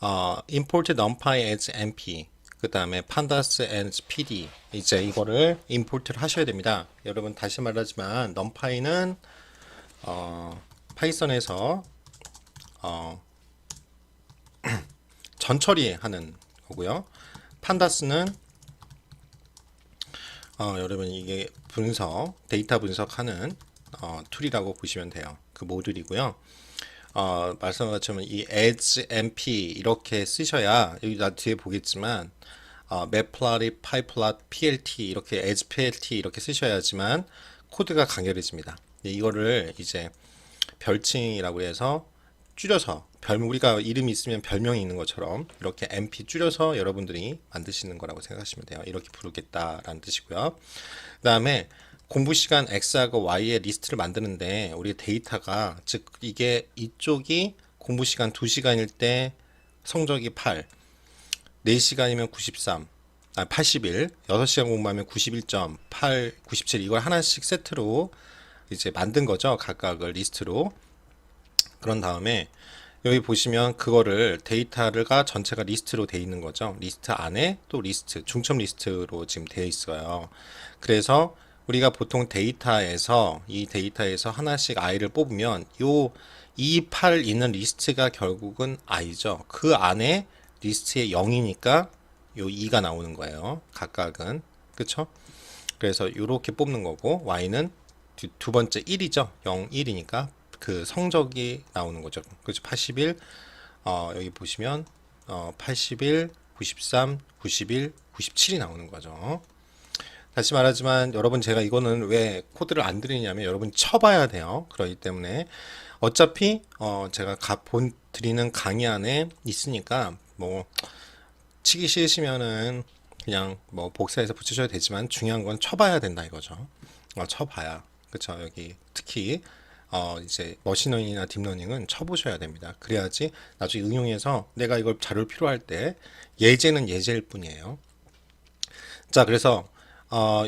import numpy as np, 그 다음에 pandas as pd, 이제 이거를 임포트를 하셔야 됩니다. 여러분 다시 말하지만 numpy는 파이썬에서 전처리하는 거고요. 판다스는 여러분 이게 데이터 분석하는 툴이라고 보시면 돼요. 그 모듈이고요. 말씀한 것처럼 이 as np 이렇게 쓰셔야 여기 나 뒤에 보겠지만 matplotlib, pyplot, plt 이렇게 as plt 이렇게 쓰셔야지만 코드가 간결해집니다. 이거를 이제 별칭이라고 해서 줄여서 우리가 이름이 있으면 별명이 있는 것처럼 이렇게 np 줄여서 여러분들이 만드시는 거라고 생각하시면 돼요. 이렇게 부르겠다라는 뜻이고요. 그 다음에 공부 시간 X하고 Y의 리스트를 만드는데 우리 데이터가 즉 이게 이쪽이 공부 시간 2시간일 때 성적이 8, 4시간이면 93, 81, 6시간 공부하면 91.8, 97 이걸 하나씩 세트로 이제 만든 거죠. 각각을 리스트로. 그런 다음에 여기 보시면 그거를 데이터가 전체가 리스트로 돼 있는 거죠. 리스트 안에 또 리스트, 중첩 리스트로 지금 되어 있어요. 그래서 우리가 보통 이 데이터에서 하나씩 i를 뽑으면 요 2, 8 있는 리스트가 결국은 i죠. 그 안에 리스트에 0이니까 요 2가 나오는 거예요. 각각은. 그쵸? 그래서 이렇게 뽑는 거고 y는 두 번째 1이죠. 0, 1이니까 그 성적이 나오는 거죠. 그렇죠. 81, 여기 보시면 81, 93, 91, 97이 나오는 거죠. 다시 말하지만 여러분 제가 이거는 왜 코드를 안 드리냐면 여러분 쳐봐야 돼요. 그렇기 때문에 어차피 제가 드리는 강의 안에 있으니까 뭐 치기 싫으시면은 그냥 뭐 복사해서 붙이셔도 되지만 중요한 건 쳐봐야 된다 이거죠. 쳐봐야 그쵸. 여기 특히 이제 머신러닝이나 딥러닝은 쳐보셔야 됩니다. 그래야지 나중에 응용해서 내가 이걸 자료를 필요할 때 예제는 예제일 뿐이에요. 자, 그래서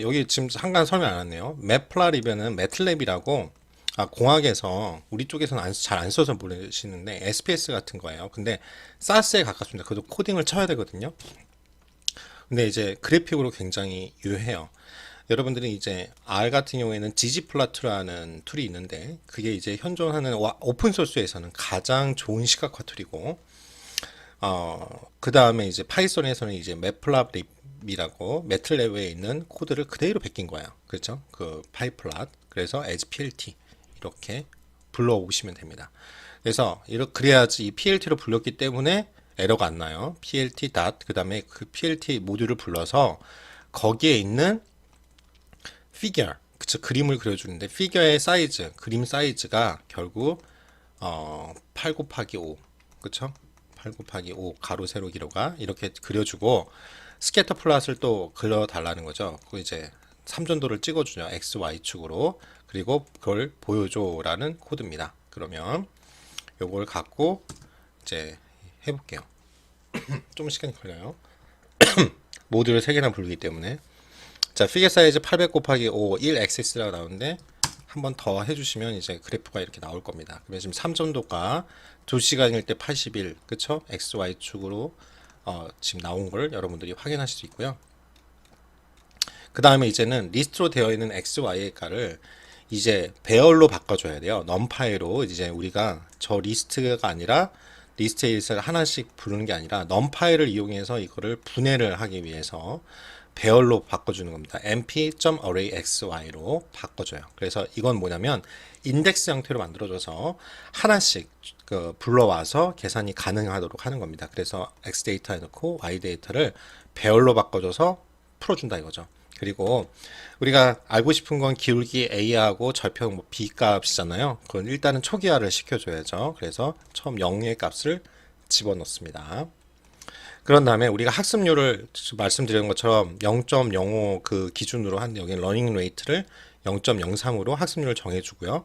여기 지금 한간 설명 안 했네요. 맵플라리브는 매틀랩이라고 공학에서 우리 쪽에서는 잘 안 써서 모르시는데 SPS 같은 거예요. 근데 사스에 가깝습니다. 그래도 코딩을 쳐야 되거든요. 근데 이제 그래픽으로 굉장히 유해요. 여러분들이 이제 R 같은 경우에는 ggplot라는 툴이 있는데 그게 이제 현존하는 오픈 소스에서는 가장 좋은 시각화 툴이고 그 다음에 이제 파이썬에서는 이제 매플랍이라고 매틀랩에 있는 코드를 그대로 베낀 거예요. 그렇죠? 그 파이플랏 그래서 as plt 이렇게 불러오시면 됩니다. 그래서 그래야지 이 plt로 불렀기 때문에 에러가 안 나요. plt 그 다음에 그 plt 모듈을 불러서 거기에 있는 피겨, 그쵸, 그림을 그려주는데 피겨의 사이즈, 그림 사이즈가 결국 8 곱하기 5, 그쵸? 8 곱하기 5 가로 세로 기로가 이렇게 그려주고 스캐터 플롯을 또 그려달라는 거죠. 그 이제 삼전도를 찍어주죠. x, y 축으로. 그리고 그걸 보여줘라는 코드입니다. 그러면 요걸 갖고 이제 해볼게요. 좀 시간이 걸려요. 모듈을 3개나 부르기 때문에. 자, 피겨 사이즈 800 곱하기 5, 1xs라고 나오는데 한 번 더 해주시면 이제 그래프가 이렇게 나올 겁니다. 그러면 지금 3점도가 2시간일 때 81, 그쵸? XY축으로 지금 나온 걸 여러분들이 확인하실 수 있고요. 그 다음에 이제는 리스트로 되어 있는 XY의 값을 이제 배열로 바꿔줘야 돼요. 넘파이로 이제 우리가 저 리스트가 아니라 리스트에서 하나씩 부르는 게 아니라 넘파이를 이용해서 이거를 분해를 하기 위해서 배열로 바꿔주는 겁니다. np.arrayxy로 바꿔줘요. 그래서 이건 뭐냐면 인덱스 형태로 만들어줘서 하나씩 불러와서 계산이 가능하도록 하는 겁니다. 그래서 x 데이터 해놓고 y 데이터를 배열로 바꿔줘서 풀어준다 이거죠. 그리고 우리가 알고 싶은 건 기울기 a하고 절평 b 값이잖아요. 그건 일단은 초기화를 시켜줘야죠. 그래서 처음 0의 값을 집어넣습니다. 그런 다음에 우리가 학습률을 말씀드린 것처럼 0.05 그 기준으로 한 여기 러닝 레이트를 0.03으로 학습률을 정해주고요.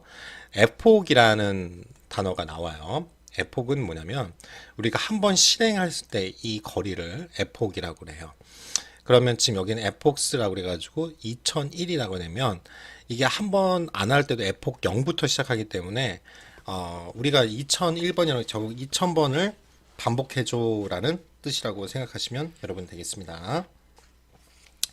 에폭이라는 단어가 나와요. 에폭은 뭐냐면 우리가 한번 실행할 때 이 거리를 에폭이라고 해요. 그러면 지금 여기는 에폭스라고 그래가지고 2001이라고 내면 이게 한 번 안 할 때도 에폭 0부터 시작하기 때문에 우리가 2001번이라고 적어 2000번을 반복해줘라는 뜻이라고 생각하시면 여러분 되겠습니다.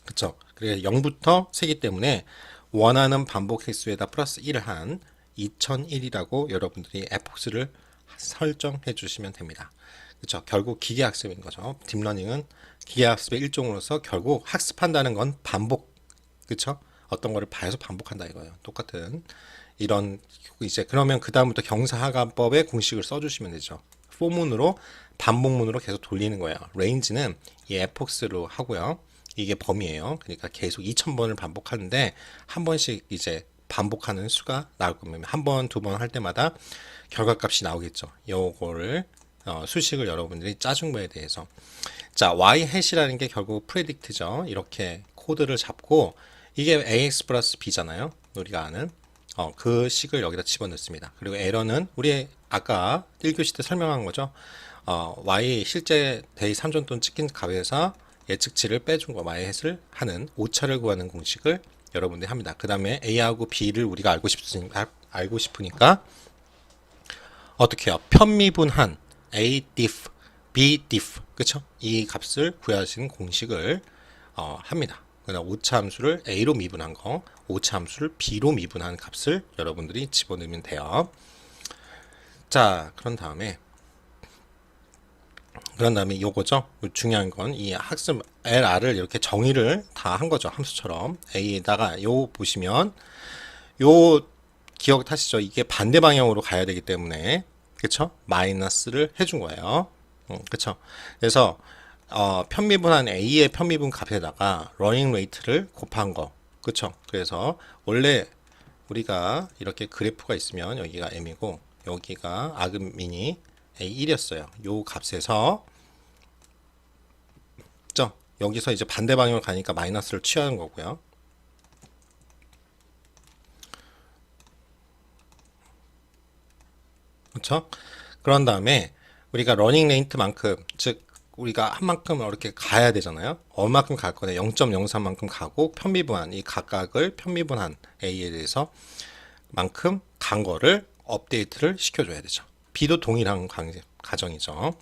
그쵸? 그래서 0부터 세기 때문에 원하는 반복 횟수에다 플러스 1을 한 2001이라고 여러분들이 fx를 설정해 주시면 됩니다. 그쵸? 결국 기계학습인 거죠. 딥러닝은 기계학습의 일종으로서 결국 학습한다는 건 반복, 그쵸? 어떤 거를 봐서 반복한다 이거예요. 똑같은 이런 이제 그러면 그 다음부터 경사하관법의 공식을 써주시면 되죠. for문으로 반복문으로 계속 돌리는 거예요. range는 이 fx로 하고요. 이게 범위예요. 그러니까 계속 2000번을 반복하는데 한 번씩 이제 반복하는 수가 나올 거면 한 번, 두 번 할 때마다 결과값이 나오겠죠. 요거를 수식을 여러분들이 짜준 거에 대해서 자 y 해시라는 게 결국 프레딕트죠. 이렇게 코드를 잡고 이게 ax 플러스 b잖아요. 우리가 아는 그 식을 여기다 집어넣습니다. 그리고 에러는 우리 아까 1교시 때 설명한 거죠. y 실제 데이 3전 찍힌 값에서 예측치를 빼준 거 y 햇을 하는 오차를 구하는 공식을 여러분들이 합니다. 그 다음에 a하고 b를 우리가 알고 싶으니까 어떻게 해요? 편미분한 a diff, b diff, 그쵸? 이 값을 구하시는 공식을 합니다. 그다음 오차 함수를 a로 미분한 거, 오차 함수를 b로 미분한 값을 여러분들이 집어넣으면 돼요. 자, 그런 다음에 요거죠. 중요한 건 이 학습 LR을 이렇게 정의를 다 한 거죠. 함수처럼 A에다가 요 보시면 요 기억하시죠? 이게 반대 방향으로 가야 되기 때문에 그쵸? 마이너스를 해준 거예요. 그쵸? 그래서 편미분한 A의 편미분 값에다가 러닝 레이트를 곱한 거 그쵸? 그래서 원래 우리가 이렇게 그래프가 있으면 여기가 M이고 여기가 아그민이 A1이었어요. 요 값에서 여기서 이제 반대 방향으로 가니까 마이너스를 취하는 거고요. 그렇죠? 그런 다음에 우리가 러닝 레이트만큼 즉 우리가 한 만큼 이렇게 가야 되잖아요. 얼마큼 갈 거냐? 0.03만큼 가고 편미분한 이 각각을 편미분한 A에 대해서 만큼 간 거를 업데이트를 시켜줘야 되죠. B도 동일한 가정이죠.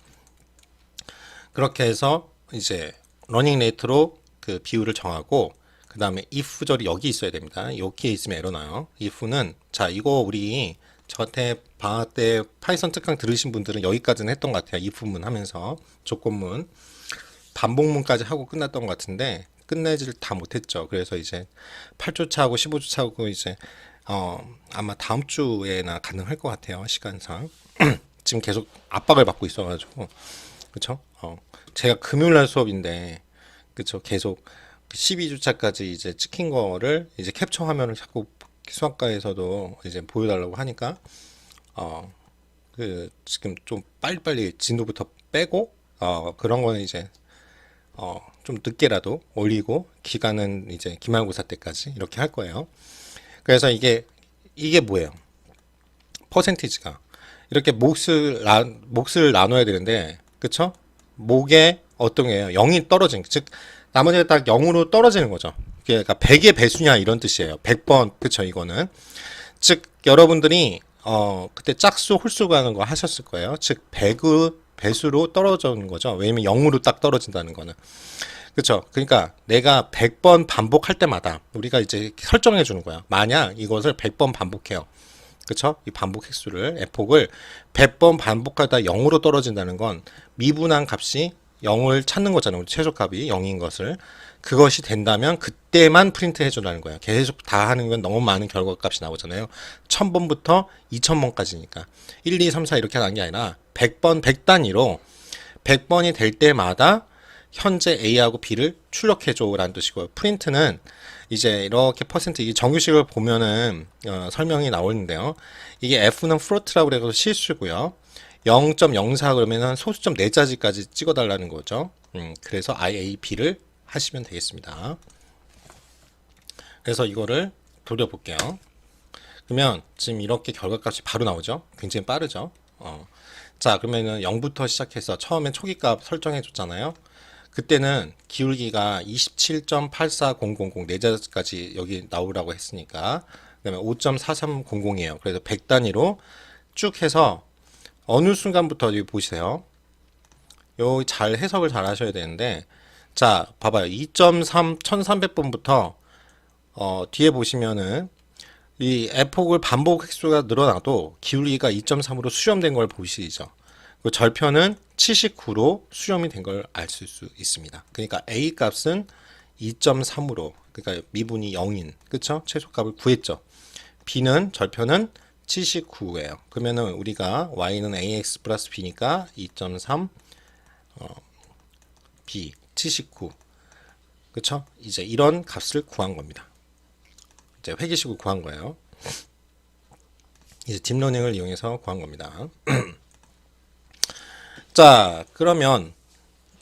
그렇게 해서 이제 러닝 레이트로 그 비율을 정하고 그 다음에 if절이 여기 있어야 됩니다. 여기에 있으면 에러 나요. if는 자 이거 우리 저한테 방학 때 파이썬 특강 들으신 분들은 여기까지는 했던 것 같아요. if문 하면서 조건문 반복문까지 하고 끝났던 것 같은데 끝내지를 다 못했죠. 그래서 이제 8주차 하고 15주차 하고 이제 아마 다음 주에나 가능할 것 같아요. 시간상 지금 계속 압박을 받고 있어가지고 그쵸? 제가 금요일날 수업인데 그쵸? 계속 12주차까지 이제 찍힌 거를 이제 캡처 화면을 자꾸 수학과에서도 이제 보여달라고 하니까 그 지금 좀 빨리빨리 진도부터 빼고 그런 거는 이제 좀 늦게라도 올리고 기간은 이제 기말고사 때까지 이렇게 할 거예요. 그래서 이게 뭐예요? 퍼센티지가 이렇게 몫을 나눠야 되는데 그쵸? 목에 어떤 게요? 0이 떨어진 즉 나머지가 딱 0으로 떨어지는 거죠. 그러니까 100의 배수냐 이런 뜻이에요. 100번 그쵸 이거는 즉 여러분들이 그때 짝수 홀수 가는 거 하셨을 거예요. 즉 100의 배수로 떨어지는 거죠. 왜냐면 0으로 딱 떨어진다는 거는 그쵸. 그러니까 내가 100번 반복할 때마다 우리가 이제 설정해 주는 거야. 만약 이것을 100번 반복해요. 그쵸? 이 반복 횟수를 f폭을 100번 반복하다 0으로 떨어진다는 건 미분한 값이 0을 찾는 거잖아요. 최소값이 0인 것을. 그것이 된다면 그때만 프린트 해준다는 거예요. 계속 다 하는 건 너무 많은 결과값이 나오잖아요. 1000번부터 2000번까지니까. 1, 2, 3, 4 이렇게 하는 게 아니라 100번, 100단위로 100번이 될 때마다 현재 A하고 B를 출력해줘라는 뜻이고요. 프린트는 이제 이렇게 퍼센트 이 정규식을 보면은 설명이 나오는데요. 이게 F는 float라고 그래서 실수고요. 0.04 그러면은 소수점 4자리까지 찍어달라는 거죠. 그래서 IAB를 하시면 되겠습니다. 그래서 이거를 돌려볼게요. 그러면 지금 이렇게 결과값이 바로 나오죠. 굉장히 빠르죠. 자 그러면은 0부터 시작해서 처음엔 초기값 설정해 줬잖아요. 그때는 기울기가 27.84000 4자리까지 여기 나오라고 했으니까 그다음에 5.4300이에요. 그래서 100단위로 쭉 해서 어느 순간부터 여기 보세요. 요 잘 해석을 잘 하셔야 되는데, 자, 봐봐요. 2.3 1300번부터 뒤에 보시면은 이 f폭을 반복 획수가 늘어나도 기울기가 2.3으로 수렴된 걸 보시죠. 그 절편은 79로 수렴이 된 걸 알 수 있습니다. 그러니까 a 값은 2.3으로, 그러니까 미분이 0인, 그쵸? 최소값을 구했죠. b는 절편은 79예요. 그러면은 우리가 y는 ax 플러스 b니까 2.3 b 79, 그쵸? 이제 이런 값을 구한 겁니다. 이제 회계식을 구한 거예요. 이제 딥러닝을 이용해서 구한 겁니다. 자, 그러면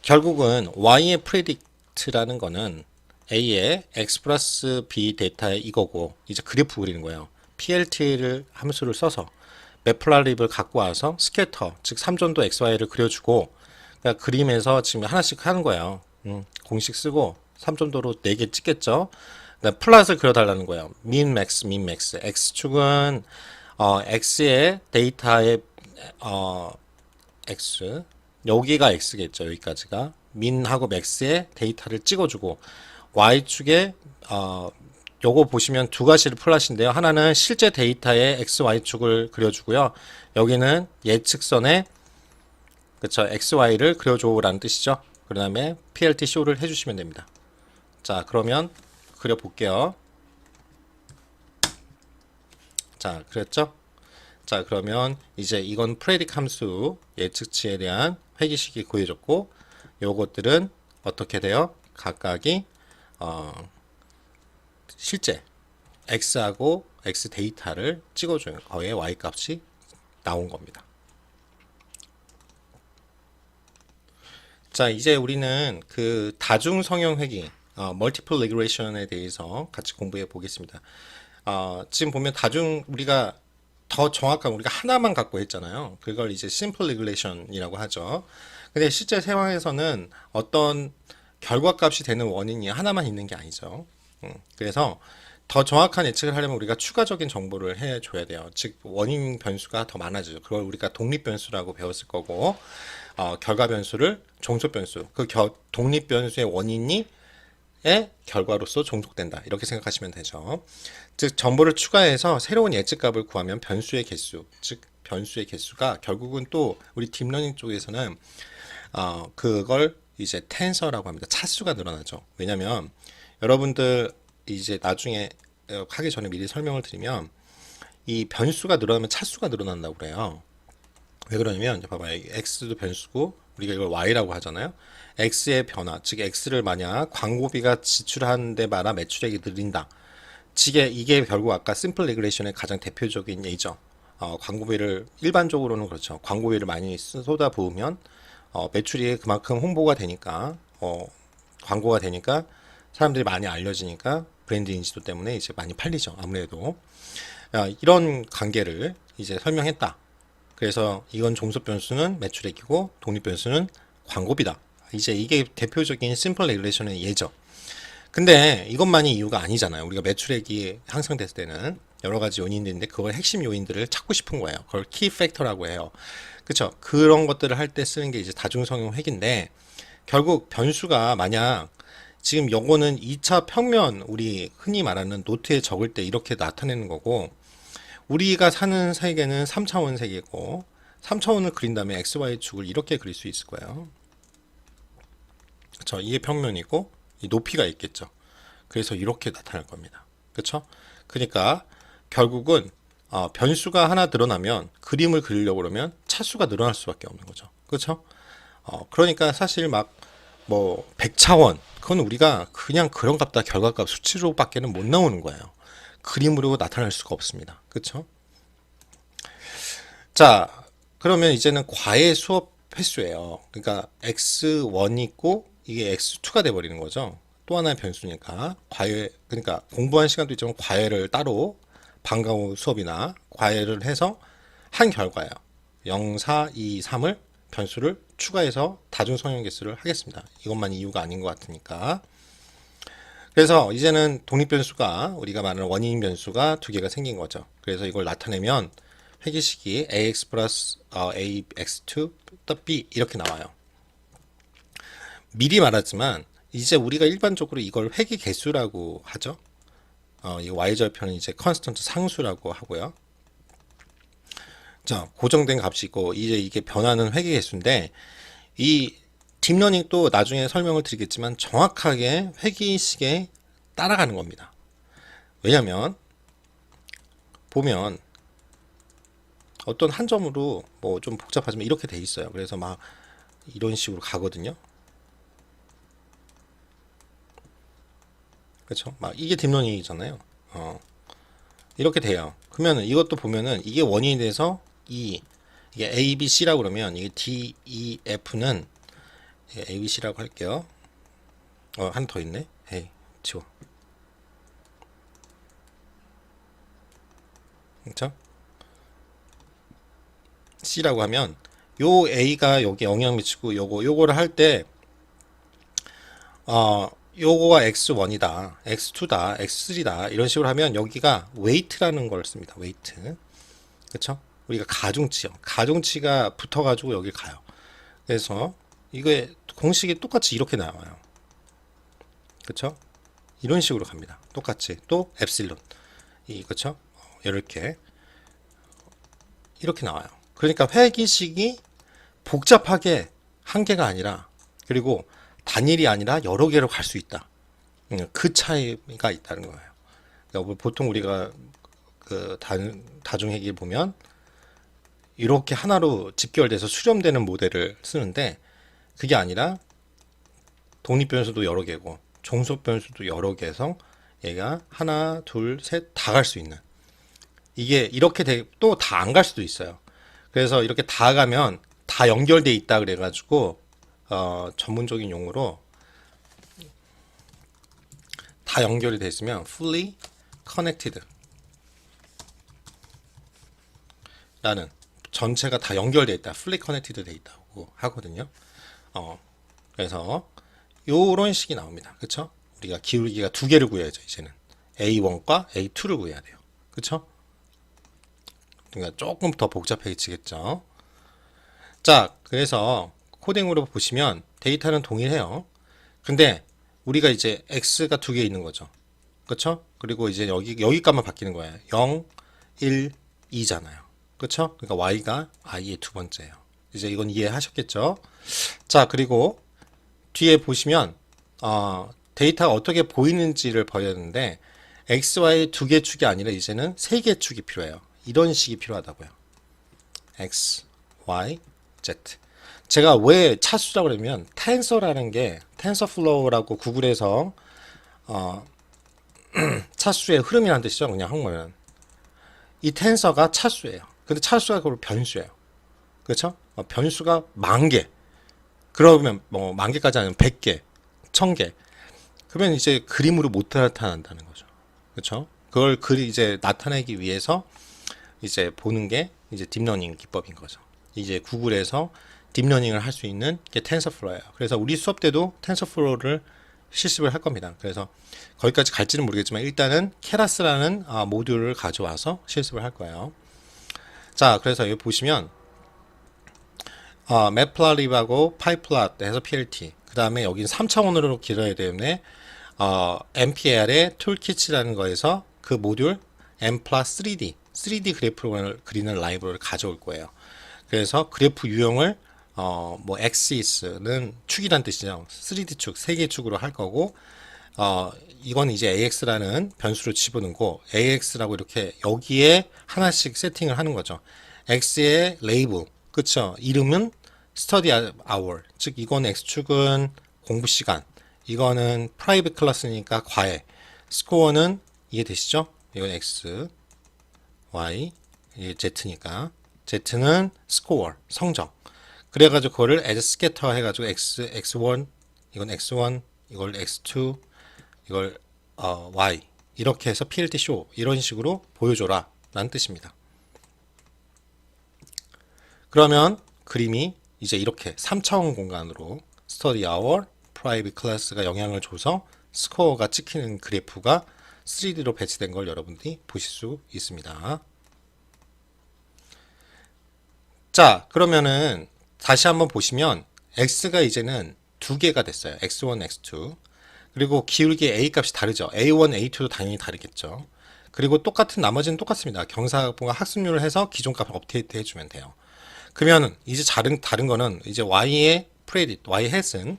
결국은 y의 프레딕트라는 거는 a의 x 플러스 b 데이터의 이거고, 이제 그래프 그리는 거예요. plt를 함수를 써서 매플라립을 갖고 와서 스캐터, 즉 3전도 xy를 그려주고, 그러니까 그림에서 지금 하나씩 하는 거예요. 공식 쓰고 3전도로 4개 찍겠죠. 플랫을 그려달라는 거예요. min max, min max. x축은 x의 데이터의 x, 여기가 x겠죠. 여기까지가 min하고 max의 데이터를 찍어주고, y축에 요거 보시면 두 가지를 플랫인데요. 하나는 실제 데이터의 x, y축을 그려주고요. 여기는 예측선에, 그쵸, x, y를 그려줘라는 뜻이죠. 그 다음에 plt show를 해주시면 됩니다. 자, 그러면 그려볼게요. 자, 그랬죠? 자, 그러면 이제 이건 프레딕 함수 예측치에 대한 회기식이 구해졌고, 요것들은 어떻게 돼요? 각각이 실제 x하고 x 데이터를 찍어주는 거의 y 값이 나온 겁니다. 자, 이제 우리는 그 다중 성형 회기, 멀티플 리그레이션에 대해서 같이 공부해 보겠습니다. 지금 보면 우리가 더 정확한, 우리가 하나만 갖고 했잖아요. 그걸 이제 심플 리그레이션이라고 하죠. 근데 실제 상황에서는 어떤 결과값이 되는 원인이 하나만 있는 게 아니죠. 그래서 더 정확한 예측을 하려면 우리가 추가적인 정보를 해줘야 돼요. 즉 원인 변수가 더 많아지죠. 그걸 우리가 독립 변수라고 배웠을 거고, 결과 변수를 종속 변수, 그 독립 변수의 원인이 의 결과로서 종속된다, 이렇게 생각하시면 되죠. 즉 정보를 추가해서 새로운 예측값을 구하면 변수의 개수, 즉 변수의 개수가 결국은 또 우리 딥러닝 쪽에서는 그걸 이제 텐서라고 합니다. 차수가 늘어나죠. 왜냐면 여러분들 이제 나중에 하기 전에 미리 설명을 드리면, 이 변수가 늘어나면 차수가 늘어난다고 그래요. 왜 그러냐면 봐봐요. x도 변수고 우리가 이걸 y라고 하잖아요. x의 변화, 즉 x를 만약 광고비가 지출하는 데마다 매출액이 늘린다. 이게 결국 아까 심플 리그레이션의 가장 대표적인 예죠. 광고비를 일반적으로는 그렇죠. 광고비를 많이 쏟아 부으면 매출이 그만큼 홍보가 되니까, 광고가 되니까 사람들이 많이 알려지니까 브랜드 인지도 때문에 이제 많이 팔리죠. 아무래도 이런 관계를 이제 설명했다. 그래서 이건 종속 변수는 매출액이고 독립 변수는 광고비다. 이제 이게 대표적인 심플 레귤레이션의 예죠. 근데 이것만이 이유가 아니잖아요. 우리가 매출액이 향상됐을 때는 여러 가지 요인들인데, 그걸 핵심 요인들을 찾고 싶은 거예요. 그걸 키 팩터라고 해요. 그렇죠? 그런 것들을 할 때 쓰는 게 이제 다중성형 회계인데, 결국 변수가 만약 지금 요거는 2차 평면, 우리 흔히 말하는 노트에 적을 때 이렇게 나타내는 거고, 우리가 사는 세계는 3차원 세계고, 3차원을 그린 다음에 XY축을 이렇게 그릴 수 있을 거예요. 그쵸? 이게 평면이고, 이 높이가 있겠죠. 그래서 이렇게 나타날 겁니다. 그쵸? 그러니까, 결국은, 변수가 하나 늘어나면, 그림을 그리려고 그러면 차수가 늘어날 수밖에 없는 거죠. 그쵸? 그러니까 사실 100차원, 그건 우리가 그냥 그런 값다 결과값 수치로 밖에는 못 나오는 거예요. 그림으로 나타낼 수가 없습니다. 그쵸? 자, 그러면 이제는 과외 수업 횟수예요. 그러니까 x1이 있고 이게 x2가 돼 버리는 거죠. 또 하나의 변수니까 그러니까 공부한 시간도 있지만 과외를 따로 방과 후 수업이나 과외를 해서 한 결과예요. 0, 4, 2, 3을 변수를 추가해서 다중성형 개수를 하겠습니다. 이것만 이유가 아닌 것 같으니까. 그래서 이제는 독립 변수가, 우리가 말하는 원인 변수가 두 개가 생긴 거죠. 그래서 이걸 나타내면 회계식이 ax 플러스 ax2 b 이렇게 나와요. 미리 말하지만 이제 우리가 일반적으로 이걸 회귀 개수라고 하죠. 이 y절편은 이제 컨스턴트 상수라고 하고요. 자, 고정된 값이 있고 이제 이게 변하는 회귀 개수인데 이 딥러닝도 나중에 설명을 드리겠지만 정확하게 회귀식에 따라가는 겁니다. 왜냐면 보면 어떤 한 점으로 뭐 좀 복잡하지만 이렇게 돼 있어요. 그래서 막 이런 식으로 가거든요. 그렇죠? 막 이게 딥러닝이잖아요. 이렇게 돼요. 그러면 이것도 보면은 이게 원인이 돼서 이게 A, B, C라고 그러면 이게 D, E, F는 A, B, C라고 할게요. 하나 더 있네. 에이, 지워. 그렇죠? C라고 하면 요 A가 여기 영향 미치고 요거를 할 때 요거가 x1이다, x2다, x3다 이런 식으로 하면 여기가 weight라는 걸 씁니다. weight. 그렇죠? 우리가 가중치요. 가중치가 붙어가지고 여기 가요. 그래서 이게 공식이 똑같이 이렇게 나와요. 그렇죠? 이런 식으로 갑니다. 똑같이 또 엡실론 그렇죠? 이렇게 나와요. 그러니까 회귀식이 복잡하게 한 개가 아니라 그리고 단일이 아니라 여러 개로 갈 수 있다. 그 차이가 있다는 거예요. 그러니까 보통 우리가 그 다중회귀 보면 이렇게 하나로 집결돼서 수렴되는 모델을 쓰는데 그게 아니라 독립변수도 여러 개고 종속변수도 여러 개에서 얘가 하나, 둘, 셋 다 갈 수 있는 이게 이렇게 또 다 안 갈 수도 있어요. 그래서 이렇게 다 가면 다 연결돼 있다 그래가지고 전문적인 용어로 다 연결이 돼 있으면 fully connected 라는 전체가 다 연결돼 있다, fully connected 돼 있다고 하거든요. 그래서 요런 식이 나옵니다. 그쵸? 우리가 기울기가 두 개를 구해야죠. 이제는 A1과 A2를 구해야 돼요. 그쵸? 그러니까 조금 더 복잡해지겠죠. 자, 그래서 코딩으로 보시면 데이터는 동일해요. 근데 우리가 이제 x가 두 개 있는 거죠. 그쵸? 그리고 이제 여기 값만 바뀌는 거예요. 0, 1, 2잖아요. 그쵸? 그러니까 y가 i의 두 번째예요. 이제 이건 이해하셨겠죠? 자, 그리고 뒤에 보시면 데이터가 어떻게 보이는지를 봐야 되는데 x, y 두 개 축이 아니라 이제는 세 개 축이 필요해요. 이런 식이 필요하다고요. x, y, z. 제가 왜 차수라고 그러면 텐서라는 게 텐서플로우라고 구글에서 차수의 흐름이라는 뜻이죠. 그냥 한국말은 이 텐서가 차수예요. 근데 차수가 그걸 변수예요. 그렇죠? 변수가 10,000개. 그러면 뭐 10,000개까지 아니면 100개, 1000개. 그러면 이제 그림으로 못 나타난다는 거죠. 그렇죠? 그걸 이제 나타내기 위해서 이제 보는 게 이제 딥러닝 기법인 거죠. 이제 구글에서 딥러닝을 할 수 있는 게 텐서플로우예요. 그래서 우리 수업 때도 텐서플로우를 실습을 할 겁니다. 그래서 거기까지 갈지는 모르겠지만 일단은 케라스라는 모듈을 가져와서 실습을 할 거예요. 자, 그래서 여기 보시면 맵플라립하고 파이플랏 해서 PLT 그 다음에 여기는 3차원으로 길어야 때문에 MPL의 툴킷이라는 거에서 그 모듈 M 플러스 3D 그래프를 그리는 라이브러리를 가져올 거예요. 그래서 그래프 유형을 뭐 axis는 축이란 뜻이죠. 3D 축, 3개 축으로 할 거고 이건 이제 AX라는 변수를 집어넣고 AX라고 이렇게 여기에 하나씩 세팅을 하는 거죠. X의 레이블, 그쵸? 이름은 study hour, 즉 이건 X축은 공부 시간, 이거는 private class니까 과외, 스코어는 이해되시죠? 이건 X, Y, Z니까 Z는 score, 성적. 그래가지고 그거를 as scatter 해가지고 X1, 이건 X1, 이걸 X2, 이걸 Y 이렇게 해서 PLT show 이런 식으로 보여줘라 라는 뜻입니다. 그러면 그림이 이제 이렇게 3차원 공간으로 study hour, private class가 영향을 줘서 스코어가 찍히는 그래프가 3D로 배치된 걸 여러분들이 보실 수 있습니다. 자, 그러면은 다시 한번 보시면 X가 이제는 두 개가 됐어요. x1, x2. 그리고 기울기 A 값이 다르죠. A1, A2도 당연히 다르겠죠. 그리고 똑같은 나머지는 똑같습니다. 경사분과 학습률을 해서 기존 값을 업데이트 해주면 돼요. 그러면 이제 다른 거는 이제 y의 프레딧, y 햇은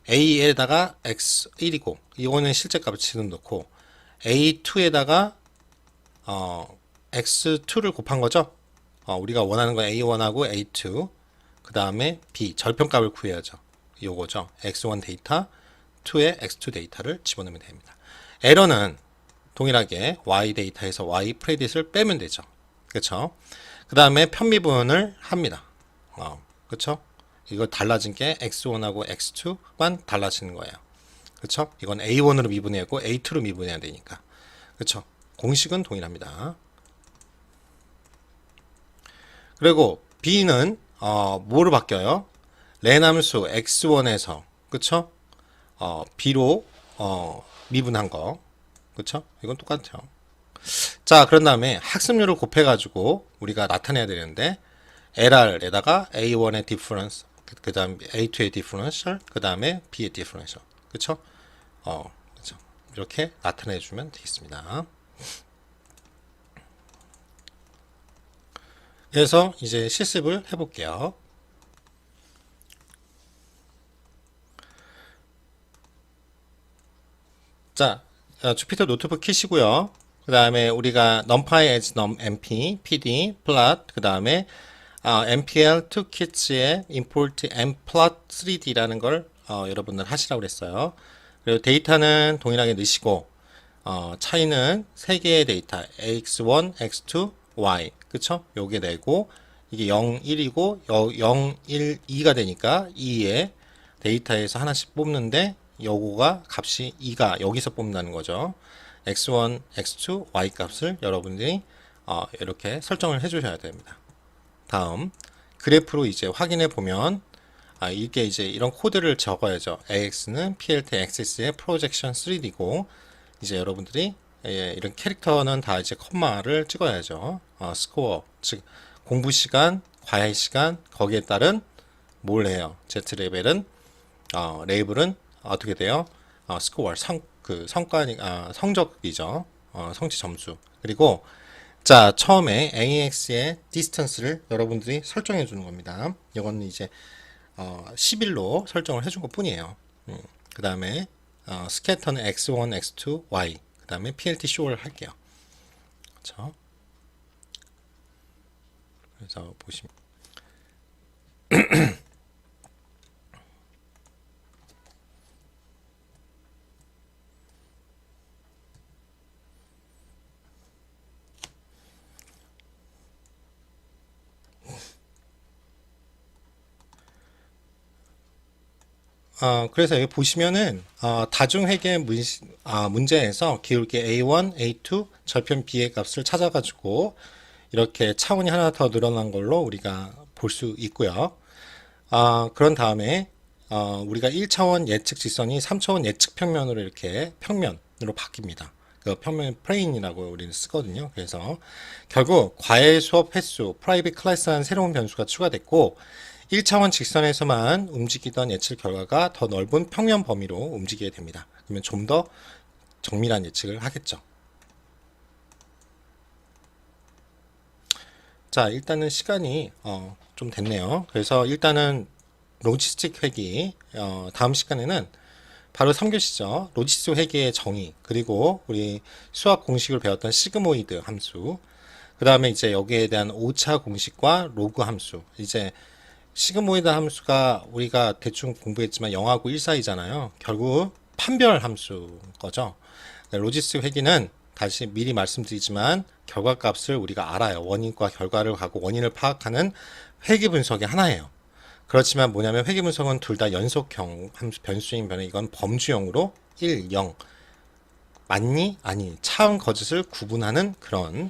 a에다가 x1이고 이거는 실제 값을 지금 넣고 a2에다가 x2를 곱한 거죠. 우리가 원하는 건 a1하고 a2 그 다음에 b 절편값을 구해야죠. 요거죠. x1 데이터 2의 x2 데이터를 집어넣으면 됩니다. 에러는 동일하게 y 데이터에서 y 프레딧을 빼면 되죠. 그렇죠? 그 다음에 편미분을 합니다. 그렇죠? 이거 달라진 게 x1하고 x2만 달라지는 거예요. 그렇죠? 이건 a1으로 미분해야고 a2로 미분해야 되니까. 그렇죠? 공식은 동일합니다. 그리고 b는 뭐로 바뀌어요? len 함수 x1에서 그렇죠? b로 미분한 거. 그렇죠? 이건 똑같죠. 자, 그런 다음에 학습률을 곱해가지고 우리가 나타내야 되는데 LR에다가 A1의 디퍼런스, 그 다음 A2의 디퍼런셜, 그 다음에 B의 디퍼런셜. 그쵸? 그쵸? 이렇게 나타내주면 되겠습니다. 그래서 이제 실습을 해볼게요. 자, 주피터 노트북 키시고요. 그 다음에 우리가 numpy as numpy, pd, plot, 그 다음에 npl toolkits의 import matplot3d라는 걸 여러분들 하시라고 그랬어요. 그리고 데이터는 동일하게 넣으시고 차이는 3개의 데이터 x1, x2, y 그쵸? 요게 내고 이게 0, 1이고 0, 1, 2가 되니까 2의 데이터에서 하나씩 뽑는데 요거가 값이 2가 여기서 뽑는다는 거죠. x1, x2, y 값을 여러분들이 이렇게 설정을 해 주셔야 됩니다. 다음 그래프로 이제 확인해 보면 이게 이제 이런 코드를 적어야죠. AX는 PLT XS의 프로젝션 3D고 이제 여러분들이 이런 캐릭터는 다 이제 콤마를 찍어야죠. 스코어 즉 공부 시간, 과외 시간 거기에 따른 뭘 해요? Z 레벨은 레이블은 어떻게 돼요? 스코어 성적이죠. 성취 점수. 그리고 자, 처음에 AX의 디스턴스를 여러분들이 설정해 주는 겁니다. 이거는 이제 11로 설정을 해준 것 뿐이에요. 그 다음에 스캐터는 X1, X2, Y 그 다음에 PLT show를 할게요. 그렇죠? 그래서 보시면 그래서 여기 보시면은 다중회계 문제에서 기울기 A1, A2, 절편 B의 값을 찾아가지고 이렇게 차원이 하나 더 늘어난 걸로 우리가 볼 수 있고요. 그런 다음에 우리가 1차원 예측 직선이 3차원 예측 평면으로 이렇게 평면으로 바뀝니다. 그 평면 플레인이라고 우리는 쓰거든요. 그래서 결국 과외 수업 횟수, 프라이빗 클래스라는 새로운 변수가 추가됐고 1차원 직선에서만 움직이던 예측 결과가 더 넓은 평면 범위로 움직이게 됩니다. 그러면 좀 더 정밀한 예측을 하겠죠. 자, 일단은 시간이 좀 됐네요. 그래서 일단은 로지스틱 회귀 다음 시간에는 바로 3교시죠. 로지스틱 회귀의 정의 그리고 우리 수학 공식을 배웠던 시그모이드 함수 그 다음에 이제 여기에 대한 오차 공식과 로그 함수 이제 시그모이드 함수가 우리가 대충 공부했지만 0하고 1 사이잖아요. 결국 판별 함수 거죠. 로지스틱 회귀는 다시 미리 말씀드리지만 결과값을 우리가 알아요. 원인과 결과를 가고 원인을 파악하는 회귀 분석의 하나예요. 그렇지만 뭐냐면 회귀 분석은 둘 다 연속형 함수 변수인 변에 이건 범주형으로 1, 0 맞니? 아니 차원 거짓을 구분하는 그런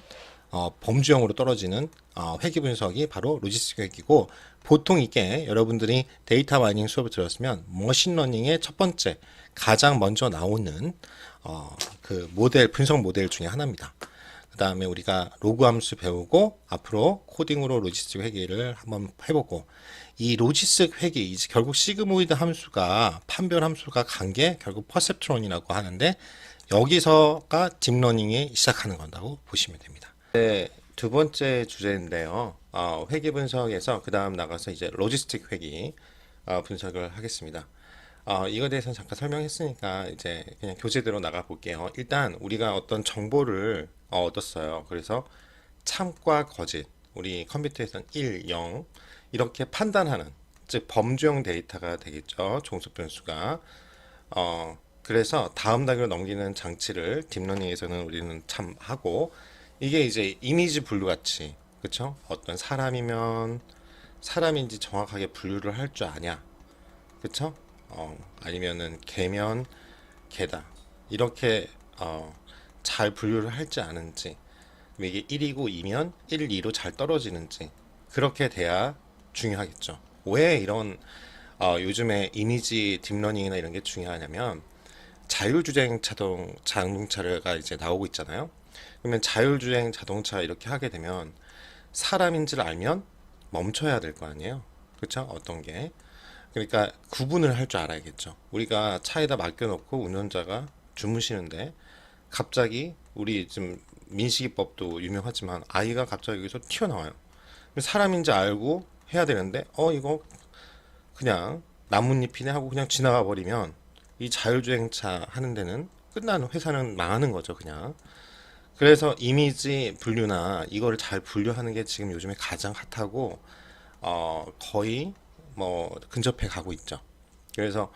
범주형으로 떨어지는 회귀 분석이 바로 로지스틱 회귀고 보통 이게 여러분들이 데이터 마이닝 수업을 들었으면 머신러닝의 첫 번째 가장 먼저 나오는 그 모델 분석 모델 중에 하나입니다. 그 다음에 우리가 로그 함수 배우고 앞으로 코딩으로 로지스틱 회귀를 한번 해보고 이 로지스틱 회귀 이제 결국 시그모이드 함수가 판별 함수가 간 게 결국 퍼셉트론이라고 하는데 여기서가 딥러닝이 시작하는 건다고 보시면 됩니다. 네, 두 번째 주제인데요. 회귀 분석에서 그 다음 나가서 이제 로지스틱 회귀 분석을 하겠습니다. 이거에 대해서는 잠깐 설명했으니까 이제 그냥 교재대로 나가 볼게요. 일단 우리가 어떤 정보를 얻었어요. 그래서 참과 거짓, 우리 컴퓨터에서는 1, 0 이렇게 판단하는, 즉 범주형 데이터가 되겠죠. 종속 변수가. 그래서 다음 단계로 넘기는 장치를 딥러닝에서는 우리는 참 하고, 이게 이제 이미지 분류 같이, 그쵸? 어떤 사람이면 사람인지 정확하게 분류를 할 줄 아냐, 그쵸? 아니면은 개면 개다, 이렇게 잘 분류를 할지 아는지, 이게 1이고 2면 1, 2로 잘 떨어지는지, 그렇게 돼야 중요하겠죠. 왜 이런 요즘에 이미지 딥러닝이나 이런 게 중요하냐면 자율주행 자동차가 이제 나오고 있잖아요. 그러면 자율주행 자동차 이렇게 하게 되면 사람인지를 알면 멈춰야 될 거 아니에요. 그렇죠? 어떤 게. 그러니까 구분을 할 줄 알아야겠죠. 우리가 차에다 맡겨놓고 운전자가 주무시는데 갑자기 우리 지금 민식이법도 유명하지만 아이가 갑자기 여기서 튀어나와요. 사람인지 알고 해야 되는데 이거 그냥 나뭇잎이네 하고 그냥 지나가 버리면 이 자율주행차 하는 데는 끝나는, 회사는 망하는 거죠 그냥. 그래서 이미지 분류나 이거를 잘 분류하는 게 지금 요즘에 가장 핫하고 거의 뭐 근접해 가고 있죠. 그래서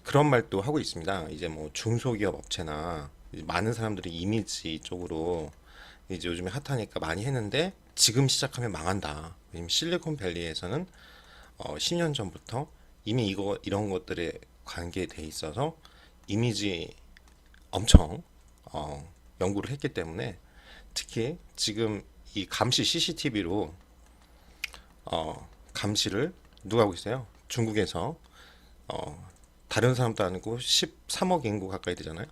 그런 말도 하고 있습니다. 이제 뭐 중소기업 업체나 이제 많은 사람들이 이미지 쪽으로 이제 요즘에 핫하니까 많이 했는데 지금 시작하면 망한다. 왜냐면 실리콘밸리에서는 10년 전부터 이미 이런 것들에 관계돼 있어서 이미지 엄청 연구를 했기 때문에, 특히 지금 이 감시 CCTV로 감시를 누가 하고 있어요? 중국에서 다른 사람도 아니고 13억 인구 가까이 되잖아요.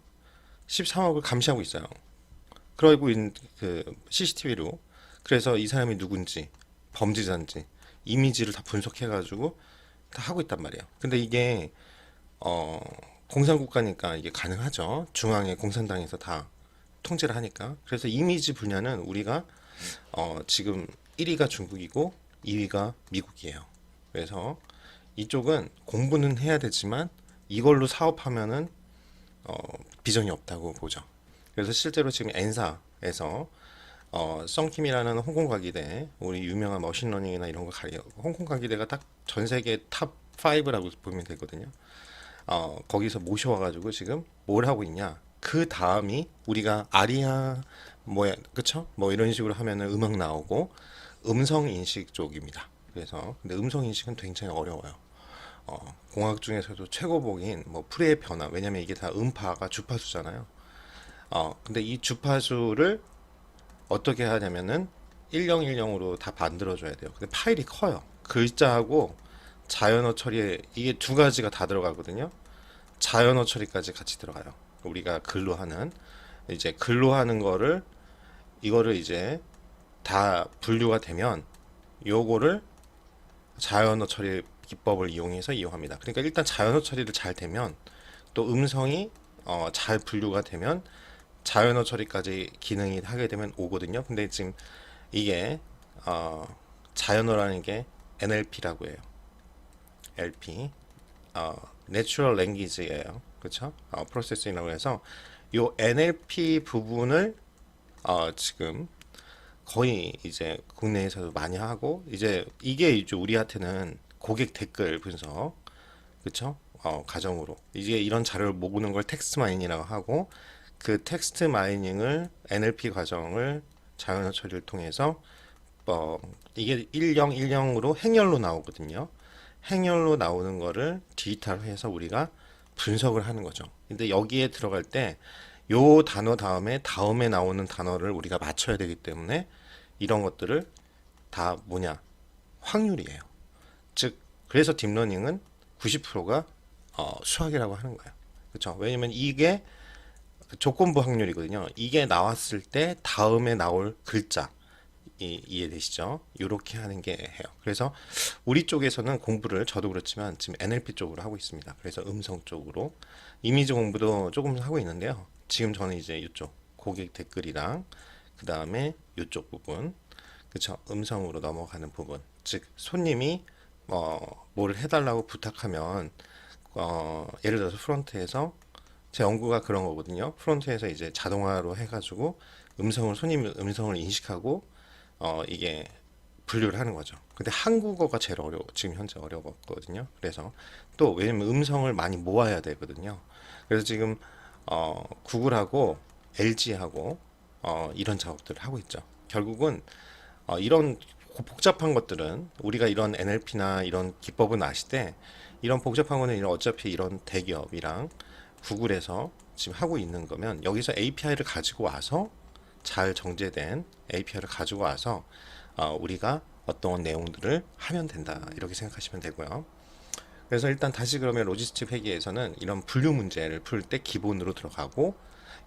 13억을 감시하고 있어요. 그러고 있는 그 CCTV로. 그래서 이 사람이 누군지, 범죄자인지 이미지를 다 분석해가지고 다 하고 있단 말이에요. 근데 이게 어, 공산국가니까 이게 가능하죠. 중앙에 공산당에서 다 통제를 하니까. 그래서 이미지 분야는 우리가 지금 1위가 중국이고 2위가 미국이에요. 그래서 이쪽은 공부는 해야 되지만 이걸로 사업하면은 비전이 없다고 보죠. 그래서 실제로 지금 엔사에서 썬킴이라는 홍콩 과기대, 우리 유명한 머신러닝이나 이런 거 가려, 홍콩 과기대가 딱 전 세계 탑 5라고 보면 되거든요. 거기서 모셔와가지고 지금 뭘 하고 있냐? 그 다음이 우리가 아리아 뭐야, 그쵸? 뭐 이런 식으로 하면은 음악 나오고 음성 인식 쪽입니다. 그래서 근데 음성 인식은 굉장히 어려워요. 공학 중에서도 최고봉인 뭐 프레의 변화, 왜냐면 이게 다 음파가 주파수잖아요. 근데 이 주파수를 어떻게 하냐면은 1010으로 다 만들어줘야 돼요. 근데 파일이 커요. 글자하고 자연어 처리에 이게 두 가지가 다 들어가거든요. 자연어 처리까지 같이 들어가요. 우리가 글로 하는, 이제 글로 하는 거를, 이거를 이제 다 분류가 되면 요거를 자연어 처리 기법을 이용해서 이용합니다. 그러니까 일단 자연어 처리를 잘 되면, 또 음성이 잘 분류가 되면 자연어 처리까지 기능이 하게 되면 오거든요. 근데 지금 이게 자연어라는 게 NLP라고 해요. LP, Natural Language예요. 그렇죠? 프로세싱이라고 해서 요 NLP 부분을 지금 거의 이제 국내에서도 많이 하고, 이제 이게 이제 우리한테는 고객 댓글 분석, 그쵸? 가정으로 이제 이런 자료를 모으는 걸 텍스트 마이닝이라고 하고, 그 텍스트 마이닝을 NLP 과정을 자연어 처리를 통해서 이게 1010으로 행렬로 나오거든요. 행렬로 나오는 거를 디지털화해서 우리가 분석을 하는 거죠. 근데 여기에 들어갈 때 요 단어 다음에 나오는 단어를 우리가 맞춰야 되기 때문에 이런 것들을 다 뭐냐? 확률이에요. 즉 그래서 딥러닝은 90%가 수학이라고 하는 거예요. 그렇죠? 왜냐면 이게 조건부 확률이거든요. 이게 나왔을 때 다음에 나올 글자, 이해되시죠? 이렇게 하는 게 해요. 그래서 우리 쪽에서는 공부를 저도 그렇지만 지금 NLP 쪽으로 하고 있습니다. 그래서 음성 쪽으로 이미지 공부도 조금 하고 있는데요. 지금 저는 이제 이쪽 고객 댓글이랑 그 다음에 이쪽 부분, 그쵸? 음성으로 넘어가는 부분, 즉 손님이 뭘 해달라고 부탁하면 예를 들어서 프론트에서 제 연구가 그런 거거든요. 프론트에서 이제 자동화로 해가지고 손님 음성을 인식하고 이게 분류를 하는 거죠. 근데 한국어가 제일 지금 현재 어려웠거든요. 그래서 또 왜냐면 음성을 많이 모아야 되거든요. 그래서 지금 구글하고 LG하고 이런 작업들을 하고 있죠. 결국은 이런 복잡한 것들은 우리가 이런 NLP나 이런 기법은 아시되 이런 복잡한 거는 어차피 이런 대기업이랑 구글에서 지금 하고 있는 거면 여기서 API를 가지고 와서 잘 정제된 API를 가지고 와서 우리가 어떤 내용들을 하면 된다 이렇게 생각하시면 되고요. 그래서 일단 다시 그러면 로지스틱 회계에서는 이런 분류 문제를 풀 때 기본으로 들어가고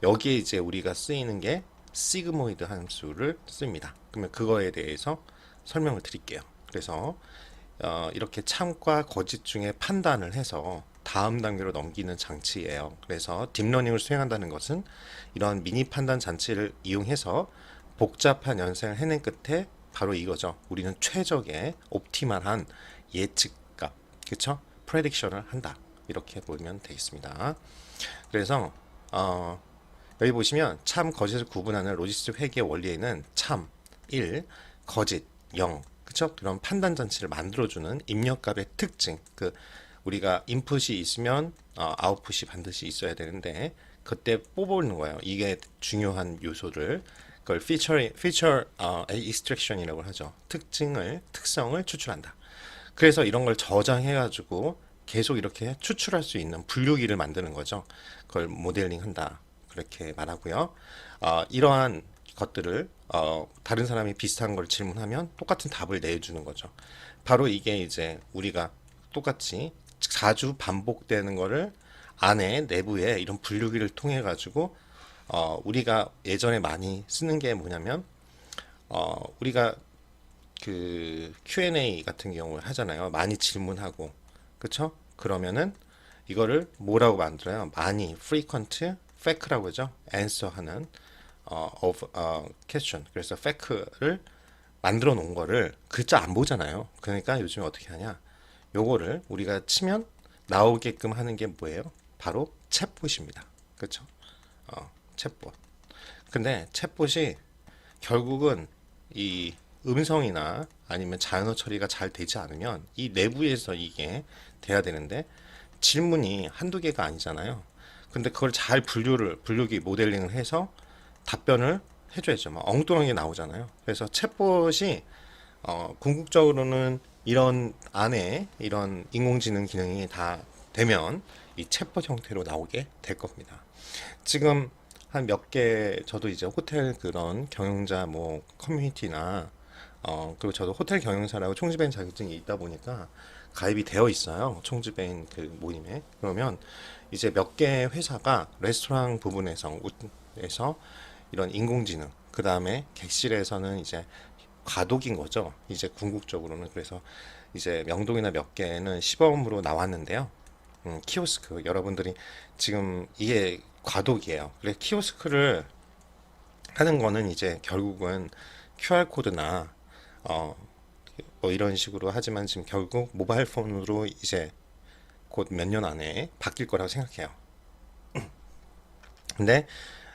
여기에 이제 우리가 쓰이는 게 시그모이드 함수를 씁니다. 그러면 그거에 대해서 설명을 드릴게요. 그래서 이렇게 참과 거짓 중에 판단을 해서 다음 단계로 넘기는 장치예요. 그래서 딥러닝을 수행한다는 것은 이런 미니 판단 장치를 이용해서 복잡한 연생을 해낸 끝에 바로 이거죠. 우리는 최적의 옵티멀한 예측값, 그쵸? 프레딕션을 한다. 이렇게 보면 되겠습니다. 그래서 여기 보시면 참, 거짓을 구분하는 로지스틱 회계 원리에는 참 1, 거짓 0, 그쵸? 그런 판단 장치를 만들어주는 입력값의 특징, 우리가 인풋이 있으면 아웃풋이 반드시 있어야 되는데 그때 뽑아오는 거예요. 이게 중요한 요소를 그걸 feature extraction이라고 하죠. 특성을 추출한다. 그래서 이런 걸 저장해가지고 계속 이렇게 추출할 수 있는 분류기를 만드는 거죠. 그걸 모델링한다. 그렇게 말하고요. 이러한 것들을 다른 사람이 비슷한 걸 질문하면 똑같은 답을 내주는 거죠. 바로 이게 이제 우리가 똑같이 자주 반복되는 거를 안에 내부에 이런 분류기를 통해 가지고 우리가 예전에 많이 쓰는 게 뭐냐면 우리가 그 Q&A 같은 경우를 하잖아요. 많이 질문하고 그쵸? 그러면은 이거를 뭐라고 만들어요? 많이 frequent fact라고 하죠. answer 하는 of question. 그래서 fact를 만들어 놓은 거를 글자 안 보잖아요. 그러니까 요즘에 어떻게 하냐? 요거를 우리가 치면 나오게끔 하는 게 뭐예요? 바로 챗봇입니다. 그렇죠? 챗봇. 근데 챗봇이 결국은 이 음성이나 아니면 자연어 처리가 잘 되지 않으면 이 내부에서 이게 돼야 되는데 질문이 한두 개가 아니잖아요. 근데 그걸 잘 분류기 모델링을 해서 답변을 해줘야죠. 막 엉뚱하게 나오잖아요. 그래서 챗봇이 궁극적으로는 이런 안에 이런 인공지능 기능이 다 되면 이 챗봇 형태로 나오게 될 겁니다. 지금 한 몇 개 저도 이제 호텔 그런 경영자 뭐 커뮤니티나 그리고 저도 호텔 경영사라고 총지배인 자격증이 있다 보니까 가입이 되어 있어요. 총지배인 그 모임에. 그러면 이제 몇 개 회사가 레스토랑 부분에서 이런 인공지능, 그 다음에 객실에서는 이제 과도기인 거죠. 이제 궁극적으로는. 그래서 이제 명동이나 몇 개는 시범으로 나왔는데요. 키오스크 여러분들이 지금 이게 과도기예요. 그래 키오스크를 하는 거는 이제 결국은 QR 코드나 뭐 이런 식으로 하지만 지금 결국 모바일 폰으로 이제 곧 몇 년 안에 바뀔 거라고 생각해요. 근데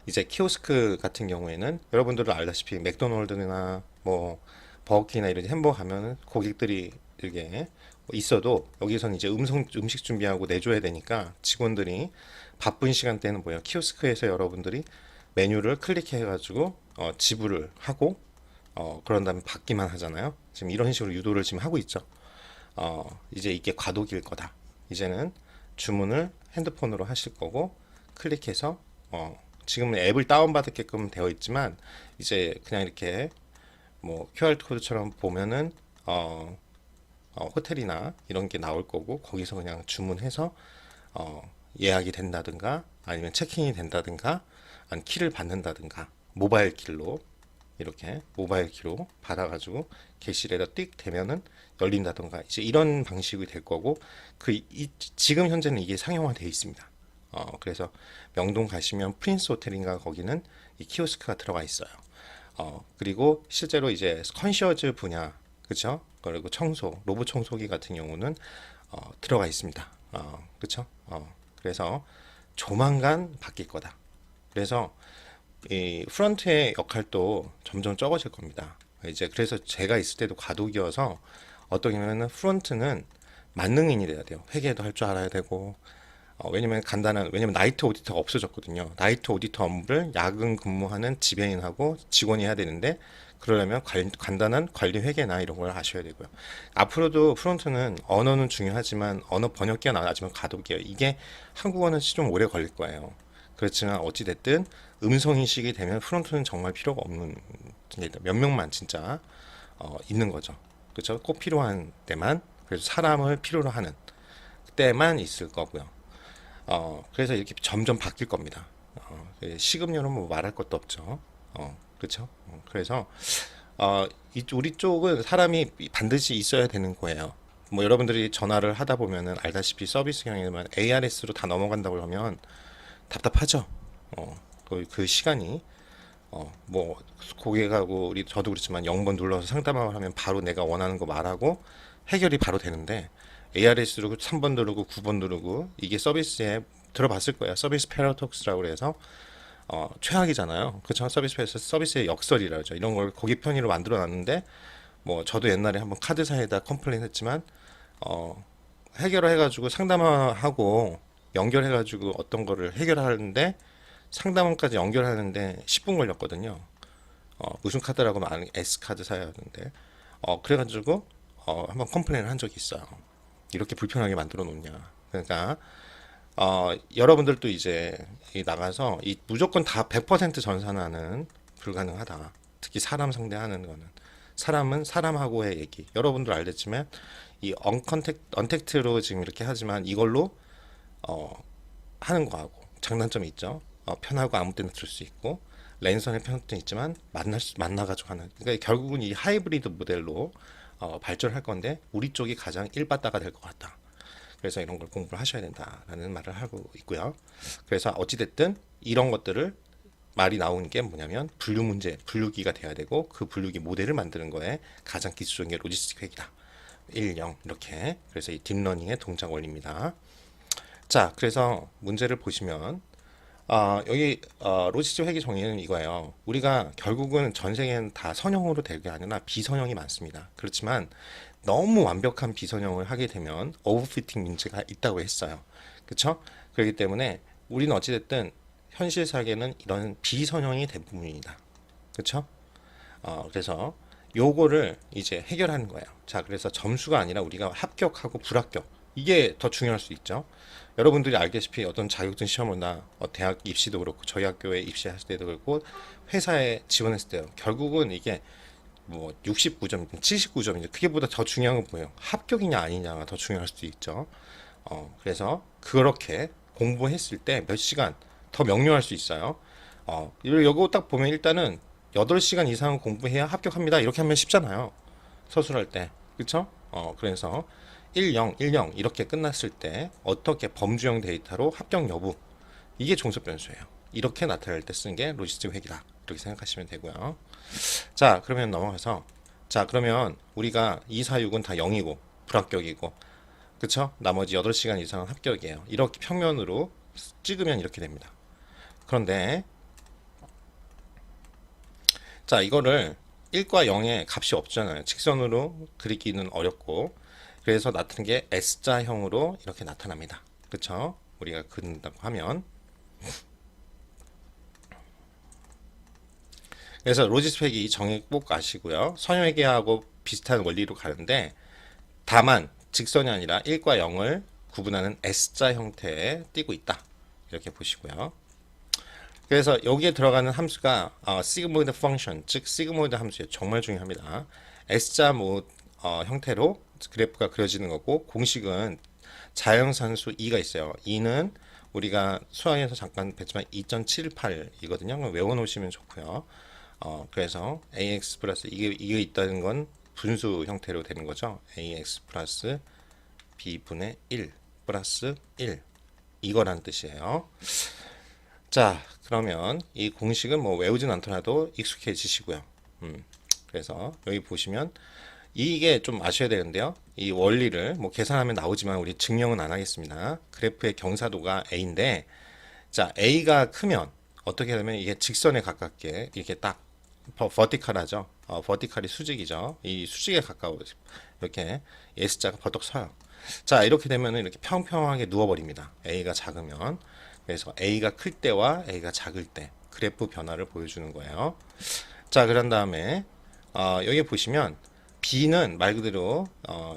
이제 키오스크 같은 경우에는 여러분들도 알다시피 맥도날드나 뭐 버거킹이나 이런 햄버거 가면은 고객들이 이렇게 있어도 여기서는 이제 음식 준비하고 내줘야 되니까 직원들이 바쁜 시간대는 뭐예요? 키오스크에서 여러분들이 메뉴를 클릭해가지고 지불을 하고 그런 다음에 받기만 하잖아요. 지금 이런 식으로 유도를 지금 하고 있죠. 이제 이게 과도기일 거다. 이제는 주문을 핸드폰으로 하실 거고 클릭해서 지금은 앱을 다운받게끔 되어 있지만 이제 그냥 이렇게 뭐 QR 코드처럼 보면은 호텔이나 이런 게 나올 거고 거기서 그냥 주문해서 예약이 된다든가 아니면 체킹이 된다든가 아니면 키를 받는다든가 모바일 길로 이렇게 모바일 키로 받아가지고 게시물에다 띡 대면은 열린다던가 이제 이런 방식이 될 거고 지금 현재는 이게 상용화되어 있습니다. 그래서 명동 가시면 프린스 호텔인가 거기는 이 키오스크가 들어가 있어요. 그리고 실제로 이제 컨시어즈 분야, 그쵸? 그리고 청소, 로봇 청소기 같은 경우는 들어가 있습니다. 그쵸? 그래서 조만간 바뀔 거다. 그래서 이 프런트의 역할도 점점 적어질 겁니다. 이제 그래서 제가 있을 때도 과도기여서 어떻게 보면은 프런트는 만능인이 돼야 돼요. 회계도 할 줄 알아야 되고 왜냐면 나이트 오디터가 없어졌거든요. 나이트 오디터 업무를 야근 근무하는 지배인하고 직원이 해야 되는데 그러려면 간단한 관리 회계나 이런 걸 하셔야 되고요. 앞으로도 프론트는 언어는 중요하지만 언어 번역기가 나아지면 가독이에요. 이게 한국어는 좀 오래 걸릴 거예요. 그렇지만 어찌 됐든 음성 인식이 되면 프론트는 정말 필요가 없는 몇 명만 진짜 있는 거죠. 그렇죠? 꼭 필요한 때만 그래서 사람을 필요로 하는 때만 있을 거고요. 그래서 이렇게 점점 바뀔 겁니다. 시급료는 뭐 말할 것도 없죠. 그렇죠? 그래서 우리 쪽은 사람이 반드시 있어야 되는 거예요. 뭐 여러분들이 전화를 하다 보면은 알다시피 서비스 경영에만 ARS로 다 넘어간다고 하면 답답하죠. 그 시간이 뭐 고객하고 저도 그렇지만 0번 눌러서 상담을 하면 바로 내가 원하는 거 말하고 해결이 바로 되는데 ARS로 3번 누르고 9번 누르고 이게 서비스에 들어봤을 거예요. 서비스 패러독스라고 그래서 최악이잖아요. 그렇죠? 서비스의 역설이라 죠 이런 걸 고객 편의로 만들어 놨는데 뭐 저도 옛날에 한번 카드사에다 컴플레인 했지만 해결을 해가지고 상담하고 연결해가지고 어떤 거를 해결하는데 상담원까지 연결하는데 10분 걸렸거든요. 무슨 카드라고 하면 S카드 사였는데 그래가지고 한번 컴플레인을 한 적이 있어요. 이렇게 불편하게 만들어 놓냐. 그러니까 여러분들도 이제 나가서 무조건 다 100% 전산화는 불가능하다. 특히 사람 상대하는 거는 사람은 사람하고의 얘기. 여러분들 알겠지만 이 언택트로 지금 이렇게 하지만 이걸로 하는 거하고 장단점이 있죠. 편하고 아무 때나 들을 수 있고 랜선의 편도 있지만 만나가지고 하는. 그러니까 결국은 이 하이브리드 모델로 발전할 건데 우리 쪽이 가장 일바따가 될 것 같다. 그래서 이런 걸 공부를 하셔야 된다라는 말을 하고 있고요. 그래서 어찌됐든 이런 것들을 말이 나오는 게 뭐냐면 분류기가 돼야 되고 그 분류기 모델을 만드는 거에 가장 기초적인 게 로지스틱 회계다. 1, 0 이렇게. 그래서 이 딥러닝의 동작 원리입니다. 자, 그래서 문제를 보시면 여기 로지스틱 회계 정의는 이거예요. 우리가 결국은 전 세계는 다 선형으로 될 게 아니라 비선형이 많습니다. 그렇지만 너무 완벽한 비선형을 하게 되면 오버피팅 문제가 있다고 했어요. 그렇죠? 그렇기 때문에 우리는 어찌됐든 현실 세계는 이런 비선형이 대부분입니다. 그렇죠? 그래서 요거를 이제 해결하는 거예요. 자, 그래서 점수가 아니라 우리가 합격하고 불합격 이게 더 중요할 수 있죠. 여러분들이 알다시피 어떤 자격증 시험이나 대학 입시도 그렇고 저희 학교에 입시했을 때도 그렇고 회사에 지원했을 때요. 결국은 이게 뭐 69점이든 79점이든 그게보다 더 중요한 건 뭐예요? 합격이냐 아니냐가 더 중요할 수도 있죠. 그래서 그렇게 공부했을 때 몇 시간 더 명료할 수 있어요. 이거 딱 보면 일단은 8시간 이상 공부해야 합격합니다. 이렇게 하면 쉽잖아요. 서술할 때. 그쵸? 그래서 10, 10 이렇게 끝났을 때 어떻게 범주형 데이터로 합격 여부 이게 종속 변수예요. 이렇게 나타낼 때 쓰는 게 로지스틱 회계다. 이렇게 생각하시면 되고요. 자, 그러면 넘어가서 자, 그러면 우리가 2, 4, 6은 다 0이고 불합격이고 그쵸? 나머지 8시간 이상은 합격이에요. 이렇게 평면으로 찍으면 이렇게 됩니다. 그런데 자, 이거를 1과 0의 값이 없잖아요. 직선으로 그리기는 어렵고 그래서 나타낸 게 S자형으로 이렇게 나타납니다. 그쵸? 우리가 그린다고 하면 그래서 로지스틱 회계 정의 꼭 아시고요. 선형회계하고 비슷한 원리로 가는데 다만 직선이 아니라 1과 0을 구분하는 S자 형태에 띄고 있다. 이렇게 보시고요. 그래서 여기에 들어가는 함수가 시그모이드 펑션, 즉 시그모이드 함수예요. 정말 중요합니다. S자 형태로 그래프가 그려지는 거고 공식은 자연산수 2가 있어요. 2는 우리가 수학에서 잠깐 뵀지만 2.78이거든요. 외워놓으시면 좋고요. 그래서 ax 플러스 이게 있다는 건 분수 형태로 되는 거죠. ax 플러스 b분의 1 플러스 1 이거란 뜻이에요. 자, 그러면 이 공식은 뭐 외우진 않더라도 익숙해지시고요. 그래서 여기 보시면 이게 좀 아셔야 되는데요. 이 원리를 뭐 계산하면 나오지만 우리 증명은 안 하겠습니다. 그래프의 경사도가 a인데, 자, a가 크면 어떻게 되면 이게 직선에 가깝게 이렇게 딱 버티컬하죠. 버티컬이 수직이죠. 이 수직에 가까워 이렇게 S자가 버덕 서요. 자, 이렇게 되면 이렇게 평평하게 누워버립니다. A가 작으면. 그래서 A가 클 때와 A가 작을 때 그래프 변화를 보여주는 거예요. 자, 그런 다음에 여기 보시면 B는 말 그대로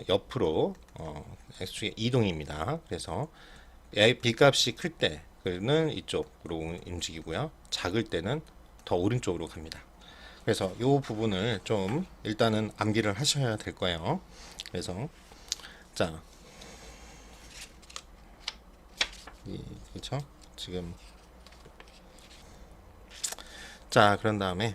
옆으로 X축의 이동입니다. 그래서 B 값이 클 때는 이쪽으로 움직이고요. 작을 때는 더 오른쪽으로 갑니다. 그래서 이 부분을 좀 일단은 암기를 하셔야 될 거예요. 그래서 자, 그렇죠? 지금 자, 그런 다음에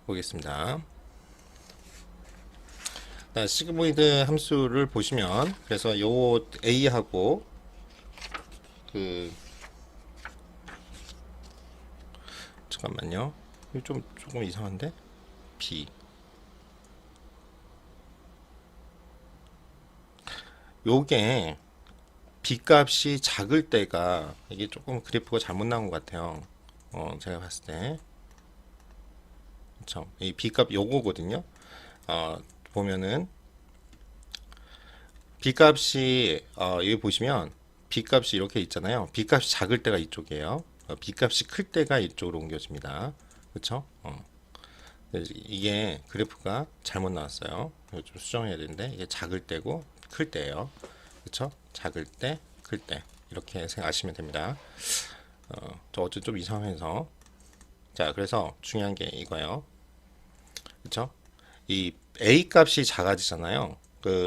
보겠습니다. 자, 시그모이드 함수를 보시면 그래서 요 a하고 그 잠깐만요. 이거 조금 이상한데 b 요게 b 값이 작을 때가 이게 조금 그래프가 잘못 나온 것 같아요. 제가 봤을 때 그렇죠. 이 b 값 요거거든요. 보면은 b 값이 여기 보시면 b 값이 이렇게 있잖아요. b 값이 작을 때가 이쪽이에요. b 값이 클 때가 이쪽으로 옮겨집니다. 그렇죠? 이게 그래프가 잘못 나왔어요. 좀 수정해야 되는데 이게 작을 때고 클 때예요. 그렇죠? 작을 때, 클 때 이렇게 생각하시면 됩니다. 저 어쨌든 좀 이상해서 자, 그래서 중요한 게 이거예요. 그렇죠? 이 a 값이 작아지잖아요.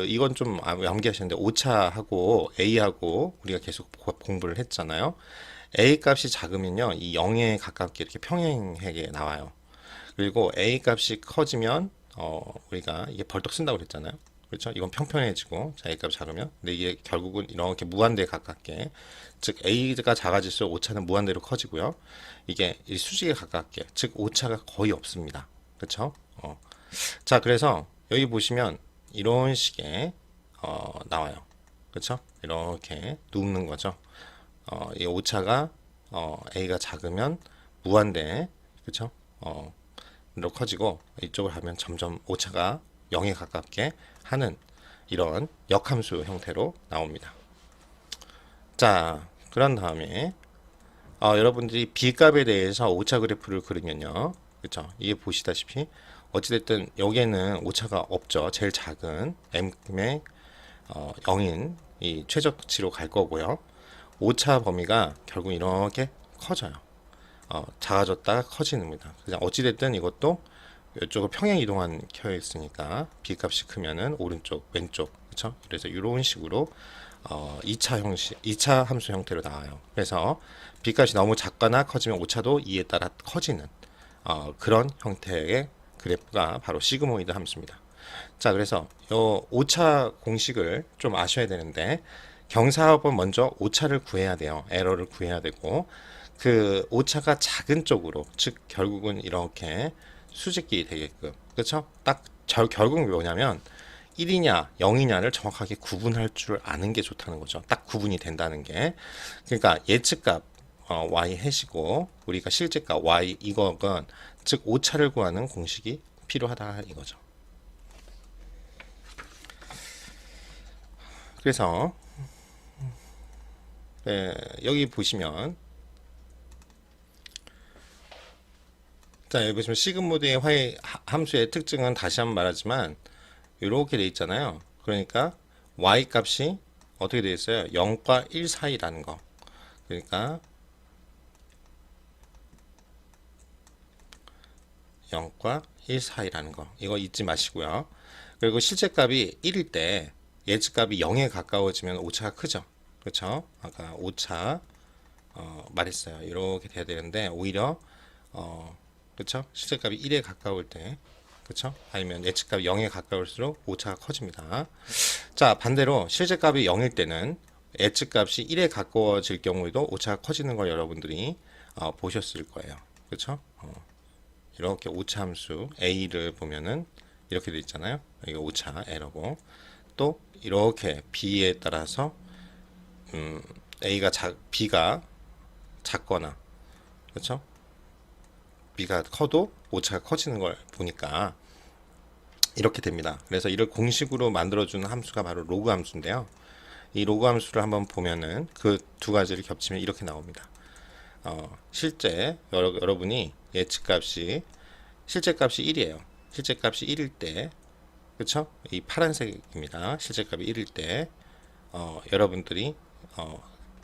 이건 좀 암기하시는데 오차하고 a하고 우리가 계속 공부를 했잖아요. a 값이 작으면요, 이 0에 가깝게 이렇게 평행하게 나와요. 그리고 a 값이 커지면 우리가 이게 벌떡 쓴다고 그랬잖아요. 그렇죠? 이건 평평해지고 자, a 값이 작으면 근데 이게 결국은 이렇게 무한대에 가깝게 즉 a가 작아질수록 오차는 무한대로 커지고요. 이게 이 수직에 가깝게 즉 오차가 거의 없습니다. 그렇죠? 자, 그래서 여기 보시면 이런 식의 나와요. 그렇죠? 이렇게 눕는 거죠. 이 오차가 a가 작으면 무한대 그렇죠? 로 커지고 이쪽을 하면 점점 오차가 0에 가깝게 하는 이런 역함수 형태로 나옵니다. 자, 그런 다음에 여러분들이 B값에 대해서 오차 그래프를 그리면요. 그렇죠? 이게 보시다시피 어찌됐든 여기에는 오차가 없죠. 제일 작은 M의 0인 이 최저치로 갈 거고요. 오차 범위가 결국 이렇게 커져요. 작아졌다가 커지는입니다. 그냥 어찌됐든 이것도 이쪽을 평행 이동한 켜 있으니까 B 값이 크면은 오른쪽, 왼쪽, 그렇죠? 그래서 이런 식으로 2차 형식, 2차 함수 형태로 나와요. 그래서 B 값이 너무 작거나 커지면 오차도 이에 따라 커지는 그런 형태의 그래프가 바로 시그모이드 함수입니다. 자, 그래서 요 오차 공식을 좀 아셔야 되는데 경사합은 먼저 오차를 구해야 돼요. 에러를 구해야 되고 그 오차가 작은 쪽으로 즉 결국은 이렇게 수직이 되게끔 그렇죠? 딱 결국 뭐냐면 1이냐 0이냐를 정확하게 구분할 줄 아는 게 좋다는 거죠. 딱 구분이 된다는 게 그러니까 예측값 y 해시고 우리가 실제값 y 이거건 즉 오차를 구하는 공식이 필요하다 이거죠. 그래서 여기 보시면 자, 여기 보시면 시그모드의 함수의 특징은 다시 한번 말하지만 이렇게 돼 있잖아요. 그러니까 y 값이 어떻게 돼 있어요? 0과 1 사이라는 거. 그러니까 0과 1 사이라는 거. 이거 잊지 마시고요. 그리고 실제 값이 1일 때 예측 값이 0에 가까워지면 오차가 크죠. 그쵸? 아까 오차 말했어요. 이렇게 돼야 되는데 오히려 그쵸? 실제값이 1에 가까울 때 그쵸? 아니면 예측값이 0에 가까울수록 오차가 커집니다. 자, 반대로 실제값이 0일 때는 예측값이 1에 가까워질 경우에도 오차가 커지는 걸 여러분들이 보셨을 거예요. 그쵸? 이렇게 오차 함수 A를 보면은 이렇게 돼 있잖아요. 이거 오차 에러고 또 이렇게 B에 따라서 B가 작거나 그렇죠? B가 커도 오차가 커지는 걸 보니까 이렇게 됩니다. 그래서 이를 공식으로 만들어주는 함수가 바로 로그 함수인데요. 이 로그 함수를 한번 보면은 그 두 가지를 겹치면 이렇게 나옵니다. 실제 여러분이 예측값이 실제값이 1이에요. 실제값이 1일 때 그쵸? 이 파란색입니다. 실제값이 1일 때 여러분들이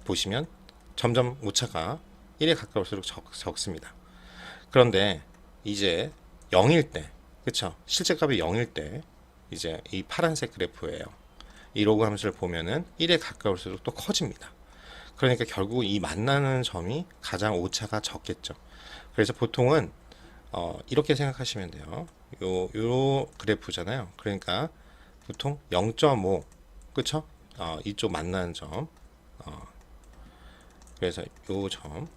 보시면 점점 오차가 1에 가까울수록 적습니다. 그런데 이제 0일 때, 그쵸? 실제값이 0일 때 이제 이 파란색 그래프예요. 이 로그 함수를 보면은 1에 가까울수록 또 커집니다. 그러니까 결국 이 만나는 점이 가장 오차가 적겠죠. 그래서 보통은 이렇게 생각하시면 돼요. 요 그래프잖아요. 그러니까 보통 0.5, 그쵸? 이쪽 만나는 점. 그래서 요 점,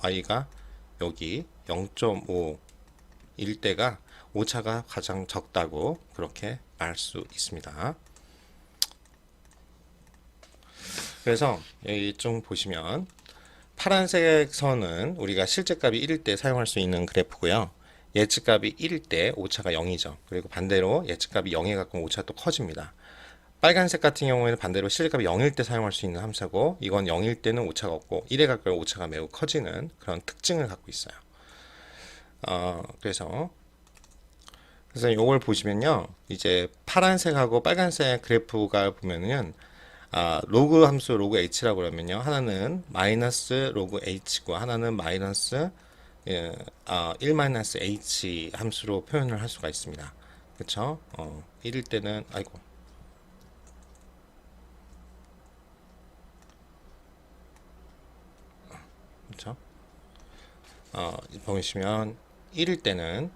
y가 여기 0.5일 때가 오차가 가장 적다고 그렇게 알 수 있습니다. 그래서 여기 좀 보시면 파란색 선은 우리가 실제값이 1일 때 사용할 수 있는 그래프고요. 예측값이 1일 때 오차가 0이죠. 그리고 반대로 예측값이 0에 가까운 오차가 또 커집니다. 빨간색 같은 경우에는 반대로 실제값이 0일 때 사용할 수 있는 함수고 이건 0일 때는 오차가 없고 1에 가까운 오차가 매우 커지는 그런 특징을 갖고 있어요. 그래서 이걸 보시면요. 이제 파란색하고 빨간색 그래프가 보면은 로그 함수 로그 h라고 그러면요. 하나는 마이너스 로그 h고 하나는 마이너스 1 마이너스 h 함수로 표현을 할 수가 있습니다. 그쵸? 1일 때는 아이고 그쵸? 보시면 1일 때는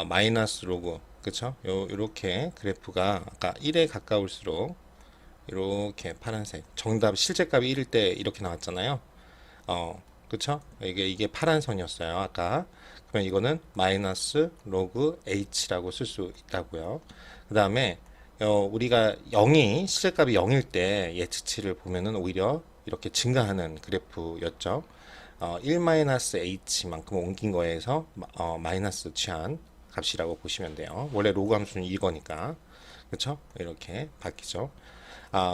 마이너스 로그 그쵸? 요렇게 그래프가 아까 1에 가까울수록 이렇게 파란색 정답 실제값이 1일 때 이렇게 나왔잖아요. 그쵸? 이게 파란 선이었어요. 아까. 그러면 이거는 마이너스 로그 h라고 쓸 수 있다고요. 그 다음에 우리가 0이 실제값이 0일 때 예측치를 보면은 오히려 이렇게 증가하는 그래프였죠. 1-h만큼 옮긴 거에서 마이너스 취한 값이라고 보시면 돼요. 원래 로그 함수는 이거니까. 그쵸? 이렇게 바뀌죠.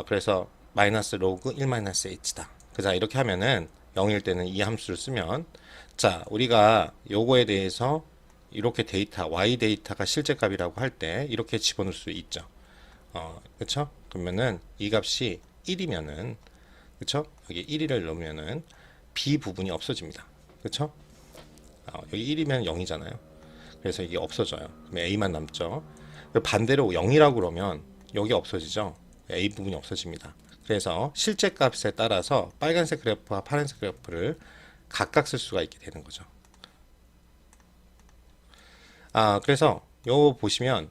그래서 마이너스 로그 1-h다. 그자 이렇게 하면은 0일 때는 이 함수를 쓰면 자, 우리가 요거에 대해서 이렇게 데이터, y 데이터가 실제값이라고 할 때 이렇게 집어넣을 수 있죠. 그쵸? 그러면은 이 값이 1이면은 그쵸? 여기 1을 넣으면은 b 부분이 없어집니다. 그쵸? 여기 1이면 0이잖아요. 그래서 이게 없어져요. 그럼 a만 남죠. 반대로 0이라고 그러면 여기 없어지죠. a 부분이 없어집니다. 그래서 실제 값에 따라서 빨간색 그래프와 파란색 그래프를 각각 쓸 수가 있게 되는 거죠. 그래서 요 보시면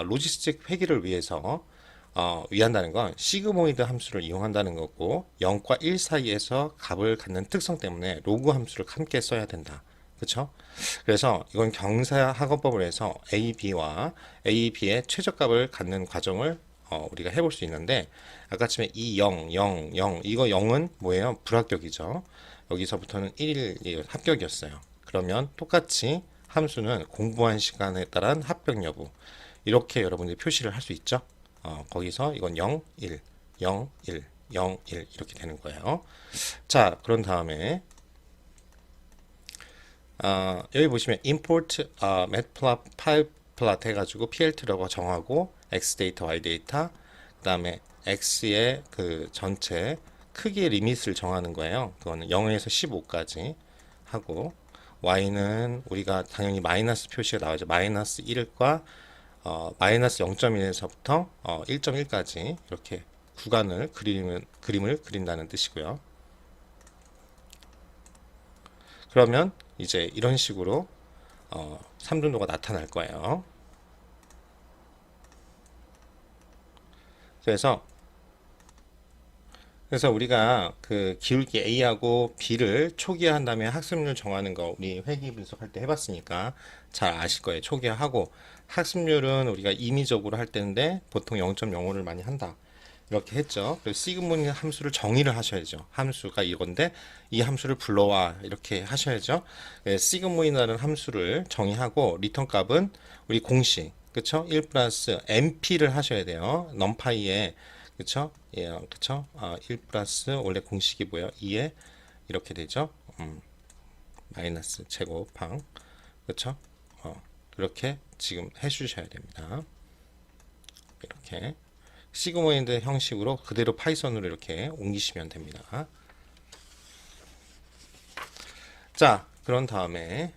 로지스틱 회귀를 위해서 위한다는 건 시그모이드 함수를 이용한다는 거고 0과 1 사이에서 값을 갖는 특성 때문에 로그 함수를 함께 써야 된다. 그렇죠? 그래서 이건 경사 학원법을 해서 a, b와 a, b의 최저값을 갖는 과정을 우리가 해볼 수 있는데 아까쯤에 이 0, 0, 0 이거 0은 뭐예요? 불합격이죠. 여기서부터는 1 합격이었어요. 그러면 똑같이 함수는 공부한 시간에 따른 합격 여부 이렇게 여러분들이 표시를 할 수 있죠. 거기서 이건 0, 1, 0, 1, 0, 1 이렇게 되는 거예요. 자, 그런 다음에 여기 보시면 import matplotlib 파일 플롯 해가지고 plt라고 정하고 x 데이터, y 데이터, 그 다음에 x의 그 전체 크기의 리밋을 정하는 거예요. 그거는 0에서 15까지 하고 y는 우리가 당연히 마이너스 표시가 나오죠. 마이너스 1과 마이너스 0.1에서부터 1.1까지 이렇게 구간을 그림을 그린다는 뜻이고요. 그러면 이제 이런 식으로 삼중도가 나타날 거예요. 그래서 우리가 그 기울기 A하고 B를 초기화한 다음에 학습률 정하는 거 우리 회귀 분석할 때 해봤으니까 잘 아실 거예요. 초기화하고 학습률은 우리가 임의적으로 할 때인데 보통 0.05를 많이 한다. 이렇게 했죠. 그래서 시그모니 함수를 정의를 하셔야죠. 함수가 이건데 이 함수를 불러와 이렇게 하셔야죠. 시그모이라는 함수를 정의하고 리턴 값은 우리 공식 그쵸? 1 플러스 NP를 하셔야 돼요. 넘파이에 그쵸? 예, 그쵸? 1 플러스 원래 공식이 뭐예요? 2에 이렇게 되죠. 마이너스 제곱항 그쵸? 그렇게 지금 해주셔야 됩니다. 이렇게 시그모이드 형식으로 그대로 파이썬으로 이렇게 옮기시면 됩니다. 자, 그런 다음에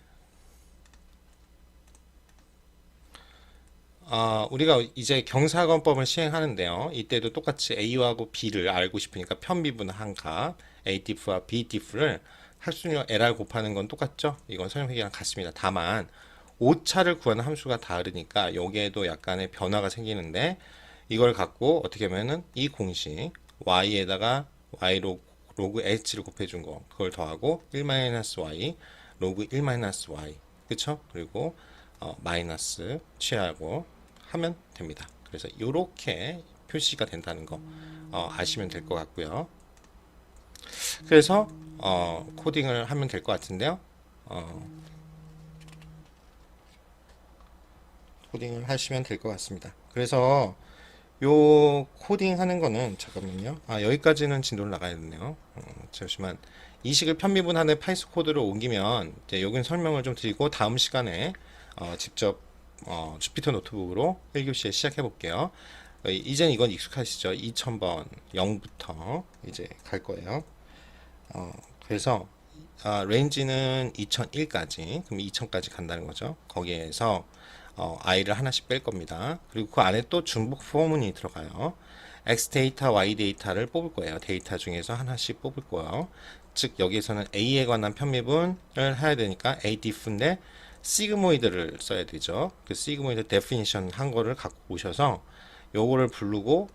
우리가 이제 경사건법을 시행하는데요. 이때도 똑같이 A하고 B를 알고 싶으니까 편비분한 값 ADIF와 BDIF를 학습률 LR 곱하는 건 똑같죠? 이건 설명회계랑 같습니다. 다만 오차를 구하는 함수가 다르니까 여기에도 약간의 변화가 생기는데 이걸 갖고 어떻게 하면은 이 공식 y에다가 y 로그 h를 곱해준 거 그걸 더하고 1-y 로그 1-y 그쵸? 그리고 마이너스 취하고 하면 됩니다. 그래서 이렇게 표시가 된다는 거 아시면 될 것 같고요. 그래서 코딩을 하면 될 것 같은데요. 코딩을 하시면 될 것 같습니다. 그래서 요 코딩 하는 거는 잠깐만요. 여기까지는 진도를 나가야 되네요. 잠시만. 이 식을 편미분한의 파이스 코드로 옮기면 이제 여기는 설명을 좀 드리고 다음 시간에 직접 주피터 노트북으로 1교시에 시작해 볼게요. 이젠 이건 익숙하시죠? 2000번 0부터 이제 갈 거예요. 그래서 레인지는 2001까지 그럼 2000까지 간다는 거죠. 거기에서 i를 하나씩 뺄 겁니다. 그리고 그 안에 또 중복 포문이 들어가요. x 데이터, y 데이터를 뽑을 거예요. 데이터 중에서 하나씩 뽑을 거예요. 즉 여기에서는 a에 관한 편미분을 해야 되니까 a diff인데 시그모이드를 써야 되죠. 그 시그모이드 데피니션 한 거를 갖고 오셔서 요거를 부르고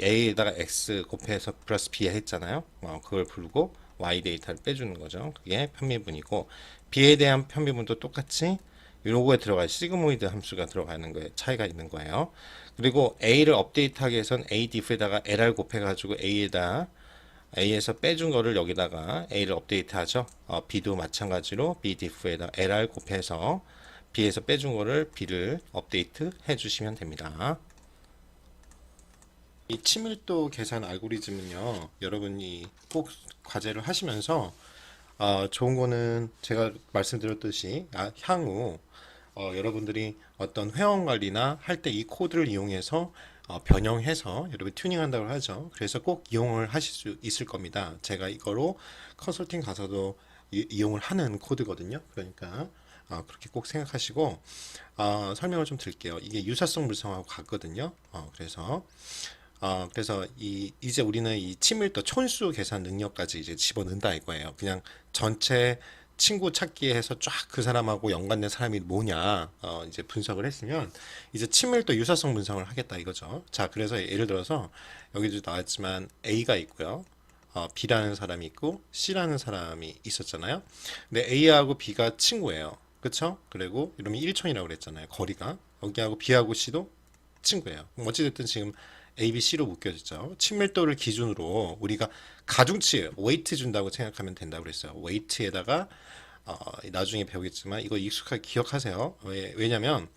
a에다가 x 곱해서 플러스 b 했잖아요. 그걸 부르고 y 데이터를 빼주는 거죠. 그게 편미분이고 b에 대한 편미분도 똑같이 요거에 들어갈 시그모이드 함수가 들어가는 거에 차이가 있는 거예요. 그리고 a를 업데이트하기 위해서는 a diff에다가 lr 곱해가지고 a에서 빼준 거를 여기다가 a를 업데이트하죠. b도 마찬가지로 b diff에다 lr 곱해서 b에서 빼준 거를 b를 업데이트 해주시면 됩니다. 이 친밀도 계산 알고리즘은요, 여러분이 꼭 과제를 하시면서 좋은 거는 제가 말씀드렸듯이 향후 여러분들이 어떤 회원 관리나 할 때 이 코드를 이용해서 변형해서 여러분 튜닝한다고 하죠. 그래서 꼭 이용을 하실 수 있을 겁니다. 제가 이거로 컨설팅 가서도 이용을 하는 코드거든요. 그러니까 그렇게 꼭 생각하시고 설명을 좀 드릴게요. 이게 유사성 불성하고 같거든요. 그래서 이제 우리는 이 친밀도 촌수 계산 능력까지 이제 집어넣는다 이거예요. 그냥 전체 친구 찾기 해서 쫙 그 사람하고 연관된 사람이 뭐냐 이제 분석을 했으면 이제 친밀도 유사성 분석을 하겠다 이거죠. 자, 그래서 예를 들어서 여기도 나왔지만 A가 있고요. B라는 사람이 있고 C라는 사람이 있었잖아요. 근데 A하고 B가 친구예요. 그쵸? 그리고 이러면 1촌이라고 그랬잖아요. 거리가. 여기하고 B하고 C도 친구예요. 어찌됐든 지금 A, B, C로 묶여졌죠. 친밀도를 기준으로 우리가 가중치, 웨이트 준다고 생각하면 된다고 그랬어요. 웨이트에다가 나중에 배우겠지만 이거 익숙하게 기억하세요. 왜냐면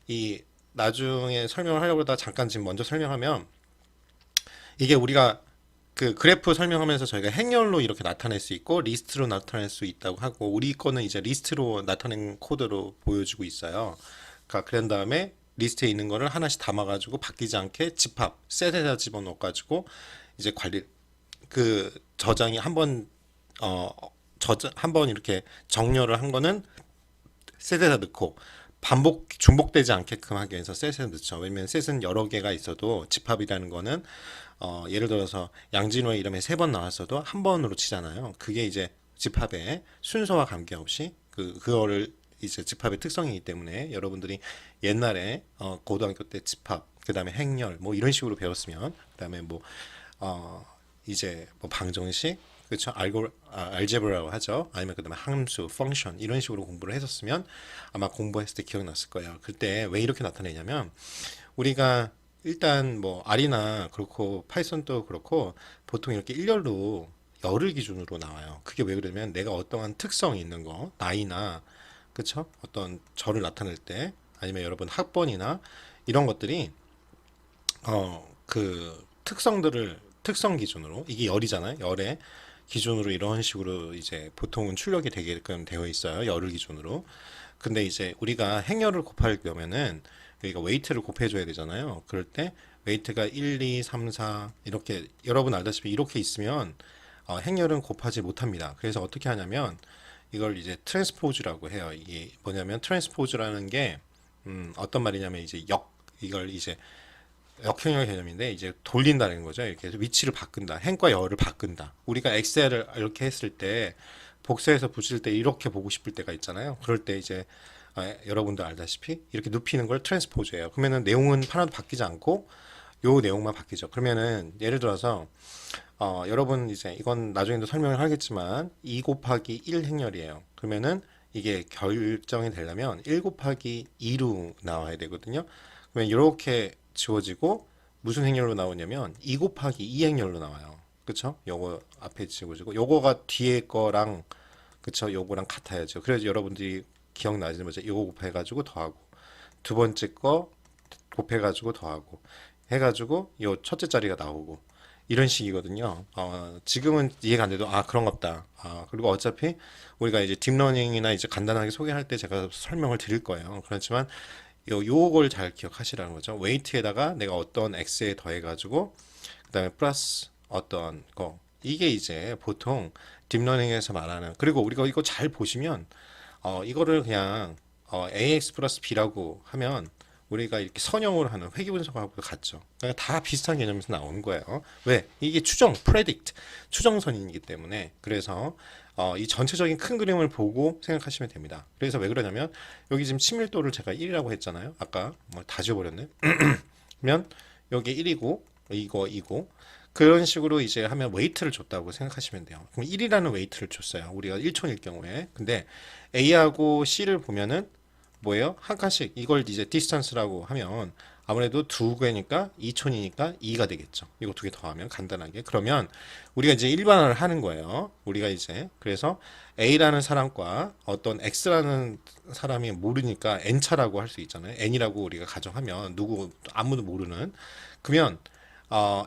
이 나중에 설명을 하려고 하다가 잠깐 지금 먼저 설명하면 이게 우리가 그 그래프 설명하면서 저희가 행렬로 이렇게 나타낼 수 있고 리스트로 나타낼 수 있다고 하고 우리 거는 이제 리스트로 나타낸 코드로 보여주고 있어요. 그러니까 그런 다음에 리스트에 있는 거를 하나씩 담아가지고 바뀌지 않게 집합 셋에다 집어넣어가지고 이제 관리 그 저장이 한번 한번 이렇게 정렬을 한 거는 셋에다 넣고 중복되지 않게끔 하기 위해서 셋에 넣죠. 왜냐면 셋은 여러 개가 있어도 집합이라는 거는 예를 들어서 양진호의 이름에 세 번 나왔어도 한 번으로 치잖아요. 그게 이제 집합의 순서와 관계없이 그거를 이제 집합의 특성이기 때문에 여러분들이 옛날에 고등학교 때 집합, 그다음에 행렬 뭐 이런 식으로 배웠으면 그다음에 뭐 어, 이제 뭐 방정식 그렇죠. 알제브라고 하죠. 아니면 그다음에 함수, 펑션 이런 식으로 공부를 했었으면 아마 공부했을 때 기억났을 거예요. 그때 왜 이렇게 나타내냐면 우리가 일단 뭐 R이나 그렇고 파이썬도 그렇고 보통 이렇게 일렬로 열을 기준으로 나와요. 그게 왜 그러면 내가 어떠한 특성이 있는 거, 나이나 그쵸? 어떤 저를 나타낼 때 아니면 여러분 학번이나 이런 것들이 그 특성 기준으로 이게 열이잖아요. 열의 기준으로 이런 식으로 이제 보통은 출력이 되게끔 되어 있어요. 열을 기준으로. 근데 이제 우리가 행열을 곱할 경우에는 여기가 웨이트를 곱해줘야 되잖아요. 그럴 때 웨이트가 1, 2, 3, 4 이렇게 여러분 알다시피 이렇게 있으면 행열은 곱하지 못합니다. 그래서 어떻게 하냐면 이걸 이제 트랜스포즈라고 해요. 이게 뭐냐면 트랜스포즈라는 게 어떤 말이냐면 이제 이걸 이제 역행열 개념인데 이제 돌린다는 거죠. 이렇게 해서 위치를 바꾼다. 행과 열을 바꾼다. 우리가 엑셀을 이렇게 했을 때 복사해서 붙일 때 이렇게 보고 싶을 때가 있잖아요. 그럴 때 이제 여러분도 알다시피 이렇게 눕히는 걸 트랜스포즈예요. 그러면은 내용은 하나도 바뀌지 않고 요 내용만 바뀌죠. 그러면은 예를 들어서 여러분 이제 이건 나중에도 설명을 하겠지만 2 곱하기 1 행렬이에요. 그러면은 이게 결정이 되려면 1 곱하기 2로 나와야 되거든요. 그러면 이렇게 지워지고 무슨 행렬로 나오냐면 2 곱하기 2 행렬로 나와요. 그쵸? 요거 앞에 지워지고 요거가 뒤에 거랑 그쵸? 요거랑 같아야죠. 그래서 여러분들이 기억나시는 거죠. 요거 곱해가지고 더하고 두 번째 거 곱해가지고 더하고 해가지고 요 첫째 자리가 나오고 이런 식이거든요. 지금은 이해가 안 돼도 그런갑다. 그리고 어차피 우리가 이제 딥러닝이나 이제 간단하게 소개할 때 제가 설명을 드릴 거예요. 그렇지만 요걸 잘 기억하시라는 거죠. 웨이트에다가 내가 어떤 x에 더해가지고 그다음에 플러스 어떤 거 이게 이제 보통 딥러닝에서 말하는 그리고 우리가 이거 잘 보시면 이거를 그냥 ax 플러스 b라고 하면 우리가 이렇게 선형으로 하는 회귀 분석하고 같죠. 그러니까 다 비슷한 개념에서 나오는 거예요. 왜? 이게 predict, 추정선이기 때문에 그래서 이 전체적인 큰 그림을 보고 생각하시면 됩니다. 그래서 왜 그러냐면 여기 지금 친밀도를 제가 1이라고 했잖아요. 아까 뭐 다 지워버렸네. 그러면 여기 1이고 이거 2고 그런 식으로 이제 하면 웨이트를 줬다고 생각하시면 돼요. 그럼 1이라는 웨이트를 줬어요. 우리가 1촌일 경우에. 근데 A하고 C를 보면은 뭐예요? 한 칸씩 이걸 이제 디스턴스라고 하면 아무래도 두 개니까 2촌이니까 2가 되겠죠. 이거 두 개 더하면 간단하게. 그러면 우리가 이제 일반화를 하는 거예요. 우리가 이제 그래서 A라는 사람과 어떤 X라는 사람이 모르니까 N차라고 할 수 있잖아요. N이라고 우리가 가정하면 누구 아무도 모르는 그러면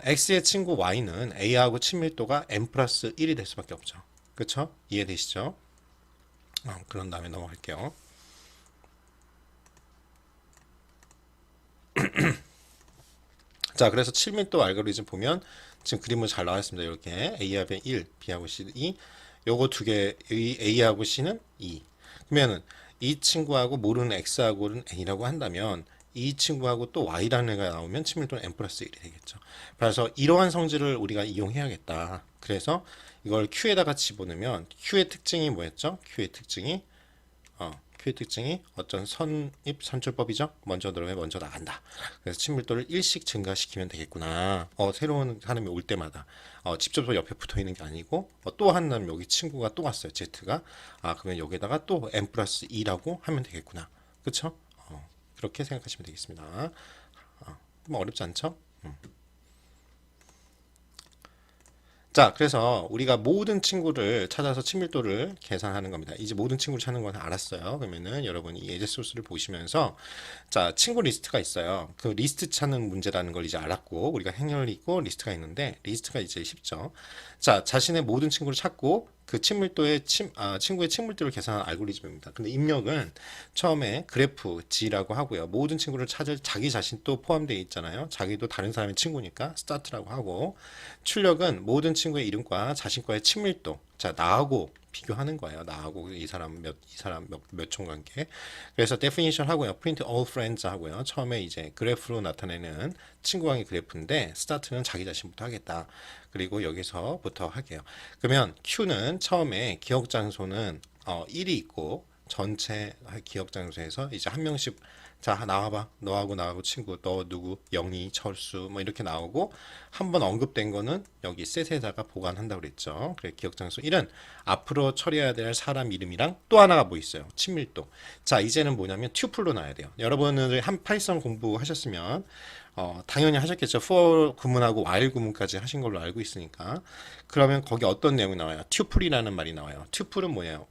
X의 친구 Y는 A하고 친밀도가 N 플러스 1이 될 수밖에 없죠. 그렇죠? 이해되시죠? 그런 다음에 넘어갈게요. 자, 그래서 7밀도 알고리즘 보면 지금 그림은 잘 나왔습니다. 이렇게 A하고 1, B하고 C 2. 요거 두 개, A하고 C는 2. 그러면은 이 친구하고 모르는 X하고는 N이라고 한다면 이 친구하고 또 Y라는 애가 나오면 친밀도는 N 플러스 1이 되겠죠. 그래서 이러한 성질을 우리가 이용해야겠다. 그래서 이걸 Q에다가 집어넣으면 Q의 특징이 뭐였죠? Q의 특징이 어떤 선입 선출법이죠. 먼저 들어오면 먼저 나간다. 그래서 친밀도를 1씩 증가시키면 되겠구나. 새로운 사람이 올 때마다 직접 옆에 붙어 있는 게 아니고 또 한 남 여기 친구가 또 왔어요. Z가. 그러면 여기다가 또 n 플러스 2라고 하면 되겠구나. 그렇죠? 그렇게 생각하시면 되겠습니다. 뭐 어렵지 않죠? 자, 그래서 우리가 모든 친구를 찾아서 친밀도를 계산하는 겁니다. 이제 모든 친구를 찾는 건 알았어요. 그러면은 여러분이 이 예제 소스를 보시면서 자, 친구 리스트가 있어요. 그 리스트 찾는 문제라는 걸 이제 알았고 우리가 행렬이 있고 리스트가 있는데 리스트가 이제 쉽죠. 자, 자신의 모든 친구를 찾고 그 친구의 친밀도를 계산하는 알고리즘입니다. 근데 입력은 처음에 그래프 G라고 하고요. 모든 친구를 찾을 자기 자신도 포함되어 있잖아요. 자기도 다른 사람의 친구니까 스타트라고 하고 출력은 모든 친구의 이름과 자신과의 친밀도 자, 나하고 비교하는 거예요. 나하고 이 사람 몇 총 관계. 그래서 definition 하고요. print all friends 하고요. 처음에 이제 그래프로 나타내는 친구 관계 그래프인데 start는 자기 자신부터 하겠다. 그리고 여기서부터 할게요. 그러면 Q는 처음에 기억 장소는 1이 있고 전체 기억 장소에서 이제 한 명씩 자 나와봐 너하고 친구 너 누구 영희 철수 뭐 이렇게 나오고 한 번 언급된 거는 여기 셋에다가 보관한다고 그랬죠. 그래 기억 장소 1은 앞으로 처리해야 될 사람 이름이랑 또 하나가 뭐 있어요. 친밀도. 자 이제는 뭐냐면 튜플로 놔야 돼요. 여러분들 한 파이썬 공부하셨으면 당연히 하셨겠죠. for 구문하고 while 구문까지 하신 걸로 알고 있으니까. 그러면 거기 어떤 내용이 나와요? 튜플이라는 말이 나와요. 튜플은 뭐예요?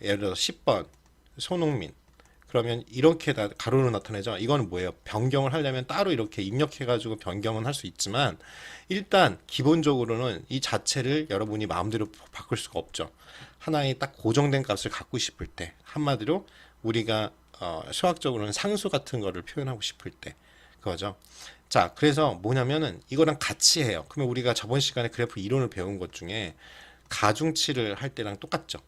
예를 들어 10번 손흥민 그러면 이렇게 다 가로로 나타내죠. 이거는 뭐예요? 변경을 하려면 따로 이렇게 입력해가지고 변경은 할 수 있지만 일단 기본적으로는 이 자체를 여러분이 마음대로 바꿀 수가 없죠. 하나의 딱 고정된 값을 갖고 싶을 때 한마디로 우리가 수학적으로는 상수 같은 거를 표현하고 싶을 때 그거죠. 자, 그래서 뭐냐면은 이거랑 같이 해요. 그러면 우리가 저번 시간에 그래프 이론을 배운 것 중에 가중치를 할 때랑 똑같죠.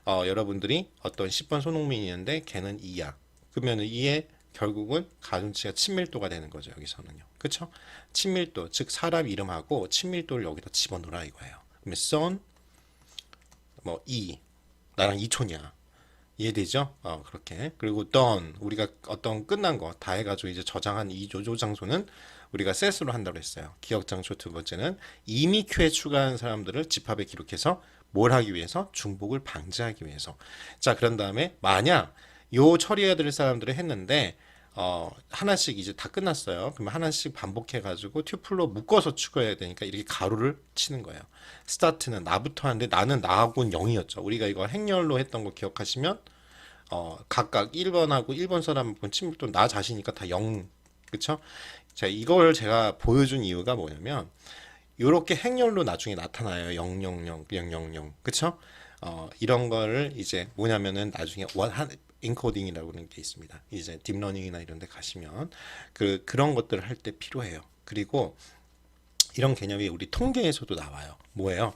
여러분들이 어떤 10번 손흥민이 있는데 걔는 2야. 그러면 이에 결국은 가중치가 친밀도가 되는 거죠. 여기서는요. 그쵸? 친밀도, 즉 사람 이름하고 친밀도를 여기다 집어넣으라 이거예요. 그러면 son, 뭐 2, 나랑 2촌이야. 이해되죠? 그렇게. 그리고 done, 우리가 어떤 끝난 거 다 해가지고 이제 저장한 이 조조 장소는 우리가 set으로 한다고 했어요. 기억 장소 두 번째는 이미 큐에 추가한 사람들을 집합에 기록해서 뭘 하기 위해서? 중복을 방지하기 위해서. 자, 그런 다음에 만약 요 처리해야 될 사람들을 했는데 하나씩 이제 다 끝났어요. 그러면 하나씩 반복해가지고 튜플로 묶어서 추가해야 되니까 이렇게 가로를 치는 거예요. 스타트는 나부터 하는데 나는 나하고는 0이었죠. 우리가 이거 행렬로 했던 거 기억하시면 각각 1번하고 1번 사람 친밀도 나 자신이니까 다 0. 그쵸? 자, 이걸 제가 보여준 이유가 뭐냐면 요렇게 행렬로 나중에 나타나요. 000, 000. 그쵸? 이런 거를 이제 뭐냐면은 나중에 인코딩이라고 하는 게 있습니다. 이제 딥러닝이나 이런 데 가시면 그런 것들을 할 때 필요해요. 그리고 이런 개념이 우리 통계에서도 나와요. 뭐예요?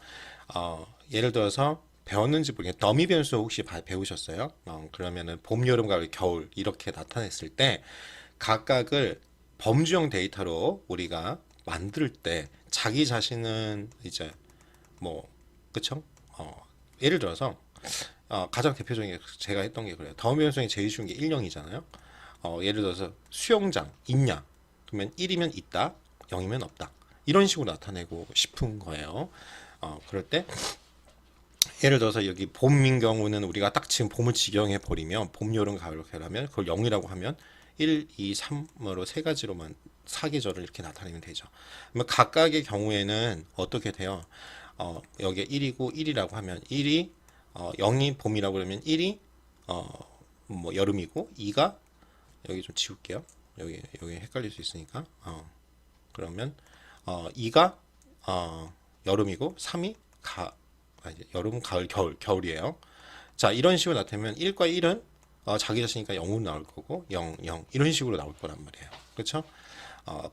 예를 들어서 배웠는지 모르겠는데 더미 변수 혹시 배우셨어요? 그러면은 봄, 여름, 가을, 겨울 이렇게 나타냈을 때 각각을 범주형 데이터로 우리가 만들 때 자기 자신은 이제 뭐 그쵸? 예를 들어서 가장 대표적인 게 제가 했던 게 그래요. 더미 변수에 제일 쉬운 게 1형이잖아요. 예를 들어서 수영장 있냐? 그러면 1이면 있다, 0이면 없다. 이런 식으로 나타내고 싶은 거예요. 그럴 때 예를 들어서 여기 봄인 경우는 우리가 딱 지금 봄을 지정해 버리면 봄, 여름, 가을 이렇게 하면 그걸 0이라고 하면 1, 2, 3으로 세 가지로만 사계절을 이렇게 나타내면 되죠. 그러면 각각의 경우에는 어떻게 돼요? 여기에 1이고 1이라고 하면 1이 0이 봄이라고 그러면 1이 뭐 여름이고 2가 여기 좀 지울게요. 여기 헷갈릴 수 있으니까. 그러면 2가 여름이고 3이 여름, 가을, 겨울이에요. 자, 이런 식으로 나타내면 1과 1은 자기 자신이니까 0으로 나올 거고 0, 0 이런 식으로 나올 거란 말이에요. 그렇죠?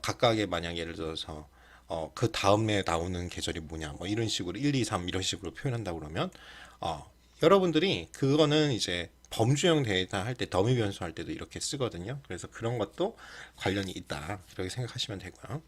각각의 만약 예를 들어서 그 다음에 나오는 계절이 뭐냐 뭐 이런 식으로 1, 2, 3 이런 식으로 표현한다고 그러면 여러분들이 그거는 이제 범주형 데이터 할 때 더미 변수 할 때도 이렇게 쓰거든요. 그래서 그런 것도 관련이 있다 이렇게 생각하시면 되고요.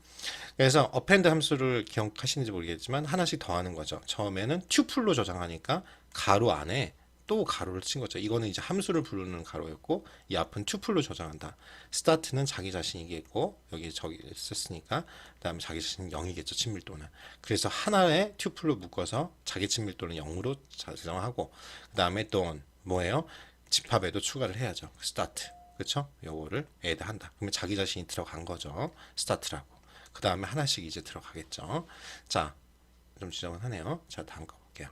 그래서 append 함수를 기억하시는지 모르겠지만 하나씩 더하는 거죠. 처음에는 튜플로 저장하니까 가로 안에 또 가로를 친 거죠. 이거는 이제 함수를 부르는 가로였고 이 앞은 튜플로 저장한다. 스타트는 자기 자신이겠고 여기 저기 썼으니까 그다음에 자기 자신은 0이겠죠. 친밀도는. 그래서 하나의 튜플로 묶어서 자기 친밀도는 0으로 저장하고 그다음에 또 뭐예요? 집합에도 추가를 해야죠. 스타트. 그렇죠? 요거를 add 한다. 그러면 자기 자신이 들어간 거죠. 스타트라고. 그다음에 하나씩 이제 들어가겠죠. 자, 좀 지저분하네요. 자, 다음 거 볼게요.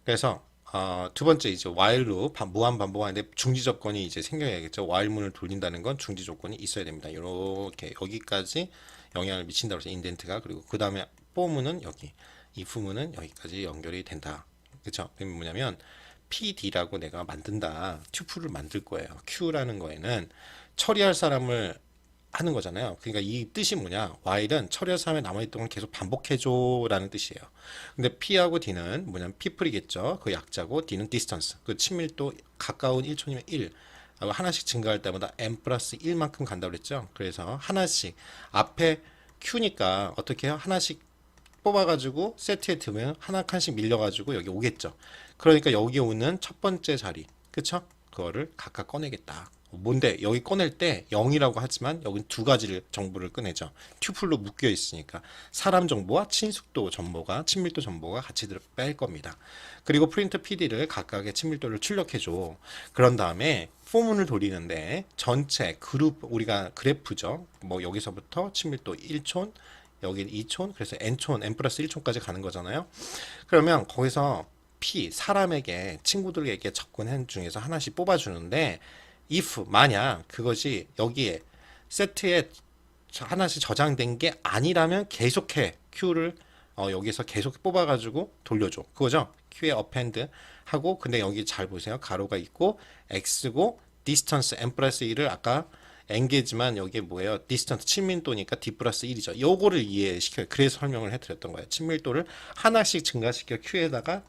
그래서 두 번째 이제 while로 무한 반복하는데 중지 조건이 이제 생겨야겠죠. while문을 돌린다는 건 중지 조건이 있어야 됩니다. 이렇게 여기까지 영향을 미친다고 해서 인덴트가 그리고 그 다음에 for문은 여기, if문은 여기까지 연결이 된다. 그렇죠? 그러면 뭐냐면 PD라고 내가 만든다. 튜플을 만들 거예요. Q라는 거에는 처리할 사람을 하는 거잖아요. 그러니까 이 뜻이 뭐냐? while은 처리해서 하면 남아있던 걸 계속 반복해줘라는 뜻이에요. 근데 P하고 D는 뭐냐면 people이겠죠. 그 약자고 D는 distance. 그 친밀도 가까운 1촌이면 1. 하고 하나씩 증가할 때마다 n 플러스 1만큼 간다고 그랬죠. 그래서 하나씩 앞에 Q니까 어떻게 해요? 하나씩 뽑아가지고 세트에 두면 하나 칸씩 밀려가지고 여기 오겠죠. 그러니까 여기 오는 첫 번째 자리, 그쵸? 그거를 각각 꺼내겠다. 뭔데? 여기 꺼낼 때 0이라고 하지만 여기 두 가지를 정보를 꺼내죠. 튜플로 묶여 있으니까 사람 정보와 친숙도 정보가 친밀도 정보가 같이 뺄 겁니다. 그리고 프린트 PD를 각각의 친밀도를 출력해줘. 그런 다음에 포문을 돌리는데 전체 그룹 우리가 그래프죠. 뭐 여기서부터 친밀도 1촌 여기 2촌 그래서 n촌 n 플러스 1촌까지 가는 거잖아요. 그러면 거기서 P 사람에게 친구들에게 접근한 중에서 하나씩 뽑아주는데 if 만약 그것이 여기에 세트에 하나씩 저장된 게 아니라면 계속해 Q를 여기서 계속 뽑아가지고 돌려줘 그거죠. Q에 append 하고 근데 여기 잘 보세요. 가로가 있고 X고 distance n 플러스 1을 아까 n개지만 여기에 뭐예요? 디스턴트 친밀도니까 d 플러스 1이죠. 요거를 이해시켜요. 그래서 설명을 해드렸던 거예요. 친밀도를 하나씩 증가시켜 Q에다가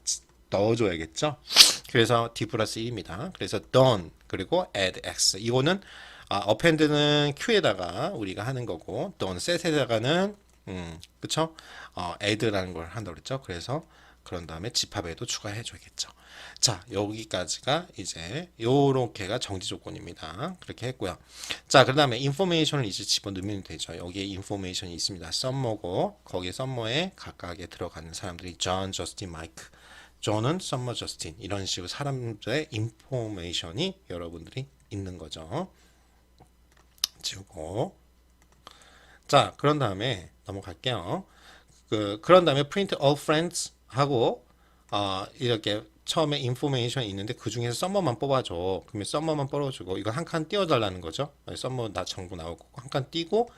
넣어줘야겠죠. 그래서 d 플러스 1입니다. 그래서 done 그리고 add x 이거는 append는 Q에다가 우리가 하는 거고 done set에다가는 그쵸? add라는 걸 한다고 그랬죠. 그래서 그런 다음에 집합에도 추가해 줘야겠죠. 자, 여기까지가 이제 요렇게가 정지 조건입니다. 그렇게 했고요. 자, 그 다음에 인포메이션을 이제 집어넣으면 되죠. 여기에 인포메이션이 있습니다. 썸머고 거기에 썸머에 각각에 들어가는 사람들이 존, 저스틴, 마이크. 존은 썸머, 저스틴 이런 식으로 사람들의 인포메이션이 여러분들이 있는 거죠. 지우고 자, 그런 다음에 넘어갈게요. 그런 다음에 print all friends 하고 이렇게 처음에 인포메이션이 있는데 그 중에서 썸머만 뽑아줘. 그러면 썸머만 뽑아주고 이거 한 칸 띄워달라는 거죠. 썸머 나 정보 나오고 한 칸 띄고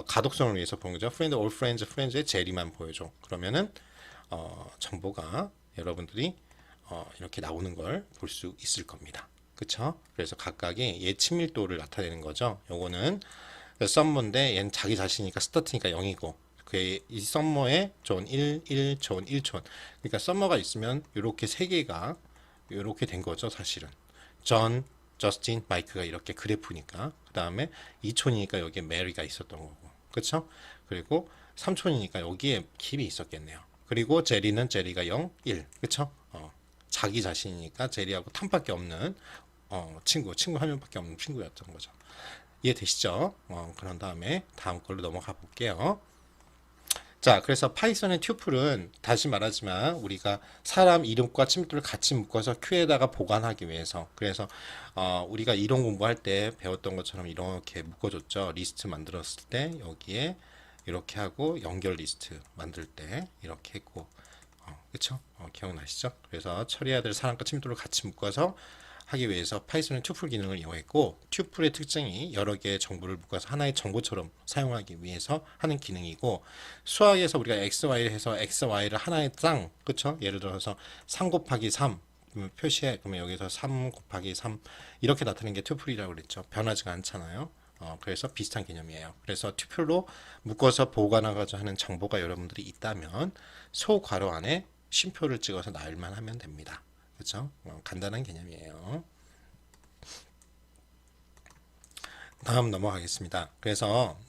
가독성을 위해서 보는 거죠. friend all friends friends의 제리만 보여줘. 그러면은 정보가 여러분들이 이렇게 나오는 걸 볼 수 있을 겁니다. 그쵸? 그래서 각각의 얘 친밀도를 나타내는 거죠. 요거는 썸머인데 얘는 자기 자신이니까 스타트니까 0이고 그이 썸머에 존 1, 1, 존 1촌 그러니까 썸머가 있으면 이렇게 세 개가 이렇게 된 거죠 사실은. 존, 저스틴, 마이크가 이렇게 그래프니까 그 다음에 2촌이니까 여기에 메리가 있었던 거고 그쵸? 그리고 3촌이니까 여기에 킵이 있었겠네요. 그리고 제리는 제리가 0, 1 그쵸? 자기 자신이니까 제리하고 탐밖에 없는 친구 한 명밖에 없는 친구였던 거죠. 이해되시죠? 그런 다음에 다음 걸로 넘어가 볼게요. 자, 그래서 파이썬의 튜플은 다시 말하지만 우리가 사람 이름과 친밀도를 같이 묶어서 큐에다가 보관하기 위해서 그래서 우리가 이론 공부할 때 배웠던 것처럼 이렇게 묶어줬죠. 리스트 만들었을 때 여기에 이렇게 하고 연결 리스트 만들 때 이렇게 했고 그쵸? 기억나시죠? 그래서 처리해야 될 사람과 친밀도를 같이 묶어서 하기 위해서 파이썬은 튜플 기능을 이용했고 튜플의 특징이 여러 개의 정보를 묶어서 하나의 정보처럼 사용하기 위해서 하는 기능이고 수학에서 우리가 XY를 해서 XY를 하나의 쌍 그쵸? 예를 들어서 3 곱하기 3 표시해 그러면 여기서 3 곱하기 3 이렇게 나타내는 게 튜플이라고 그랬죠. 변하지가 않잖아요. 그래서 비슷한 개념이에요. 그래서 튜플로 묶어서 보관하고자 하는 정보가 여러분들이 있다면 소괄호 안에 쉼표를 찍어서 나열만 하면 됩니다. 그렇죠? 간단한 개념이에요. 다음 넘어가겠습니다. 그래서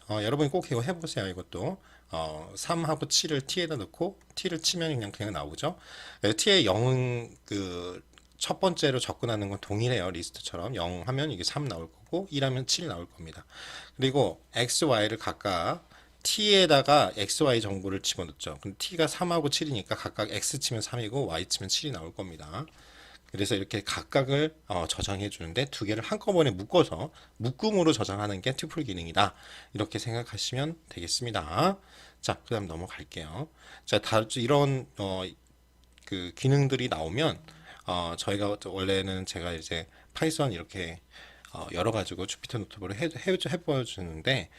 여러분이 꼭 이거 해보세요. 이것도 3하고 7을 t에다 넣고 t를 치면 그냥 나오죠. t에 0은 첫 번째로 접근하는 건 동일해요. 리스트처럼 0 하면 이게 3 나올 거고 1 하면 7 나올 겁니다. 그리고 x, y를 각각 t에다가 xy 정보를 집어넣죠. 그럼 t가 3하고 7이니까 각각 x 치면 3이고 y 치면 7이 나올 겁니다. 그래서 이렇게 각각을 저장해 주는데 두 개를 한꺼번에 묶어서 묶음으로 저장하는 게 튜플 기능이다. 이렇게 생각하시면 되겠습니다. 자, 그다음 넘어갈게요. 자, 이런 그 기능들이 나오면 저희가 원래는 제가 이제 파이썬 이렇게 여러 가지고 주피터 노트북을 해보여주는데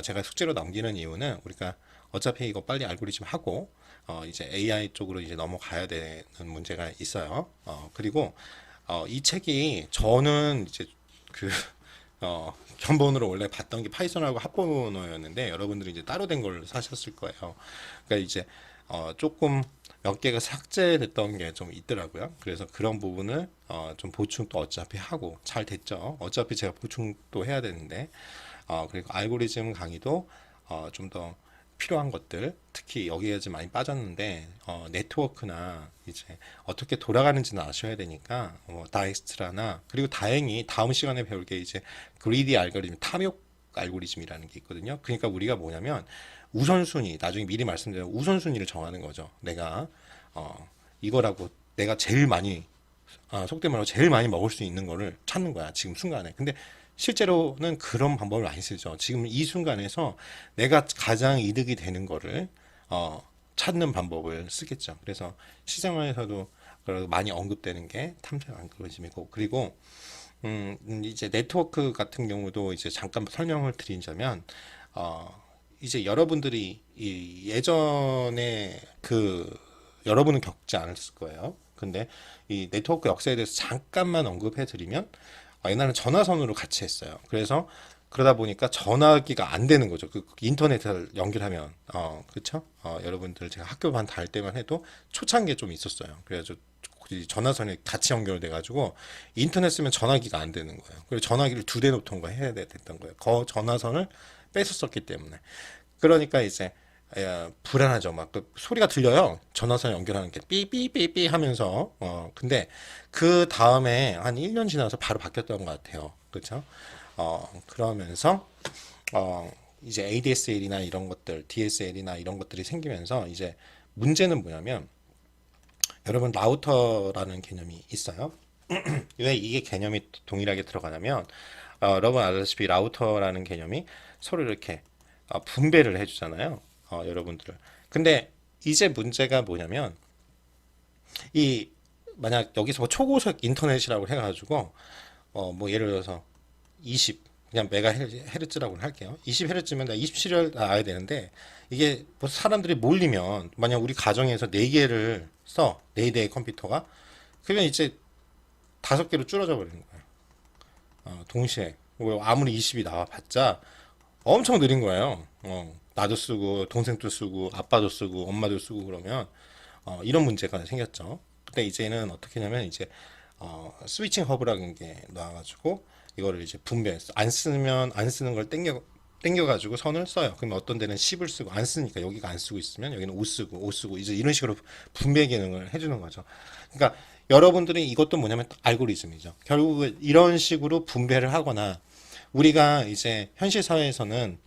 제가 숙제로 넘기는 이유는 우리가 어차피 이거 빨리 알고리즘 하고 이제 AI 쪽으로 이제 넘어가야 되는 문제가 있어요. 그리고 이 책이 저는 이제 그 견본으로 원래 봤던 게 파이썬하고 합본 언어였는데 여러분들이 이제 따로 된 걸 사셨을 거예요. 그러니까 이제 조금 몇 개가 삭제됐던 게 좀 있더라고요. 그래서 그런 부분을 좀 보충 또 어차피 하고 잘 됐죠. 어차피 제가 보충 또 해야 되는데 그리고 알고리즘 강의도 좀 더 필요한 것들, 특히 여기에 좀 많이 빠졌는데 네트워크나 이제 어떻게 돌아가는지는 아셔야 되니까 다이스트라나, 그리고 다행히 다음 시간에 배울 게 이제 그리디 알고리즘, 탐욕 알고리즘이라는 게 있거든요. 그러니까 우리가 뭐냐면 우선순위, 나중에 미리 말씀드려 우선순위를 정하는 거죠. 내가 이거라고 내가 제일 많이 속된 말로 제일 많이 먹을 수 있는 거를 찾는 거야, 지금 순간에. 근데 실제로는 그런 방법을 많이 쓰죠. 지금 이 순간에서 내가 가장 이득이 되는 거를 찾는 방법을 쓰겠죠. 그래서 시장에서도 많이 언급되는 게 탐색 알고리즘이고, 그리고 이제 네트워크 같은 경우도 이제 잠깐 설명을 드리자면 이제 여러분들이 이 예전에 여러분은 겪지 않았을 거예요. 근데 이 네트워크 역사에 대해서 잠깐만 언급해 드리면 옛날에는 전화선으로 같이 했어요. 그래서 그러다 보니까 전화기가 안 되는 거죠. 그 인터넷을 연결하면 그렇죠? 여러분들 제가 학교만 다닐 때만 해도 초창기에 좀 있었어요. 그래서 전화선이 같이 연결돼 가지고 인터넷 쓰면 전화기가 안 되는 거예요. 그래서 전화기를 두 대 놓던가 해야 됐던 거예요. 그 전화선을 뺐었었기 때문에. 그러니까 이제 불안하죠. 막 그 소리가 들려요. 전화선 연결하는 게 삐삐삐삐 하면서 근데 그 다음에 한 1년 지나서 바로 바뀌었던 것 같아요. 그렇죠? 그러면서 이제 ADSL이나 이런 것들, DSL이나 이런 것들이 생기면서 이제 문제는 뭐냐면 여러분 라우터라는 개념이 있어요. 왜 이게 개념이 동일하게 들어가냐면 여러분 알다시피 라우터라는 개념이 서로 이렇게 분배를 해주잖아요. 여러분들을. 근데 이제 문제가 뭐냐면 이 만약 여기서 뭐 초고속 인터넷이라고 해가지고 뭐 예를 들어서 20 그냥 메가헤르츠라고 할게요. 20헤르츠면 나 27을 나와야 되는데 이게 뭐 사람들이 몰리면 만약 우리 가정에서 4개를 써, 4대의 컴퓨터가, 그러면 이제 5개로 줄어져 버리는 거예요. 동시에 뭐 아무리 20이 나와봤자 엄청 느린 거예요. 나도 쓰고 동생도 쓰고 아빠도 쓰고 엄마도 쓰고 그러면 이런 문제가 생겼죠. 근데 이제는 어떻게 하냐면 이제 스위칭 허브라는 게 나와가지고 이거를 이제 분배, 안 쓰면 안 쓰는 걸 땡겨가지고 선을 써요. 그러면 어떤 데는 10을 쓰고 안 쓰니까 여기가 안 쓰고 있으면 여기는 5 쓰고 이제 이런 식으로 분배 기능을 해주는 거죠. 그러니까 여러분들이 이것도 뭐냐면 알고리즘이죠. 결국은 이런 식으로 분배를 하거나, 우리가 이제 현실 사회에서는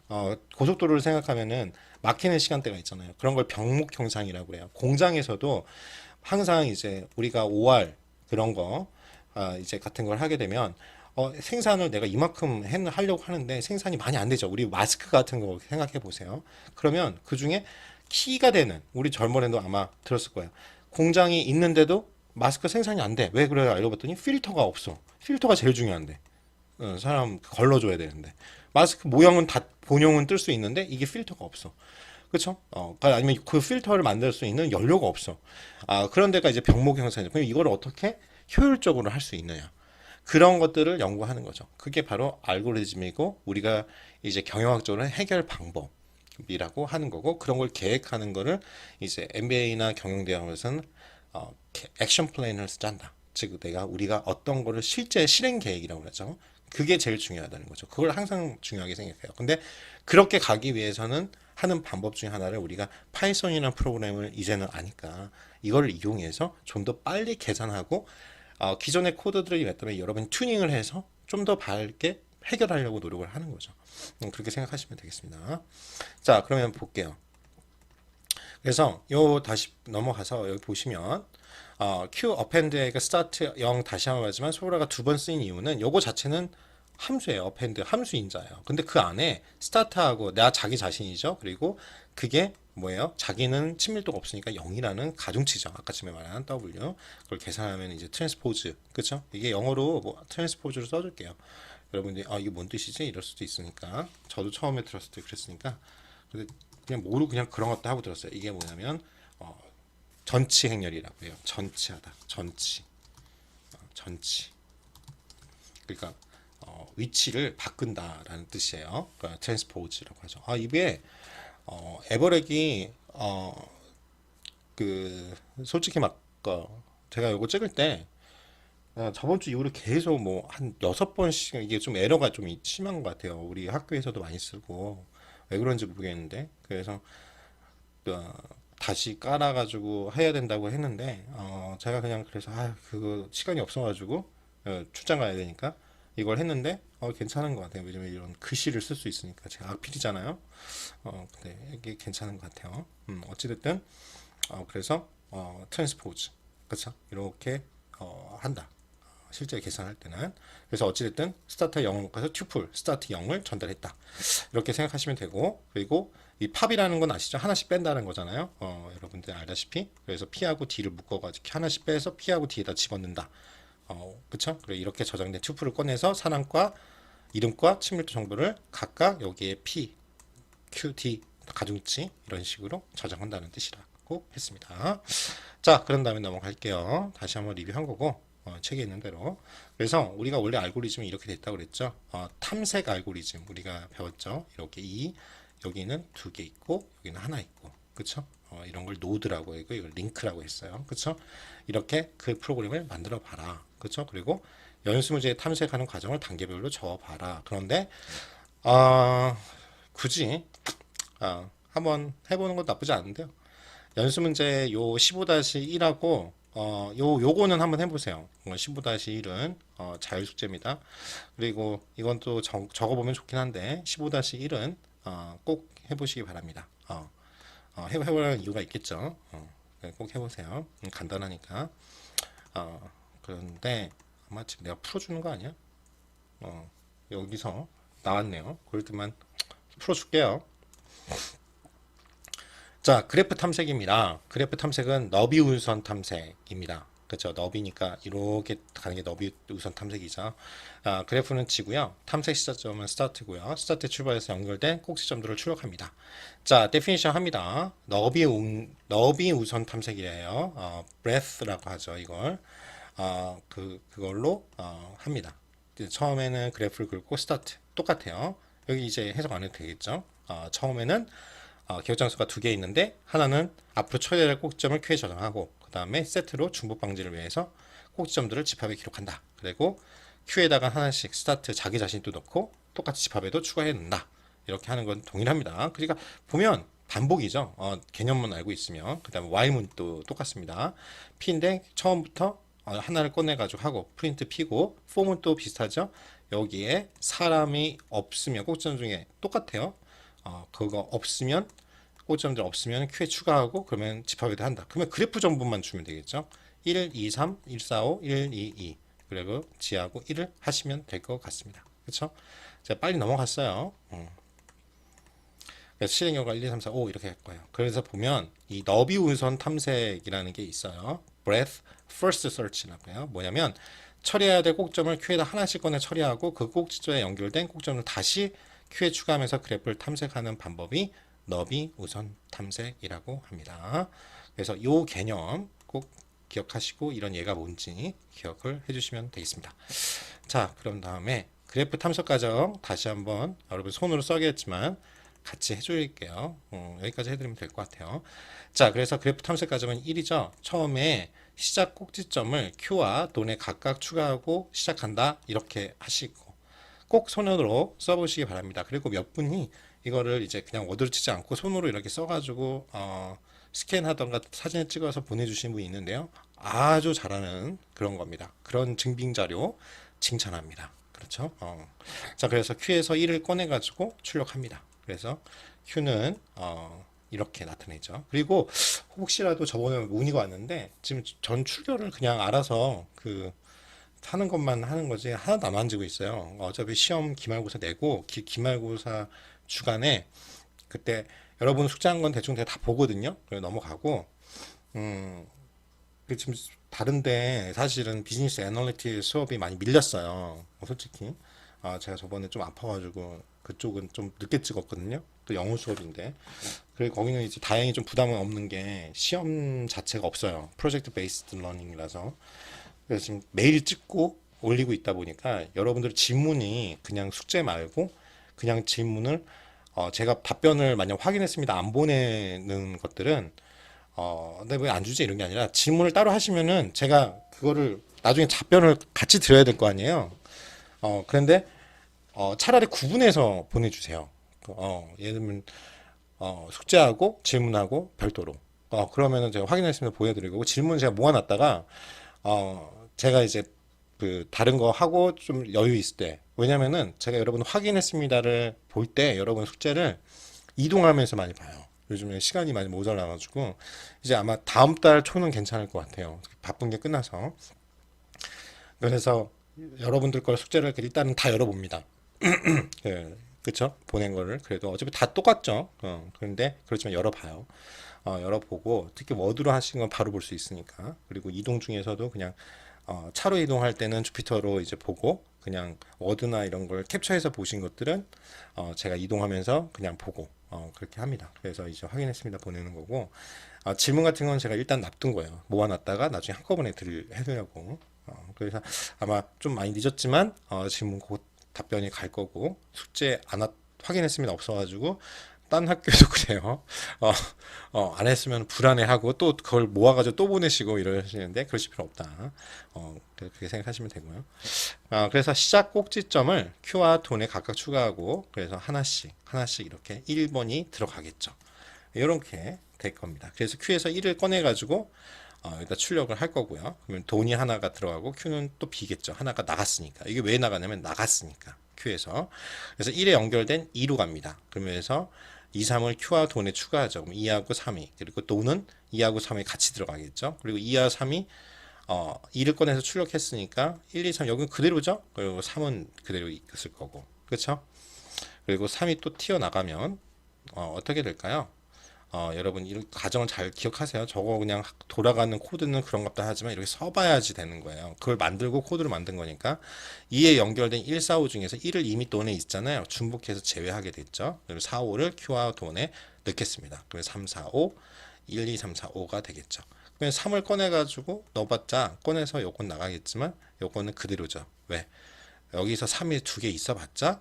고속도로를 생각하면은 막히는 시간대가 있잖아요. 그런 걸 병목 현상이라고 해요. 공장에서도 항상 이제 우리가 OR 그런 거 이제 같은 걸 하게 되면 생산을 내가 이만큼 하려고 하는데 생산이 많이 안 되죠. 우리 마스크 같은 거 생각해 보세요. 그러면 그 중에 키가 되는, 우리 젊은이도 아마 들었을 거예요. 공장이 있는데도 마스크 생산이 안 돼. 왜 그래요? 알아봤더니 필터가 없어. 필터가 제일 중요한데. 사람 걸러줘야 되는데. 마스크 모형은 다 본용은 뜰 수 있는데 이게 필터가 없어. 그렇죠? 아니면 그 필터를 만들 수 있는 연료가 없어. 그런 데가 이제 병목 형성이죠. 그럼 이걸 어떻게 효율적으로 할 수 있느냐? 그런 것들을 연구하는 거죠. 그게 바로 알고리즘이고 우리가 이제 경영학적으로 해결 방법이라고 하는 거고, 그런 걸 계획하는 거를 이제 MBA나 경영대학에서는 액션 플랜을 짠다. 즉 우리가 어떤 거를 실제 실행 계획이라고 그러죠. 그게 제일 중요하다는 거죠. 그걸 항상 중요하게 생각해요. 근데 그렇게 가기 위해서는 하는 방법 중에 하나를 우리가 파이썬이라는 프로그램을 이제는 아니까 이걸 이용해서 좀 더 빨리 계산하고 기존의 코드들이 있다면 여러분이 튜닝을 해서 좀 더 밝게 해결하려고 노력을 하는 거죠. 그렇게 생각하시면 되겠습니다. 자, 그러면 볼게요. 그래서 요 다시 넘어가서 여기 보시면 q append의 start 0 다시 한번 하지만 소라가 2번 쓰인 이유는 요거 자체는 함수예요. append 함수인자예요. 근데 그 안에 start하고 나 자기 자신이죠. 그리고 그게 뭐예요? 자기는 친밀도가 없으니까 0이라는 가중치죠. 아까 전에 말한 W. 그걸 계산하면 이제 트랜스포즈. 그쵸? 이게 영어로 뭐 트랜스포즈를 써줄게요. 여러분들이 이게 뭔 뜻이지? 이럴 수도 있으니까. 저도 처음에 들었을 때 그랬으니까. 근데 그냥 모르고 그냥 그런 것도 하고 들었어요. 이게 뭐냐면 전치 행렬이라고 해요. 전치하다. 전치. 전치. 그러니까 위치를 바꾼다라는 뜻이에요. 그러니까 transpose라고 하죠. 이게 에버렉이 그 솔직히 막 제가 이거 찍을 때 저번 주 이후로 계속 뭐 한 6번씩 이게 좀 에러가 좀 심한 것 같아요. 우리 학교에서도 많이 쓰고 왜 그런지 모르겠는데 그래서 어, 다시 깔아가지고 해야 된다고 했는데 제가 그냥 그래서 그거 시간이 없어가지고 출장 가야 되니까 이걸 했는데 괜찮은 것 같아요. 왜냐면 이런 글씨를 쓸 수 있으니까 제가 악필이잖아요. 근데 이게 괜찮은 것 같아요. 어찌됐든 그래서 트랜스포즈 그렇죠? 이렇게 한다. 실제 계산할 때는 그래서 어찌됐든 스타트 0을 가서 튜플 스타트 0을 전달했다 이렇게 생각하시면 되고 그리고 이 팝이라는 건 아시죠? 하나씩 뺀다는 거잖아요. 여러분들 알다시피 그래서 P하고 D를 묶어가지고 하나씩 빼서 P하고 D에다 집어넣는다. 그쵸? 그래 이렇게 저장된 튜플을 꺼내서 산함과 이름과 친밀도 정보를 각각 여기에 P, Q, D 가중치 이런 식으로 저장한다는 뜻이라고 했습니다. 자, 그런 다음에 넘어갈게요. 다시 한번 리뷰한 거고 책에 있는 대로. 그래서 우리가 원래 알고리즘이 이렇게 됐다고 그랬죠. 탐색 알고리즘 우리가 배웠죠. 이렇게 여기는 2개 있고 여기는 하나 있고, 그쵸? 이런 걸 노드라고 하고 이걸 링크라고 했어요. 그쵸? 이렇게 그 프로그램을 만들어 봐라. 그쵸? 그리고 연수 문제 탐색하는 과정을 단계별로 적어 봐라. 그런데 굳이 한번 해보는 것도 나쁘지 않은데요. 연수 문제 요 15-1하고 요거는 한번 해보세요. 15-1은 자율 숙제입니다. 그리고 이건 또 적어보면 좋긴 한데 15-1은 꼭 해보시기 바랍니다. 해보라는 이유가 있겠죠. 꼭 해보세요. 간단하니까. 그런데 아마 지금 내가 풀어주는 거 아니야? 여기서 나왔네요. 그럴 때만 풀어줄게요. 자, 그래프 탐색입니다. 그래프 탐색은 너비 우선 탐색입니다. 그렇죠. 너비니까 이렇게 가는 게 너비 우선 탐색이죠. 그래프는 지고요. 탐색 시작점은 스타트고요. 스타트에 출발해서 연결된 꼭지점들을 출력합니다. 자, 데피니션 합니다. 너비 우선 탐색이래요. breadth라고 하죠. 이걸 그걸로 합니다. 처음에는 그래프를 긁고 스타트 똑같아요. 여기 이제 해석 안 해도 되겠죠. 처음에는 기억장수가 2개 있는데 하나는 앞으로 쳐야 될 꼭지점을 큐에 저장하고 그 다음에 세트로 중복 방지를 위해서 꼭지점들을 집합에 기록한다. 그리고 큐에다가 하나씩 스타트 자기 자신도 넣고 똑같이 집합에도 추가해 놓는다. 이렇게 하는 건 동일합니다. 그러니까 보면 반복이죠. 개념만 알고 있으면. 그 다음에 while문도 똑같습니다. P인데 처음부터 하나를 꺼내가지고 하고 프린트 P고 폼은 또 비슷하죠. 여기에 사람이 없으면 꼭지점 중에 똑같아요. 그거 없으면 꼭지점들 없으면 큐에 추가하고 그러면 집합에도 한다. 그러면 그래프 정보만 주면 되겠죠. 1, 2, 3, 1, 4, 5, 1, 2, 2 그리고 G하고 1을 하시면 될 것 같습니다. 그렇죠? 제가 빨리 넘어갔어요. 그래서 실행 결과 1, 2, 3, 4, 5 이렇게 할 거예요. 그래서 보면 이 너비 우선 탐색이라는 게 있어요. breadth first search라고 해요. 뭐냐면 처리해야 될 꼭점을 큐에다 하나씩 꺼내 처리하고 그 꼭지점에 연결된 꼭점을 다시 큐에 추가하면서 그래프를 탐색하는 방법이 너비 우선 탐색이라고 합니다. 그래서 이 개념 꼭 기억하시고 이런 예가 뭔지 기억을 해주시면 되겠습니다. 자, 그럼 다음에 그래프 탐색 과정 다시 한번 여러분 손으로 써야겠지만 같이 해드릴게요. 여기까지 해드리면 될 것 같아요. 자, 그래서 그래프 탐색 과정은 1이죠. 처음에 시작 꼭지점을 Q와 돈에 각각 추가하고 시작한다. 이렇게 하시고 꼭 손으로 써보시기 바랍니다. 그리고 몇 분이 이거를 이제 그냥 워드로 치지 않고 손으로 이렇게 써가지고 스캔하던가 사진을 찍어서 보내주신 분이 있는데요. 아주 잘하는 그런 겁니다. 그런 증빙 자료 칭찬합니다. 그렇죠? 자, 그래서 Q에서 1을 꺼내가지고 출력합니다. 그래서 Q는 이렇게 나타내죠. 그리고 혹시라도 저번에 문의가 왔는데 지금 전 출결을 그냥 알아서 하는 것만 하는 거지 하나도 안 만지고 있어요. 어차피 시험 기말고사 내고 기말고사 주간에 그때 여러분 숙제한 건 대충 다 보거든요. 그래 넘어가고 지금 다른데 사실은 비즈니스 애널리티 수업이 많이 밀렸어요. 솔직히 제가 저번에 좀 아파가지고 그쪽은 좀 늦게 찍었거든요. 또 영어 수업인데 그래 거기는 이제 다행히 좀 부담은 없는 게 시험 자체가 없어요. 프로젝트 베이스드 러닝이라서 그래서 지금 매일 찍고 올리고 있다 보니까 여러분들 질문이 그냥 숙제 말고 그냥 질문을 제가 답변을 만약 확인했습니다 안 보내는 것들은 근데 왜 안 주지 이런 게 아니라 질문을 따로 하시면은 제가 그거를 나중에 답변을 같이 드려야 될 거 아니에요. 그런데 차라리 구분해서 보내주세요. 예를 들면 숙제하고 질문하고 별도로. 그러면은 제가 확인했으면 보여드리고 질문 제가 모아놨다가 제가 이제 그 다른 거 하고 좀 여유 있을 때 왜냐면은 제가 여러분 확인했습니다를 볼 때 여러분 숙제를 이동하면서 많이 봐요. 요즘에 시간이 많이 모자라가지고 이제 아마 다음 달 초는 괜찮을 것 같아요. 바쁜 게 끝나서. 그래서 여러분들 걸 숙제를 일단은 다 열어봅니다. 예, 그쵸? 보낸 거를. 그래도 어차피 다 똑같죠. 그런데 그렇지만 열어봐요. 열어보고 특히 워드로 하신 건 바로 볼 수 있으니까. 그리고 이동 중에서도 그냥 차로 이동할 때는 주피터로 이제 보고 그냥 워드나 이런 걸 캡처해서 보신 것들은 제가 이동하면서 그냥 보고 그렇게 합니다. 그래서 이제 확인했습니다 보내는 거고 질문 같은 건 제가 일단 놔둔 거예요. 모아놨다가 나중에 한꺼번에 해드리려고. 그래서 아마 좀 많이 늦었지만 질문 곧 답변이 갈 거고 숙제 확인했습니다 없어가지고 딴 학교도 그래요. 안 했으면 불안해하고 또 그걸 모아가지고 또 보내시고 이러시는데 그러실 필요 없다. 그렇게 생각하시면 되고요. 그래서 시작 꼭지점을 Q와 돈에 각각 추가하고 그래서 하나씩 이렇게 1번이 들어가겠죠. 이렇게 될 겁니다. 그래서 Q에서 1을 꺼내가지고 여기다 출력을 할 거고요. 그러면 돈이 하나가 들어가고 Q는 또 B겠죠. 하나가 나갔으니까. 이게 왜 나가냐면 나갔으니까. Q에서. 그래서 1에 연결된 2로 갑니다. 그러면서 2, 3을 Q와 돈에 추가하죠. 그럼 2하고 3이. 그리고 돈은 2하고 3이 같이 들어가겠죠. 그리고 2와 3이 2를 꺼내서 출력했으니까 1, 2, 3 여기는 그대로죠. 그리고 3은 그대로 있을 거고. 그렇죠? 그리고 3이 또 튀어나가면 어떻게 될까요? 여러분 이 과정을 잘 기억하세요. 저거 그냥 돌아가는 코드는 그런 것도 하지만 이렇게 써봐야지 되는 거예요. 그걸 만들고 코드를 만든 거니까 2에 연결된 1, 4, 5 중에서 1을 이미 돈에 있잖아요. 중복해서 제외하게 됐죠. 그럼 4, 5를 Q와 돈에 넣겠습니다. 그러면 3, 4, 5, 1, 2, 3, 4, 5가 되겠죠. 그러면 3을 꺼내가지고 넣어봤자 꺼내서 요건 나가겠지만 요거는 그대로죠. 왜? 여기서 3이 두 개 있어봤자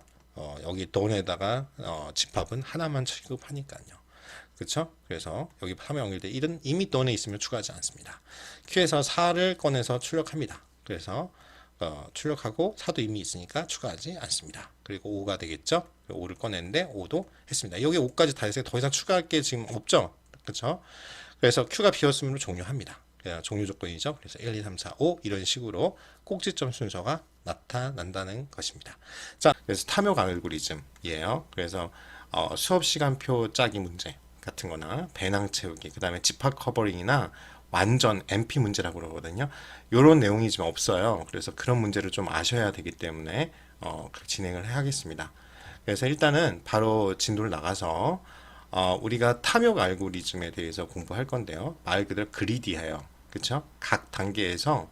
여기 돈에다가 집합은 하나만 취급하니까요. 그렇죠? 그래서 여기 3에 연결된 1은 이미 돈에 있으면 추가하지 않습니다. Q에서 4를 꺼내서 출력합니다. 그래서 출력하고 4도 이미 있으니까 추가하지 않습니다. 그리고 5가 되겠죠? 5를 꺼냈는데 5도 했습니다. 여기 5까지 다 해서 더 이상 추가할 게 지금 없죠? 그렇죠? 그래서 Q가 비었으면 종료합니다. 종료 조건이죠. 그래서 1, 2, 3, 4, 5 이런 식으로 꼭지점 순서가 나타난다는 것입니다. 자, 그래서 탐욕 알고리즘이에요. 그래서 수업 시간표 짜기 문제 같은 거나 배낭 채우기, 그 다음에 집합 커버링이나 완전 MP 문제라고 그러거든요. 이런 내용이 지금 없어요. 그래서 그런 문제를 좀 아셔야 되기 때문에 진행을 해야겠습니다. 그래서 일단은 바로 진도를 나가서 우리가 탐욕 알고리즘에 대해서 공부할 건데요. 말 그대로 그리디해요. 그렇죠? 각 단계에서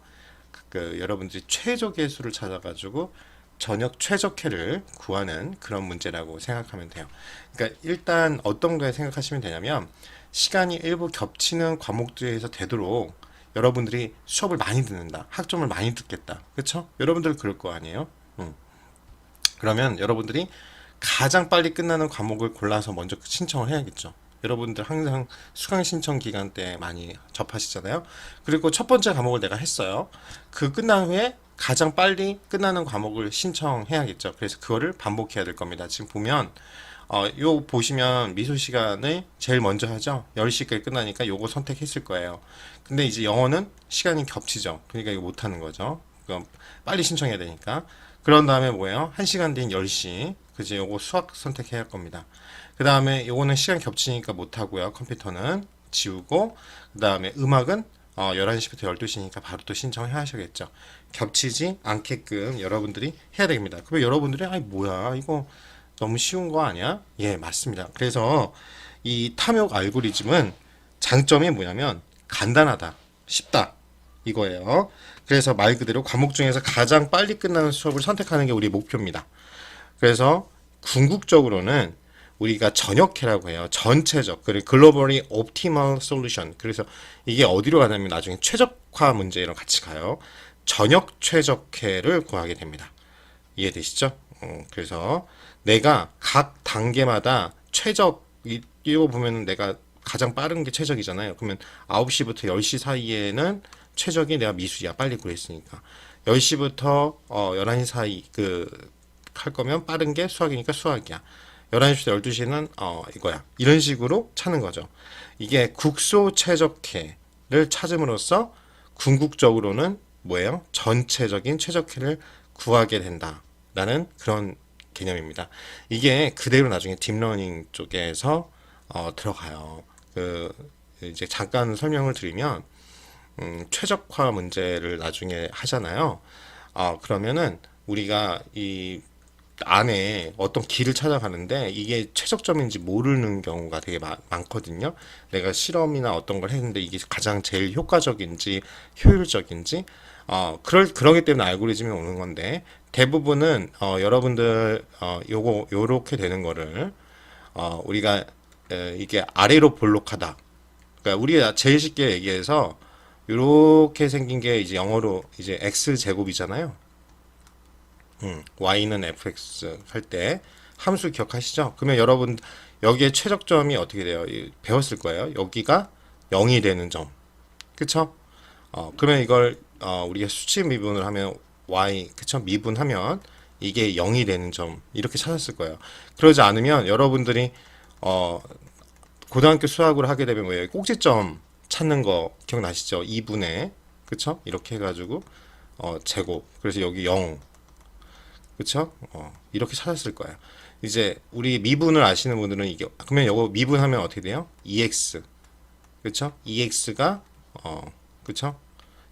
여러분들이 최적의 수를 찾아가지고 전역 최적해를 구하는 그런 문제라고 생각하면 돼요. 그러니까 일단 어떤 거에 생각하시면 되냐면 시간이 일부 겹치는 과목들에서 되도록 여러분들이 수업을 많이 듣는다. 학점을 많이 듣겠다. 그렇죠? 여러분들 그럴 거 아니에요? 그러면 여러분들이 가장 빨리 끝나는 과목을 골라서 먼저 신청을 해야겠죠. 여러분들 항상 수강 신청 기간 때 많이 접하시잖아요. 그리고 첫 번째 과목을 내가 했어요. 그 끝난 후에 가장 빨리 끝나는 과목을 신청해야겠죠. 그래서 그거를 반복해야 될 겁니다. 지금 보면 요 보시면 미술 시간을 제일 먼저 하죠. 10시까지 끝나니까 요거 선택했을 거예요. 근데 이제 영어는 시간이 겹치죠. 그러니까 이거 못 하는 거죠. 그럼 빨리 신청해야 되니까. 그런 다음에 뭐예요? 1시간 뒤인 10시. 그지? 요거 수학 선택해야 할 겁니다. 그 다음에 요거는 시간 겹치니까 못 하고요. 컴퓨터는 지우고, 그 다음에 음악은 11시부터 12시니까 바로 또 신청을 하셔야겠죠. 겹치지 않게끔 여러분들이 해야 됩니다. 그러면 여러분들이 아이 뭐야 이거 너무 쉬운 거 아니야? 예, 맞습니다. 그래서 이 탐욕 알고리즘은 장점이 뭐냐면 간단하다, 쉽다 이거예요. 그래서 말 그대로 과목 중에서 가장 빨리 끝나는 수업을 선택하는 게 우리 목표입니다. 그래서 궁극적으로는 우리가 전역해라고 해요. 전체적, 그리고 글로벌리 옵티멀 솔루션. 그래서 이게 어디로 가냐면 나중에 최적화 문제랑 같이 가요. 전역 최적회를 구하게 됩니다. 이해되시죠? 그래서 내가 각 단계마다 이거 보면 내가 가장 빠른 게 최적이잖아요. 그러면 9시부터 10시 사이에는 최적이 내가 미술이야. 빨리 구했으니까. 10시부터 11시 사이 할 거면 빠른 게 수학이니까 수학이야. 11시부터 12시는 이거야. 이런 식으로 찾는 거죠. 이게 국소 최적회를 찾음으로써 궁극적으로는 뭐예요? 전체적인 최적회를 구하게 된다라는 그런 개념입니다. 이게 그대로 나중에 딥러닝 쪽에서 들어가요. 이제 잠깐 설명을 드리면 최적화 문제를 나중에 하잖아요. 그러면은 우리가 이 안에 어떤 길을 찾아가는데 이게 최적점인지 모르는 경우가 되게 많거든요. 내가 실험이나 어떤 걸 했는데 이게 가장 제일 효과적인지 효율적인지 그러기 때문에 알고리즘이 오는 건데 대부분은 여러분들 요렇게 되는 거를 우리가 이게 아래로 볼록하다. 그러니까 우리가 제일 쉽게 얘기해서 요렇게 생긴 게 이제 영어로 이제 x 제곱이잖아요. y는 fx 할 때 함수 기억하시죠? 그러면 여러분 여기에 최적점이 어떻게 돼요? 배웠을 거예요. 여기가 0이 되는 점. 그쵸? 그러면 이걸 우리가 수치 미분을 하면 y 그쵸? 미분하면 이게 0이 되는 점 이렇게 찾았을 거예요. 그러지 않으면 여러분들이 고등학교 수학을 하게 되면 왜 꼭지점 찾는 거 기억나시죠? 2분의 그쵸? 이렇게 해가지고 제곱 그래서 여기 0 그쵸? 이렇게 찾았을 거예요. 이제 우리 미분을 아시는 분들은 이게 그러면 이거 미분하면 어떻게 돼요? 2x 그쵸? 2x가 그쵸?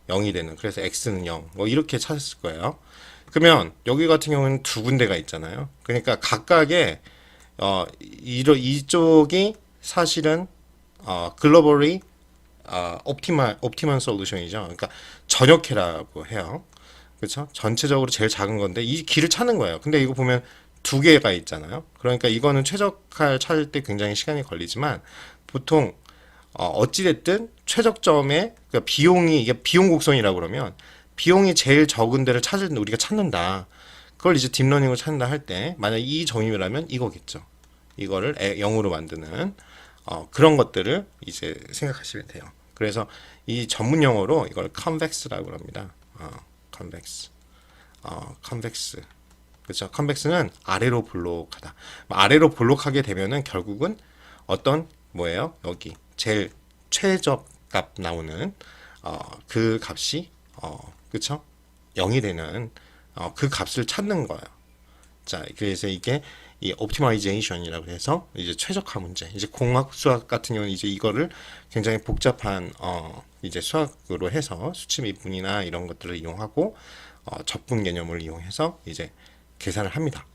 0이 되는 그래서 x는 0 뭐 이렇게 찾았을 거예요. 그러면 여기 같은 경우는 두 군데가 있잖아요. 그러니까 각각의 이쪽이 사실은 글로벌리 옵티멀 솔루션이죠. 그러니까 전역해라고 해요. 그렇죠? 전체적으로 제일 작은 건데 이 길을 찾는 거예요. 근데 이거 보면 두 개가 있잖아요. 그러니까 이거는 최적화를 찾을 때 굉장히 시간이 걸리지만 보통 어찌됐든 최적점의 그러니까 비용이 이게 비용 곡선이라고 그러면 비용이 제일 적은 데를 우리가 찾는다. 그걸 이제 딥러닝을 찾는다 할 때 만약 이 점이라면 이거겠죠. 이거를 0으로 만드는 그런 것들을 이제 생각하시면 돼요. 그래서 이 전문 용어로 이걸 컨벡스라고 합니다. 컨벡스. 그렇죠. 컨벡스는 아래로 볼록하다. 아래로 볼록하게 되면은 결국은 어떤 뭐예요? 여기 제일 최저값 나오는 그 값이 그렇죠? 0이 되는 그 값을 찾는 거예요. 자, 그래서 이게 이 옵티마이제이션이라고 해서 이제 최적화 문제. 이제 공학 수학 같은 경우는 이제 이거를 굉장히 복잡한 이제 수학으로 해서 수치 미분이나 이런 것들을 이용하고 적분 개념을 이용해서 이제 계산을 합니다.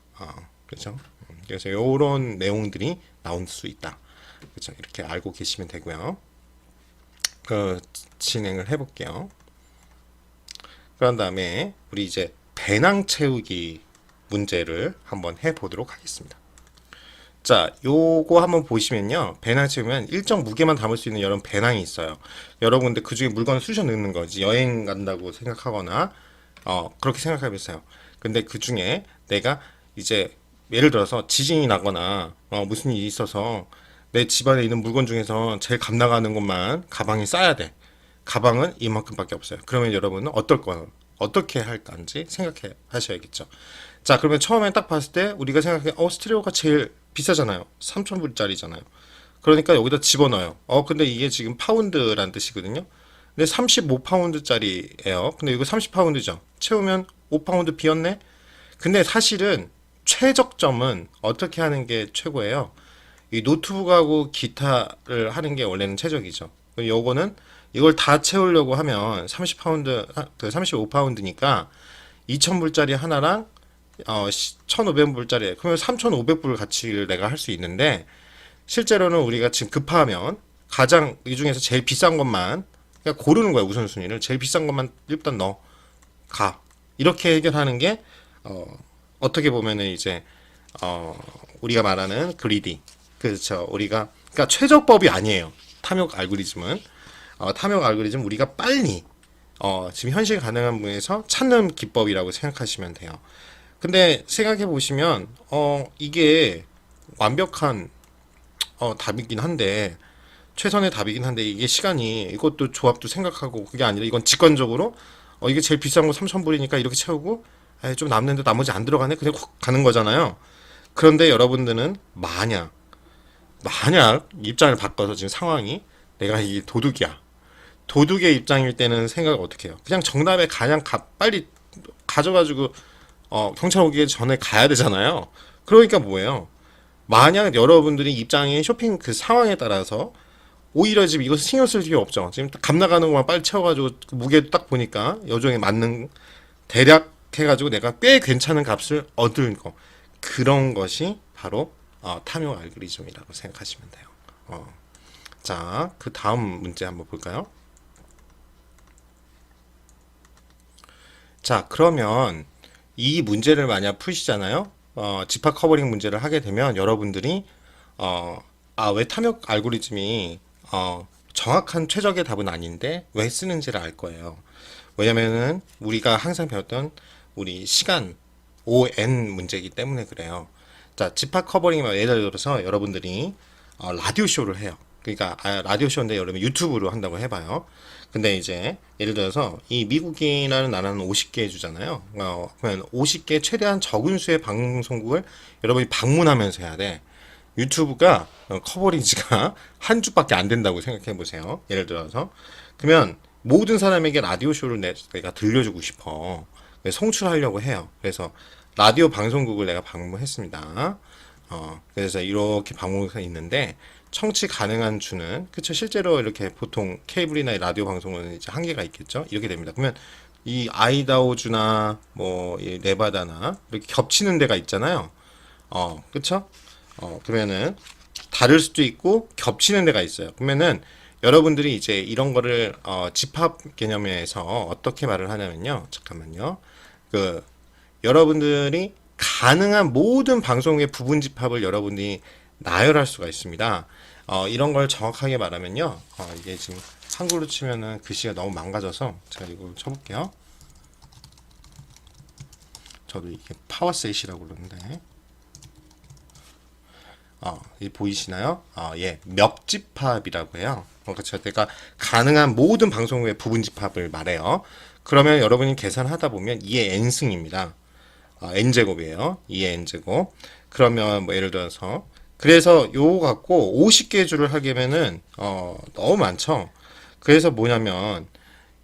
그렇죠? 그래서 이런 내용들이 나올 수 있다. 그렇죠? 이렇게 알고 계시면 되고요. 진행을 해볼게요. 그런 다음에 우리 이제 배낭 채우기 문제를 한번 해보도록 하겠습니다. 자, 요거 한번 보시면요. 배낭 채우면 일정 무게만 담을 수 있는 이런 배낭이 있어요. 여러분 근데 그 중에 물건을 쑤셔 넣는 거지. 여행 간다고 생각하거나 그렇게 생각해보세요. 근데 그 중에 내가 이제 예를 들어서 지진이 나거나 무슨 일이 있어서 내 집안에 있는 물건 중에서 제일 값 나가는 것만 가방에 싸야 돼. 가방은 이만큼밖에 없어요. 그러면 여러분은 어떻게 할 건지 생각해 하셔야겠죠. 자, 그러면 처음에 딱 봤을 때 우리가 생각해 스테레오가 제일 비싸잖아요. 3,000불짜리잖아요. 그러니까 여기다 집어넣어요. 근데 이게 지금 파운드란 뜻이거든요. 근데 35파운드짜리예요. 근데 이거 30파운드죠. 채우면 5파운드 비었네. 근데 사실은 최적점은 어떻게 하는 게 최고예요? 이 노트북하고 기타를 하는 게 원래는 최적이죠. 요거는 이걸 다 채우려고 하면 30파운드, 35파운드니까 2,000불짜리 하나랑 1,500불짜리 그러면 3,500불 가치를 내가 할 수 있는데 실제로는 우리가 지금 급하면 가장 이 중에서 제일 비싼 것만 그냥 고르는 거야. 우선순위를 제일 비싼 것만 일단 넣어 가 이렇게 해결하는 게 어떻게 보면은 이제 우리가 말하는 그리디 그렇죠. 우리가 그러니까 최적법이 아니에요. 탐욕 알고리즘은 탐욕 알고리즘 우리가 빨리 지금 현실 가능한 분에서 찾는 기법이라고 생각하시면 돼요. 근데 생각해 보시면 이게 완벽한 답이긴 한데 최선의 답이긴 한데 이게 시간이 이것도 조합도 생각하고 그게 아니라 이건 직관적으로 이게 제일 비싼 거 3,000불이니까 이렇게 채우고 좀 남는데 나머지 안 들어가네 그냥 확 가는 거잖아요. 그런데 여러분들은 만약 입장을 바꿔서 지금 상황이 내가 이게 도둑이야. 도둑의 입장일 때는 생각을 어떻게 해요? 그냥 정답에 그냥 빨리 가져가지고 경찰 오기 전에 가야 되잖아요. 그러니까 뭐예요? 만약 여러분들이 입장이 쇼핑 그 상황에 따라서 오히려 지금 이거 신경 쓸 필요 없죠. 지금 감 나가는 것만 빨리 채워가지고 그 무게 딱 보니까 요정에 맞는 대략 해가지고 내가 꽤 괜찮은 값을 얻은 거 그런 것이 바로 탐욕 알고리즘이라고 생각하시면 돼요. 자, 그 다음 문제 한번 볼까요? 자, 그러면 이 문제를 만약 푸시잖아요. 집합 커버링 문제를 하게 되면 여러분들이 왜 탐욕 알고리즘이 정확한 최적의 답은 아닌데 왜 쓰는지를 알 거예요. 왜냐면은 우리가 항상 배웠던 우리 시간 ON 문제이기 때문에 그래요. 자, 집합 커버링 예를 들어서 여러분들이 라디오 쇼를 해요. 그러니까 라디오 쇼인데 여러분 유튜브로 한다고 해봐요. 근데 이제 예를 들어서 이 미국이라는 나라는 50개 주잖아요. 그러면 50개 최대한 적은 수의 방송국을 여러분이 방문하면서 해야 돼. 유튜브가 커버리지가 한 주밖에 안 된다고 생각해 보세요. 예를 들어서 그러면 모든 사람에게 라디오 쇼를 내가 들려주고 싶어. 송출하려고 해요. 그래서 라디오 방송국을 내가 방문했습니다. 그래서 이렇게 방송국이 있는데 청취 가능한 주는 그쵸 실제로 이렇게 보통 케이블이나 라디오 방송은 이제 한계가 있겠죠. 이렇게 됩니다. 그러면 이 아이다호주나 뭐이 네바다나 이렇게 겹치는 데가 있잖아요. 그쵸? 그러면은 다를 수도 있고 겹치는 데가 있어요. 그러면은 여러분들이 이제 이런 거를 집합 개념에서 어떻게 말을 하냐면요. 잠깐만요. 그 여러분들이 가능한 모든 방송의 부분 집합을 여러분들이 나열할 수가 있습니다. 이런 걸 정확하게 말하면요. 이게 지금 한글로 치면은 글씨가 너무 망가져서 제가 이걸 쳐볼게요. 저도 이게 파워셋이라고 그러는데 이 보이시나요? 예, 멱집합이라고 해요. 그렇죠. 내가 가능한 모든 방송의 부분 집합을 말해요. 그러면 여러분이 계산하다 보면 2의 n승입니다. n제곱이에요. 2의 n제곱. 그러면 뭐 예를 들어서 그래서 요거 갖고 50개 주를 하게면은 너무 많죠. 그래서 뭐냐면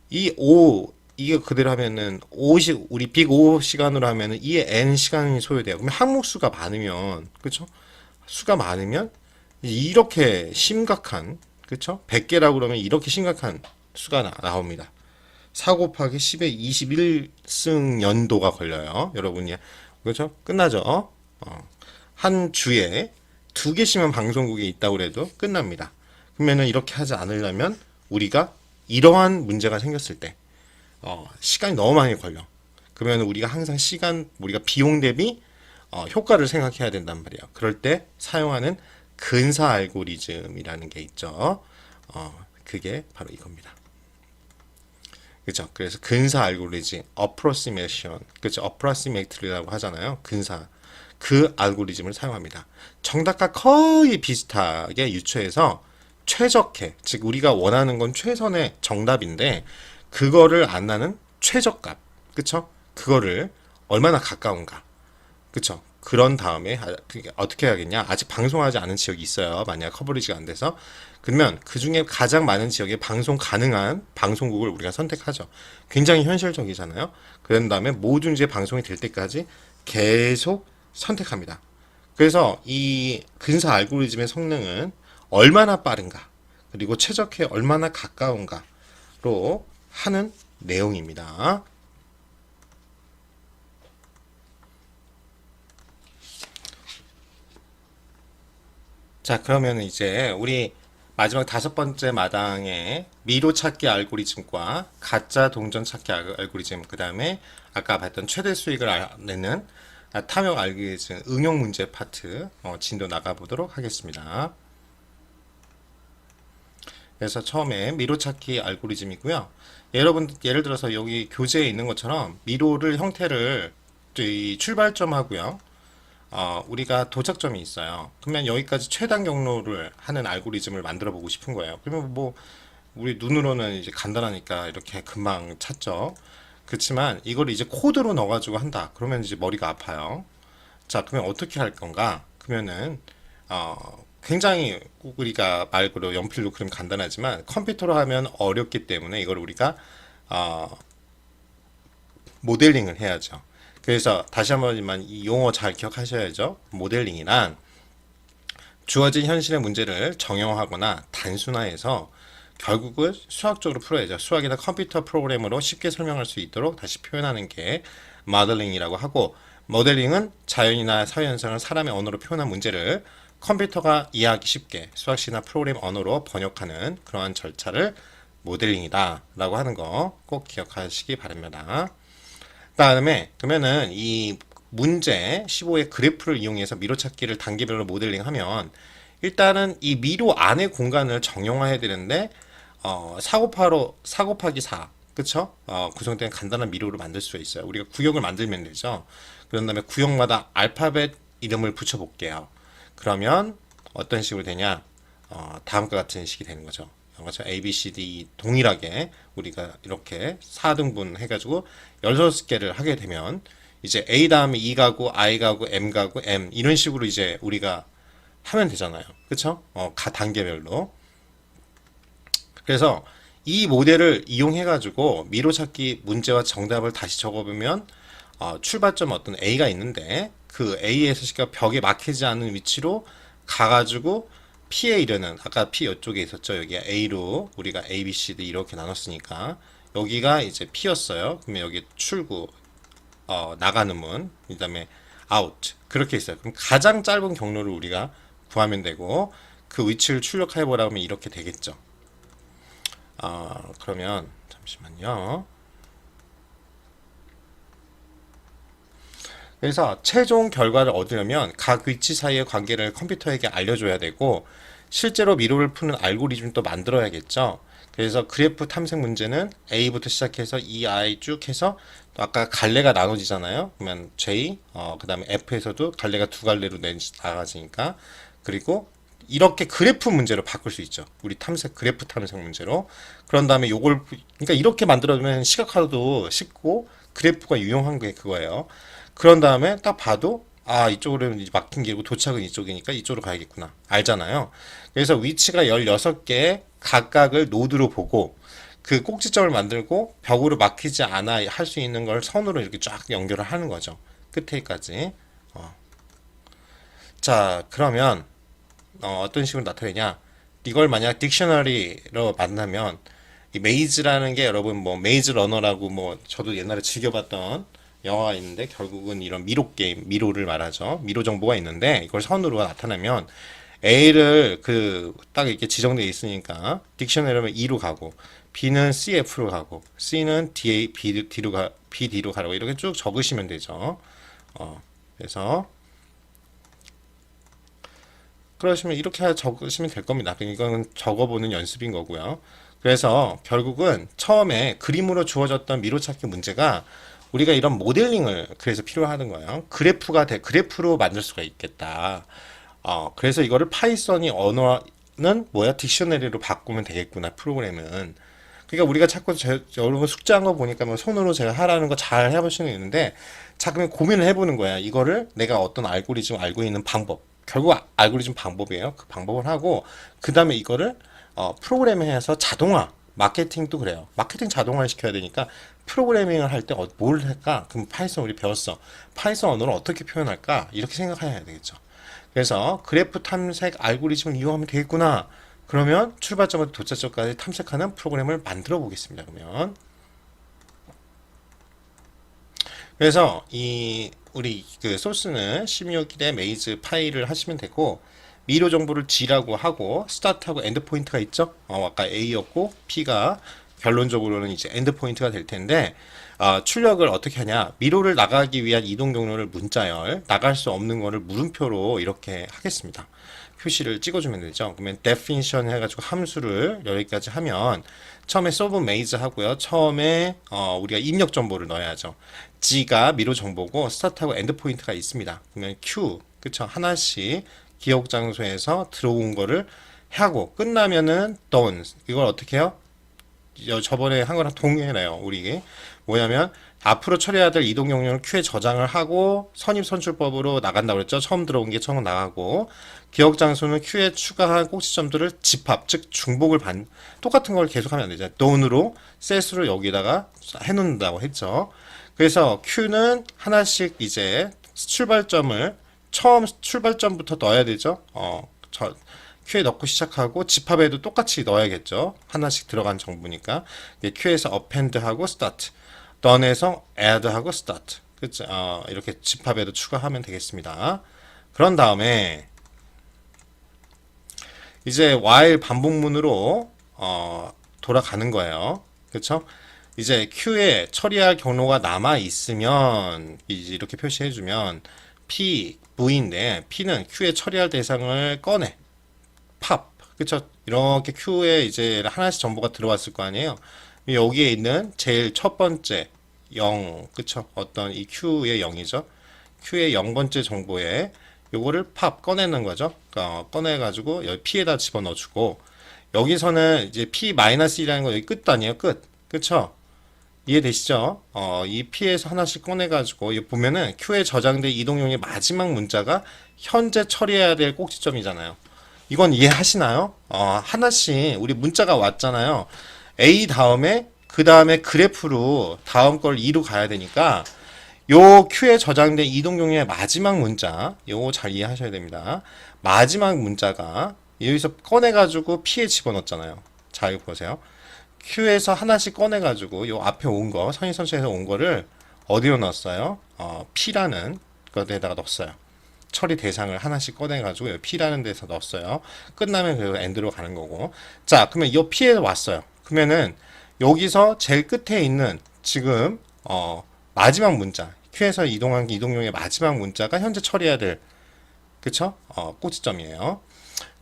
이 5, 이게 그대로 하면은 50 우리 빅 5시간으로 하면은 2의 n 시간이 소요돼요. 그러면 항목수가 많으면 그렇죠? 수가 많으면 이렇게 심각한 그쵸? 100개라고 그러면 이렇게 심각한 수가 나옵니다. 4 곱하기 10의 21승 연도가 걸려요. 여러분이 그렇죠? 끝나죠? 한 주에 두 개씩만 방송국에 있다고 해도 끝납니다. 그러면은 이렇게 하지 않으려면 우리가 이러한 문제가 생겼을 때 시간이 너무 많이 걸려. 그러면 우리가 항상 우리가 비용 대비 효과를 생각해야 된단 말이에요. 그럴 때 사용하는 근사 알고리즘이라는 게 있죠. 그게 바로 이겁니다. 그렇죠. 그래서 근사 알고리즘, approximation, 그렇죠. approximate라고 하잖아요. 근사. 그 알고리즘을 사용합니다. 정답과 거의 비슷하게 유추해서 최적해. 즉 우리가 원하는 건 최선의 정답인데 그거를 안 나는 최저값. 그렇죠? 그거를 얼마나 가까운가. 그쵸. 그런 다음에 어떻게 해야겠냐? 아직 방송하지 않은 지역이 있어요. 만약 커버리지가 안 돼서. 그러면 그 중에 가장 많은 지역에 방송 가능한 방송국을 우리가 선택하죠. 굉장히 현실적이잖아요. 그런 다음에 모든 이제 방송이 될 때까지 계속 선택합니다. 그래서 이 근사 알고리즘의 성능은 얼마나 빠른가, 그리고 최적에 얼마나 가까운가로 하는 내용입니다. 자, 그러면 이제 우리 마지막 다섯 번째 마당의 미로 찾기 알고리즘과 가짜 동전 찾기 알고리즘, 그 다음에 아까 봤던 최대 수익을 내는 탐욕 알고리즘 응용 문제 파트 진도 나가보도록 하겠습니다. 그래서 처음에 미로 찾기 알고리즘이고요. 여러분 예를 들어서 여기 교재에 있는 것처럼 미로를 형태를 이 출발점하고요. 우리가 도착점이 있어요. 그러면 여기까지 최단 경로를 하는 알고리즘을 만들어 보고 싶은 거예요. 그러면 뭐 우리 눈으로는 이제 간단하니까 이렇게 금방 찾죠. 그렇지만 이걸 이제 코드로 넣어가지고 한다. 그러면 이제 머리가 아파요. 자, 그러면 어떻게 할 건가? 그러면은 굉장히 우리가 말 그대로 연필로 그림 간단하지만 컴퓨터로 하면 어렵기 때문에 이걸 우리가 어, 모델링을 해야죠. 그래서 다시 한번만 이 용어 잘 기억하셔야죠. 모델링이란 주어진 현실의 문제를 정형화하거나 단순화해서 결국은 수학적으로 풀어야죠. 수학이나 컴퓨터 프로그램으로 쉽게 설명할 수 있도록 다시 표현하는 게 모델링이라고 하고, 모델링은 자연이나 사회현상을 사람의 언어로 표현한 문제를 컴퓨터가 이해하기 쉽게 수학시나 프로그램 언어로 번역하는 그러한 절차를 모델링이다 라고 하는 거 꼭 기억하시기 바랍니다. 다음에 그러면은 이 문제 15의 그래프를 이용해서 미로 찾기를 단계별로 모델링하면 일단은 이 미로 안의 공간을 정형화해야 되는데 4 곱하기 4 그쵸? 구성된 간단한 미로를 만들 수 있어요. 우리가 구역을 만들면 되죠. 그런 다음에 구역마다 알파벳 이름을 붙여 볼게요. 그러면 어떤 식으로 되냐? 다음과 같은 식이 되는 거죠. 그렇죠? A, B, C, D 동일하게 우리가 이렇게 4등분 해가지고 16개를 하게 되면 이제 A 다음에 E 가고 I 가고 M 가고 M 이런 식으로 이제 우리가 하면 되잖아요. 그쵸? 단계별로. 그래서 이 모델을 이용해가지고 미로 찾기 문제와 정답을 다시 적어보면 출발점 어떤 A가 있는데 그 A에서 시가 벽에 막히지 않는 위치로 가가지고 P에 이르는 아까 P 이쪽에 있었죠. 여기 A로 우리가 A, B, C, D 이렇게 나눴으니까 여기가 이제 P였어요. 그러면 여기 출구 나가는 문, 그다음에 out 그렇게 있어요. 그럼 가장 짧은 경로를 우리가 구하면 되고 그 위치를 출력해 보라 하면 이렇게 되겠죠. 그러면 잠시만요. 그래서 최종 결과를 얻으려면 각 위치 사이의 관계를 컴퓨터에게 알려줘야 되고 실제로 미로를 푸는 알고리즘도 만들어야겠죠. 그래서 그래프 탐색 문제는 A부터 시작해서 EI 쭉 해서 또 아까 갈래가 나눠지잖아요. 그러면 J, 그 다음에 F에서도 갈래가 두 갈래로 나가지니까 그리고 이렇게 그래프 문제로 바꿀 수 있죠. 우리 그래프 탐색 문제로. 그런 다음에 요걸, 그러니까 이렇게 만들어두면 시각화도 쉽고 그래프가 유용한 게 그거예요. 그런 다음에 딱 봐도 이쪽으로 막힌 길고 도착은 이쪽이니까 이쪽으로 가야겠구나. 알잖아요. 그래서 위치가 16개 각각을 노드로 보고 그 꼭지점을 만들고 벽으로 막히지 않아 할 수 있는 걸 선으로 이렇게 쫙 연결을 하는 거죠. 끝에까지. 자, 그러면 어떤 식으로 나타내냐? 이걸 만약 딕셔너리로 만나면 이 메이즈라는 게 여러분 뭐 메이즈 러너라고 뭐 저도 옛날에 즐겨봤던 영화가 있는데 결국은 이런 미로 게임, 미로를 말하죠. 미로 정보가 있는데 이걸 선으로 나타내면 A를 그 딱 이렇게 지정되어 있으니까 딕셔너리면 E로 가고 B는 CF로 가고 C는 B D로 가라고 이렇게 쭉 적으시면 되죠. 그래서 그러시면 이렇게 적으시면 될 겁니다. 이건 적어보는 연습인 거고요. 그래서 결국은 처음에 그림으로 주어졌던 미로찾기 문제가 우리가 이런 모델링을 그래서 필요하는 거예요. 그래프로 만들 수가 있겠다. 그래서 이거를 파이썬이 언어는 뭐야? 딕셔너리로 바꾸면 되겠구나. 프로그램은. 그러니까 우리가 자꾸 여러분 숙제한 거 보니까 뭐 손으로 제가 하라는 거 잘 해볼 수는 있는데 자꾸 고민을 해보는 거야. 이거를 내가 어떤 알고리즘 알고 있는 방법. 결국 알고리즘 방법이에요. 그 방법을 하고 그 다음에 이거를 프로그램해서 자동화. 마케팅도 그래요. 마케팅 자동화를 시켜야 되니까 프로그래밍을 할 때 뭘 할까? 그럼 파이썬 우리 배웠어. 파이썬 언어를 어떻게 표현할까? 이렇게 생각해야 되겠죠. 그래서 그래프 탐색 알고리즘을 이용하면 되겠구나. 그러면 출발점부터 도착점까지 탐색하는 프로그램을 만들어 보겠습니다. 그래서 우리 그 소스는 16일의 메이즈 파일을 하시면 되고 미로 정보를 G라고 하고 스타트하고 엔드 포인트가 있죠. 아까 A였고 P가 결론적으로는 이제 엔드 포인트가 될 텐데 출력을 어떻게 하냐? 미로를 나가기 위한 이동 경로를 문자열, 나갈 수 없는 거를 물음표로 이렇게 하겠습니다. 표시를 찍어주면 되죠. 그러면 definition 해가지고 함수를 여기까지 하면 처음에 solve maze 하고요. 처음에 우리가 입력 정보를 넣어야죠. G가 미로 정보고 start하고 end 포인트가 있습니다. 그러면 Q, 그쵸? 하나씩 기억 장소에서 들어온 거를 하고 끝나면은 done. 이걸 어떻게 해요? 저번에 한 거랑 동일해요. 우리 뭐냐면 앞으로 처리해야 될 이동 경로를 Q에 저장을 하고 선입 선출법으로 나간다고 그랬죠. 처음 들어온 게 처음 나가고 기억 장소는 Q에 추가한 꼭지점들을 집합, 즉 중복을 똑같은 걸 계속하면 안 되죠. done으로 set으로 여기다가 해놓는다고 했죠. 그래서 Q는 하나씩 이제 출발점을 처음 출발점부터 넣어야 되죠. Q에 넣고 시작하고 집합에도 똑같이 넣어야겠죠. 하나씩 들어간 정보니까. Q에서 append하고 start, done에서 add하고 start. 그쵸? 이렇게 집합에도 추가하면 되겠습니다. 그런 다음에 이제 while 반복문으로 돌아가는 거예요. 그쵸? 이제 Q에 처리할 경로가 남아 있으면 이렇게 표시해주면 P, V인데 P는 Q에 처리할 대상을 꺼내. 팝, 그쵸? 이렇게 Q에 이제 하나씩 정보가 들어왔을 거 아니에요. 여기에 있는 제일 첫 번째 0, 그쵸? 어떤 이 Q의 0이죠. Q의 0번째 정보에 요거를 팝 꺼내는 거죠. 꺼내가지고 여기 P에다 집어넣어주고 여기서는 이제 P-1이라는 거 여기 끝 아니에요? 끝, 그쵸? 이해되시죠? 이 P에서 하나씩 꺼내가지고 여기 보면은 Q에 저장된 이동용의 마지막 문자가 현재 처리해야 될 꼭지점이잖아요. 이건 이해하시나요? 하나씩 우리 문자가 왔잖아요. A 다음에 그 다음에 그래프로 다음 걸 2로 가야 되니까 요 Q에 저장된 이동용의 마지막 문자 요거 잘 이해하셔야 됩니다. 마지막 문자가 여기서 꺼내가지고 P에 집어넣었잖아요. 잘 보세요. Q에서 하나씩 꺼내가지고 요 앞에 온 거 선입선출에서 온 거를 어디로 넣었어요? P라는 것에다가 넣었어요. 처리 대상을 하나씩 꺼내가지고 P라는 데서 넣었어요. 끝나면 그리고 end로 가는 거고. 자, 그러면 이 P에 왔어요. 그러면은 여기서 제일 끝에 있는 지금 마지막 문자 Q에서 이동한 이동용의 마지막 문자가 현재 처리해야 될 그쵸? 꼭지점이에요.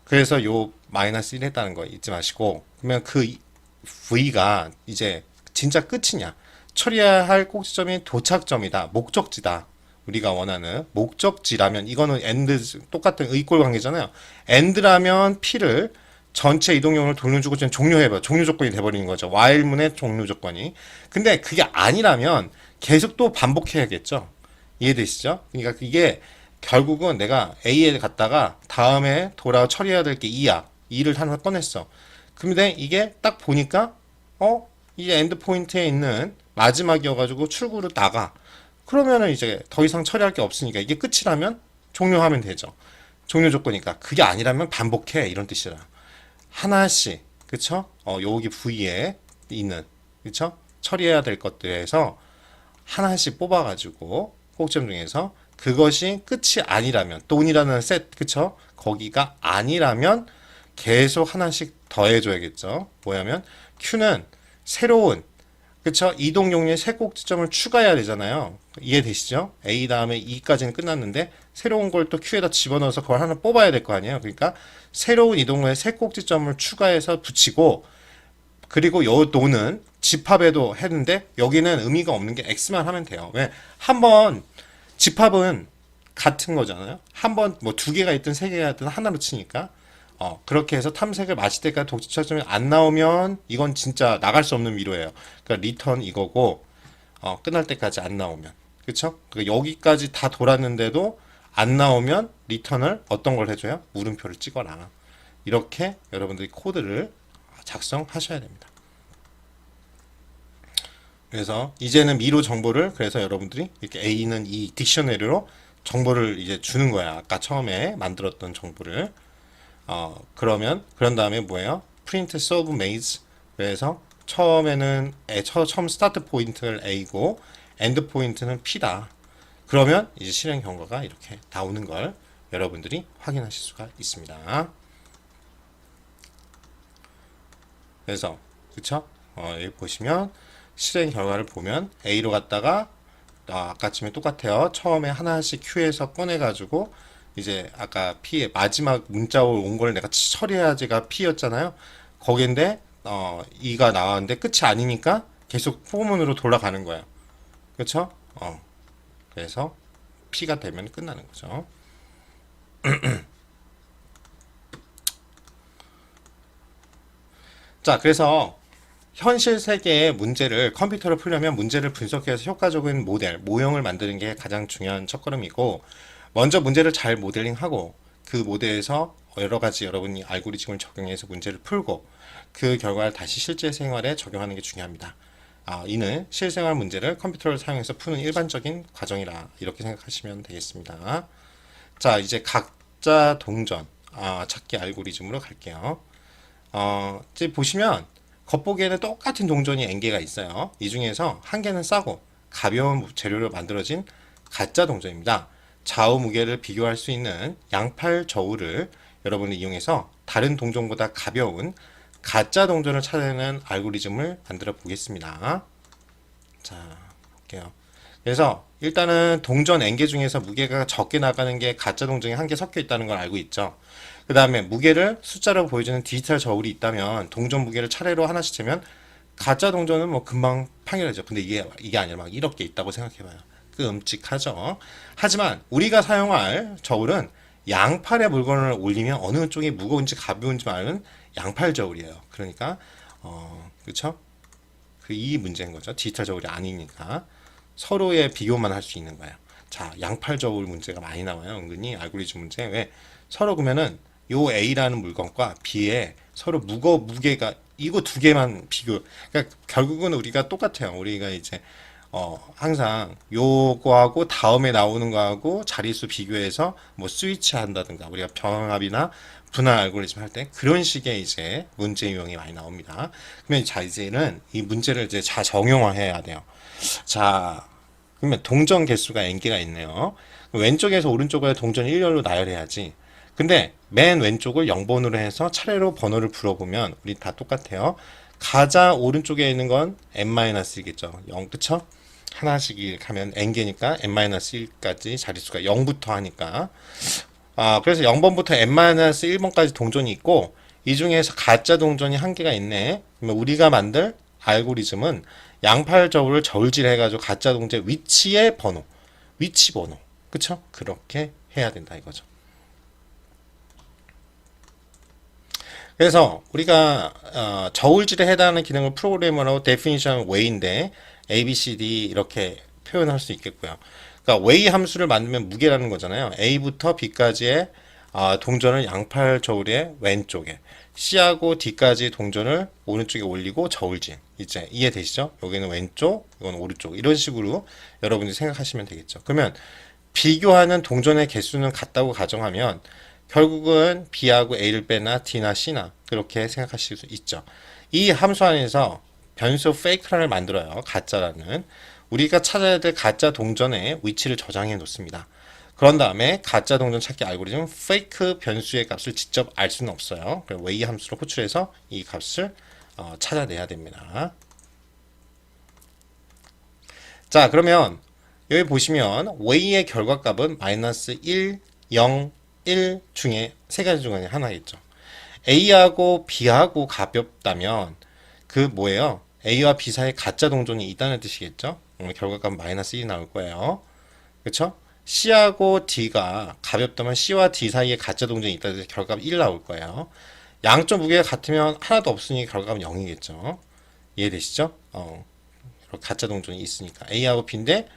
그래서 요 마이너스 1 했다는 거 잊지 마시고 그러면 그 V가 이제 진짜 끝이냐? 처리해야 할 꼭지점이 도착점이다. 목적지다. 우리가 원하는 목적지라면 이거는 end 똑같은 의꼴 관계잖아요. end라면 P를 전체 이동용을 돌려주고 지금 종료해봐. 종료 조건이 돼버리는 거죠. while문의 종료 조건이. 근데 그게 아니라면 계속 또 반복해야겠죠. 이해되시죠? 그러니까 이게 결국은 내가 A에 갔다가 다음에 돌아 처리해야 될 게 2야. 2를 하나 꺼냈어. 근데 이게 딱 보니까 이제 엔드 포인트에 있는 마지막이어가지고 출구로 나가. 그러면은 이제 더 이상 처리할 게 없으니까 이게 끝이라면 종료하면 되죠. 종료 조건이니까 그게 아니라면 반복해 이런 뜻이라. 하나씩 그쵸? 여기 V에 있는 그쵸? 처리해야 될 것들에서 하나씩 뽑아가지고 꼭지점 중에서 그것이 끝이 아니라면 돈이라는 셋 그쵸? 거기가 아니라면 계속 하나씩 더해줘야겠죠. 뭐냐면 Q는 새로운 그쵸? 이동 용리의 새 꼭지점을 추가해야 되잖아요. 이해되시죠? A 다음에 E까지는 끝났는데 새로운 걸 또 Q에다 집어넣어서 그걸 하나 뽑아야 될 거 아니에요. 그러니까 새로운 이동 용리의 새 꼭지점을 추가해서 붙이고 그리고 요 노는 집합에도 했는데 여기는 의미가 없는 게 X만 하면 돼요. 왜? 한번 집합은 같은 거잖아요. 한번 뭐 두 개가 있든 세 개가 있든 하나로 치니까 그렇게 해서 탐색을 마칠 때까지 독지차점이 안 나오면 이건 진짜 나갈 수 없는 미로예요. 그러니까 리턴 이거고 끝날 때까지 안 나오면 그쵸? 그러니까 여기까지 다 돌았는데도 안 나오면 리턴을 어떤 걸 해줘요? 물음표를 찍어라. 이렇게 여러분들이 코드를 작성하셔야 됩니다. 그래서 이제는 미로 정보를 그래서 여러분들이 이렇게 A는 이 딕셔너리로 정보를 이제 주는 거야. 아까 처음에 만들었던 정보를 그런 다음에 뭐예요? print solve maze. 그래서 처음에는 처음 스타트 포인트를 A고 엔드 포인트는 P다. 그러면 이제 실행 경과가 이렇게 나오는 걸 여러분들이 확인하실 수가 있습니다. 그래서 그쵸? 여기 보시면 실행 결과를 보면 A로 갔다가 아까쯤에 똑같아요. 처음에 하나씩 Q에서 꺼내가지고 이제 아까 P의 마지막 문자로 온 걸 내가 처리해야지가 P였잖아요. 거긴데 E가 나왔는데 끝이 아니니까 계속 포문으로 돌아가는 거예요. 그렇죠? 그래서 P가 되면 끝나는 거죠. 자, 그래서 현실 세계의 문제를 컴퓨터로 풀려면 문제를 분석해서 효과적인 모델, 모형을 만드는 게 가장 중요한 첫걸음이고, 먼저 문제를 잘 모델링하고 그 모델에서 여러 가지 여러분이 알고리즘을 적용해서 문제를 풀고 그 결과를 다시 실제 생활에 적용하는 게 중요합니다. 이는 실생활 문제를 컴퓨터를 사용해서 푸는 일반적인 과정이라 이렇게 생각하시면 되겠습니다. 자, 이제 각자 동전 찾기 알고리즘으로 갈게요. 이제 보시면 겉보기에는 똑같은 동전이 N개가 있어요. 이 중에서 한 개는 싸고 가벼운 재료로 만들어진 가짜 동전입니다. 좌우 무게를 비교할 수 있는 양팔 저울을 여러분이 이용해서 다른 동전보다 가벼운 가짜 동전을 찾아내는 알고리즘을 만들어 보겠습니다. 자, 볼게요. 그래서 일단은 동전 N개 중에서 무게가 적게 나가는 게 가짜 동전이 한 개 섞여 있다는 걸 알고 있죠. 그 다음에 무게를 숫자로 보여주는 디지털 저울이 있다면 동전 무게를 차례로 하나씩 재면 가짜 동전은 뭐 금방 판결하죠. 근데 이게 아니라 막 이렇게 있다고 생각해봐요. 끔찍하죠. 하지만 우리가 사용할 저울은 양팔의 물건을 올리면 어느 쪽이 무거운지 가벼운지 말하는 양팔 저울이에요. 그러니까 그렇죠? 이 문제인 거죠. 디지털 저울이 아니니까 서로의 비교만 할 수 있는 거예요. 자, 양팔 저울 문제가 많이 나와요. 은근히 알고리즘 문제. 왜? 서로 그러면은 요 A라는 물건과 B에 서로 무게가 이거 두 개만 비교. 그러니까 결국은 우리가 똑같아요. 우리가 이제 항상 요거하고 다음에 나오는 거하고 자릿수 비교해서 뭐 스위치 한다든가 우리가 병합이나 분할 알고리즘 할 때 그런 식의 이제 문제 유형이 많이 나옵니다. 그러면 자 이제는 이 문제를 이제 잘 정형화해야 돼요. 자, 그러면 동전 개수가 n개가 있네요. 왼쪽에서 오른쪽으로 동전 일렬로 나열해야지. 근데 맨 왼쪽을 0번으로 해서 차례로 번호를 불어보면 우리 다 똑같아요. 가장 오른쪽에 있는 건 n-1겠죠. 0, 그쵸? 하나씩 하면 n개니까 n-1까지 자릿수가 0부터 하니까. 그래서 0번부터 n-1번까지 동전이 있고 이 중에서 가짜 동전이 한 개가 있네. 그러면 우리가 만들 알고리즘은 양팔 저울을 저울질 해가지고 가짜 동전 위치의 번호, 위치 번호, 그쵸? 그렇게 해야 된다 이거죠. 그래서 우리가 저울질에 해당하는 기능을 프로그래머로 데피니션 웨이인데 A, B, C, D 이렇게 표현할 수 있겠고요. 그러니까 웨이 함수를 만들면 무게라는 거잖아요. A부터 B까지의 동전을 양팔 저울의 왼쪽에 C하고 D까지 동전을 오른쪽에 올리고 저울질. 이제 이해되시죠? 여기는 왼쪽, 이건 오른쪽. 이런 식으로 여러분들이 생각하시면 되겠죠. 그러면 비교하는 동전의 개수는 같다고 가정하면 결국은 B하고 A를 빼나 D나 C나 그렇게 생각하실 수 있죠. 이 함수 안에서 변수 fake를 만들어요. 가짜라는. 우리가 찾아야 될 가짜 동전의 위치를 저장해 놓습니다. 그런 다음에 가짜 동전 찾기 알고리즘 fake 변수의 값을 직접 알 수는 없어요. 웨이 함수로 호출해서 이 값을 찾아내야 됩니다. 자, 그러면 여기 보시면 웨이의 결과값은 마이너스 1, 0, 1 중에 세 가지 중에 하나겠죠. A하고 B하고 가볍다면 그 뭐예요? A와 B 사이에 가짜 동전이 있다는 뜻이겠죠? 결과값은 마이너스 1이 나올 거예요. 그렇죠? C하고 D가 가볍다면 C와 D 사이에 가짜 동전이 있다는 뜻이 결과값 1 나올 거예요. 양쪽 무게가 같으면 하나도 없으니 결과값은 0이겠죠. 이해되시죠? 가짜 동전이 있으니까 A하고 B인데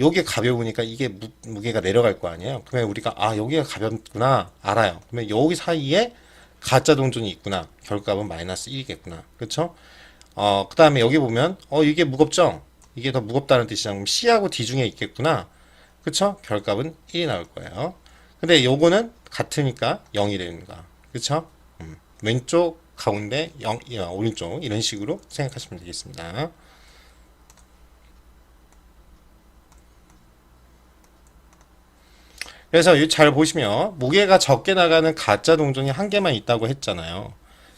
요게 가벼우니까 이게 무게가 내려갈 거 아니에요. 그러면 우리가 여기가 가볍구나 알아요. 그러면 여기 사이에 가짜 동전이 있구나. 결과값은 마이너스 1이겠구나. 그렇죠? 그 다음에 여기 보면 이게 무겁죠? 이게 더 무겁다는 뜻이잖아. 그럼 C하고 D 중에 있겠구나. 그쵸? 결값은 1이 나올 거예요. 근데 요거는 같으니까 0이 되는 거야. 그쵸? 왼쪽, 가운데, 오른쪽 이런 식으로 생각하시면 되겠습니다. 그래서 잘 보시면 무게가 적게 나가는 가짜 동전이 한 개만 있다고 했잖아요.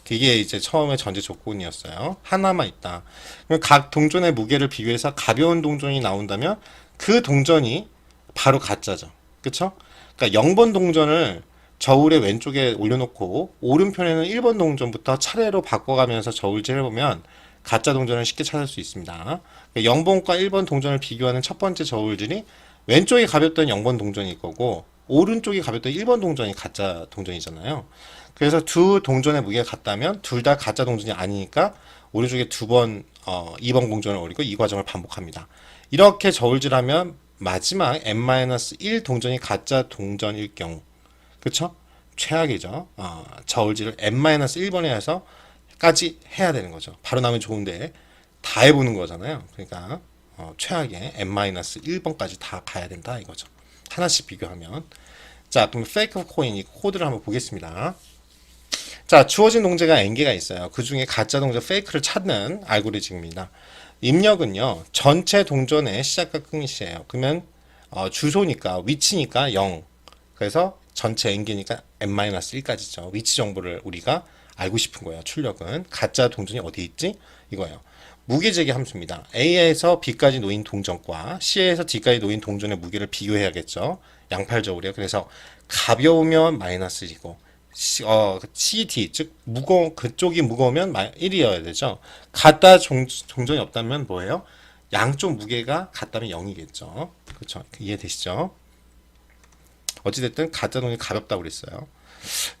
그게 이제 처음에 전제 조건이었어요. 하나만 있다. 그럼 각 동전의 무게를 비교해서 가벼운 동전이 나온다면 그 동전이 바로 가짜죠. 그쵸? 그러니까 0번 동전을 저울의 왼쪽에 올려놓고 오른편에는 1번 동전부터 차례로 바꿔가면서 저울질을 해보면 가짜 동전을 쉽게 찾을 수 있습니다. 그러니까 0번과 1번 동전을 비교하는 첫 번째 저울질이 왼쪽이 가볍던 0번 동전일 거고 오른쪽이 가볍던 1번 동전이 가짜 동전이잖아요. 그래서 두 동전의 무게가 같다면 둘 다 가짜 동전이 아니니까 오른쪽에 두 번 2번 동전을 올리고 이 과정을 반복합니다. 이렇게 저울질하면 마지막 n-1 동전이 가짜 동전일 경우, 그쵸? 최악이죠. 저울질을 n-1번에 해서까지 해야 되는 거죠. 바로 나면 좋은데 다 해보는 거잖아요. 그러니까 최악의 n-1번까지 다 가야 된다 이거죠. 하나씩 비교하면. 자, 그럼 페이크 코인 이 코드를 한번 보겠습니다. 자, 주어진 동제가 n개가 있어요. 그 중에 가짜 동전 페이크를 찾는 알고리즘입니다. 입력은요, 전체 동전의 시작과 끝이에요. 그러면 주소니까, 위치니까 0. 그래서 전체 n개니까 n-1까지죠. 위치 정보를 우리가 알고 싶은 거예요. 출력은. 가짜 동전이 어디 있지? 이거예요. 무게재기 함수입니다. A에서 B까지 놓인 동전과 C에서 D까지 놓인 동전의 무게를 비교해야겠죠. 양팔저울이요. 그래서 가벼우면 마이너스이고 CD 즉 그쪽이 무거우면 1이어야 되죠. 같다 동전이 없다면 뭐예요? 양쪽 무게가 같다면 0이겠죠. 그렇죠? 이해되시죠? 어찌됐든 가짜 동전이 가볍다고 그랬어요.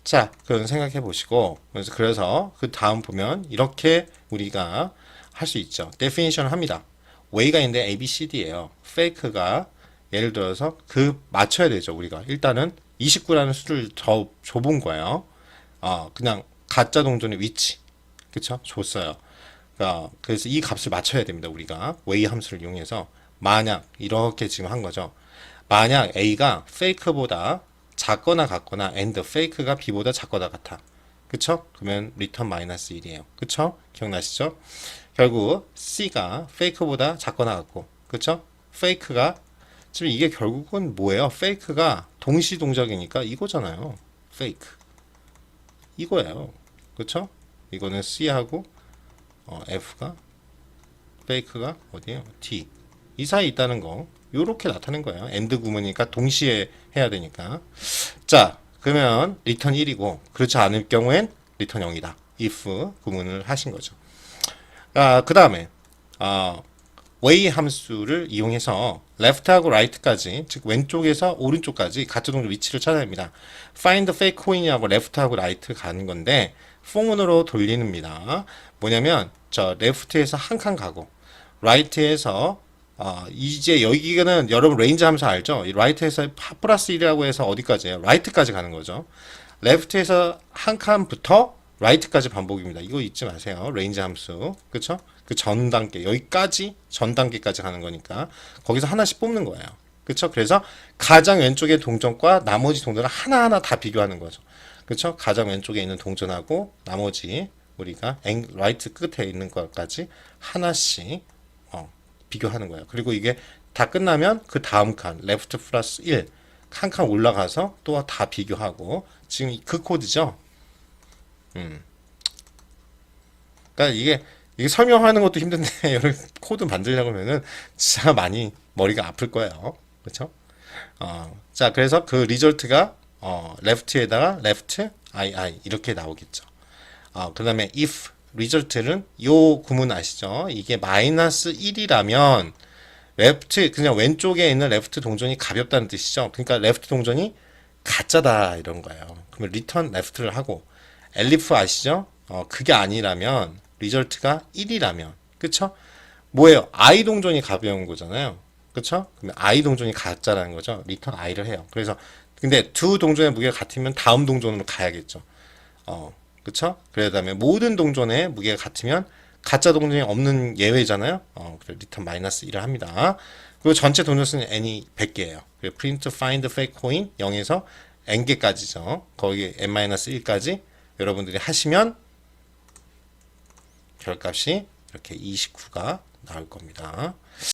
자, 그런 생각해 보시고 그래서 그 다음 보면 이렇게 우리가 할 수 있죠. definition을 합니다. way가 있는데 A, B, C, D예요. fake가 예를 들어서 그 맞춰야 되죠. 우리가 일단은 29라는 수를 더 줘본 거예요. 그냥 가짜 동전의 위치, 그쵸? 줬어요. 그래서 이 값을 맞춰야 됩니다. 우리가 way 함수를 이용해서 만약 이렇게 지금 한 거죠. 만약 A가 fake보다 작거나 같거나 and fake가 B보다 작거나 같아. 그쵸? 그러면 return 마이너스 1이에요. 그쵸? 기억나시죠? 결국 C가 fake보다 작거나 같고, 그쵸? fake가 지금 이게 결국은 뭐예요? fake가 동시 동작이니까 이거잖아요. fake 이거예요. 그쵸? 이거는 C하고 F가 fake가 어디에요? D 이 사이에 있다는 거 요렇게 나타낸 거예요. and 구문이니까 동시에 해야 되니까. 자, 그러면 return 1이고 그렇지 않을 경우엔 return 0이다. if 구문을 하신 거죠. 그 다음에 way 함수를 이용해서 left하고 right까지, 즉 왼쪽에서 오른쪽까지 가짜 동전 위치를 찾아야 합니다. find fake coin이하고 left하고 right 가는 건데 폼으로 돌리는입니다. 뭐냐면 저 left에서 한 칸 가고 right에서 이제 여기는 여러분 레인지 함수 알죠? 이 right에서 플러스 1이라고 해서 어디까지예요? right까지 가는 거죠. left에서 한 칸부터 right까지 반복입니다. 이거 잊지 마세요. 레인지 함수. 그쵸? 그 전 단계, 여기까지 전 단계까지 가는 거니까 거기서 하나씩 뽑는 거예요. 그쵸? 그래서 가장 왼쪽의 동전과 나머지 동전을 하나하나 다 비교하는 거죠. 그쵸? 가장 왼쪽에 있는 동전하고 나머지 우리가 right 끝에 있는 것까지 하나씩 비교하는 거예요. 그리고 이게 다 끝나면 그 다음 칸 left 플러스 1 한 칸 올라가서 또 다 비교하고 지금 그 코드죠. 그러니까 이게 설명하는 것도 힘든데 여러분 코드 만들려고 하면은 진짜 많이 머리가 아플 거예요. 그렇죠? 자, 그래서 그 리절트가 left에다가 left I 이렇게 나오겠죠. 그다음에 if 리절트는 요 구문 아시죠? 이게 마이너스 1이라면 레프트 그냥 왼쪽에 있는 레프트 동전이 가볍다는 뜻이죠. 그러니까 레프트 동전이 가짜다 이런 거예요. 그러면 리턴 레프트를 하고 엘리프 아시죠? 그게 아니라면 리절트가 1이라면 그쵸? 뭐예요? I 동전이 가벼운 거잖아요. 그쵸? 그러면 I 동전이 가짜라는 거죠. 리턴 I를 해요. 그래서 근데 두 동전의 무게가 같으면 다음 동전으로 가야겠죠. 그쵸? 그다음에 모든 동전의 무게가 같으면 가짜 동전이 없는 예외잖아요. 그래 리턴 마이너스 1을 합니다. 그리고 전체 동전 수는 n이 100개예요. 그리고 print find fake coin 0에서 n개까지죠. 거기 n-1까지 여러분들이 하시면 결값이 이렇게 29가 나올 겁니다.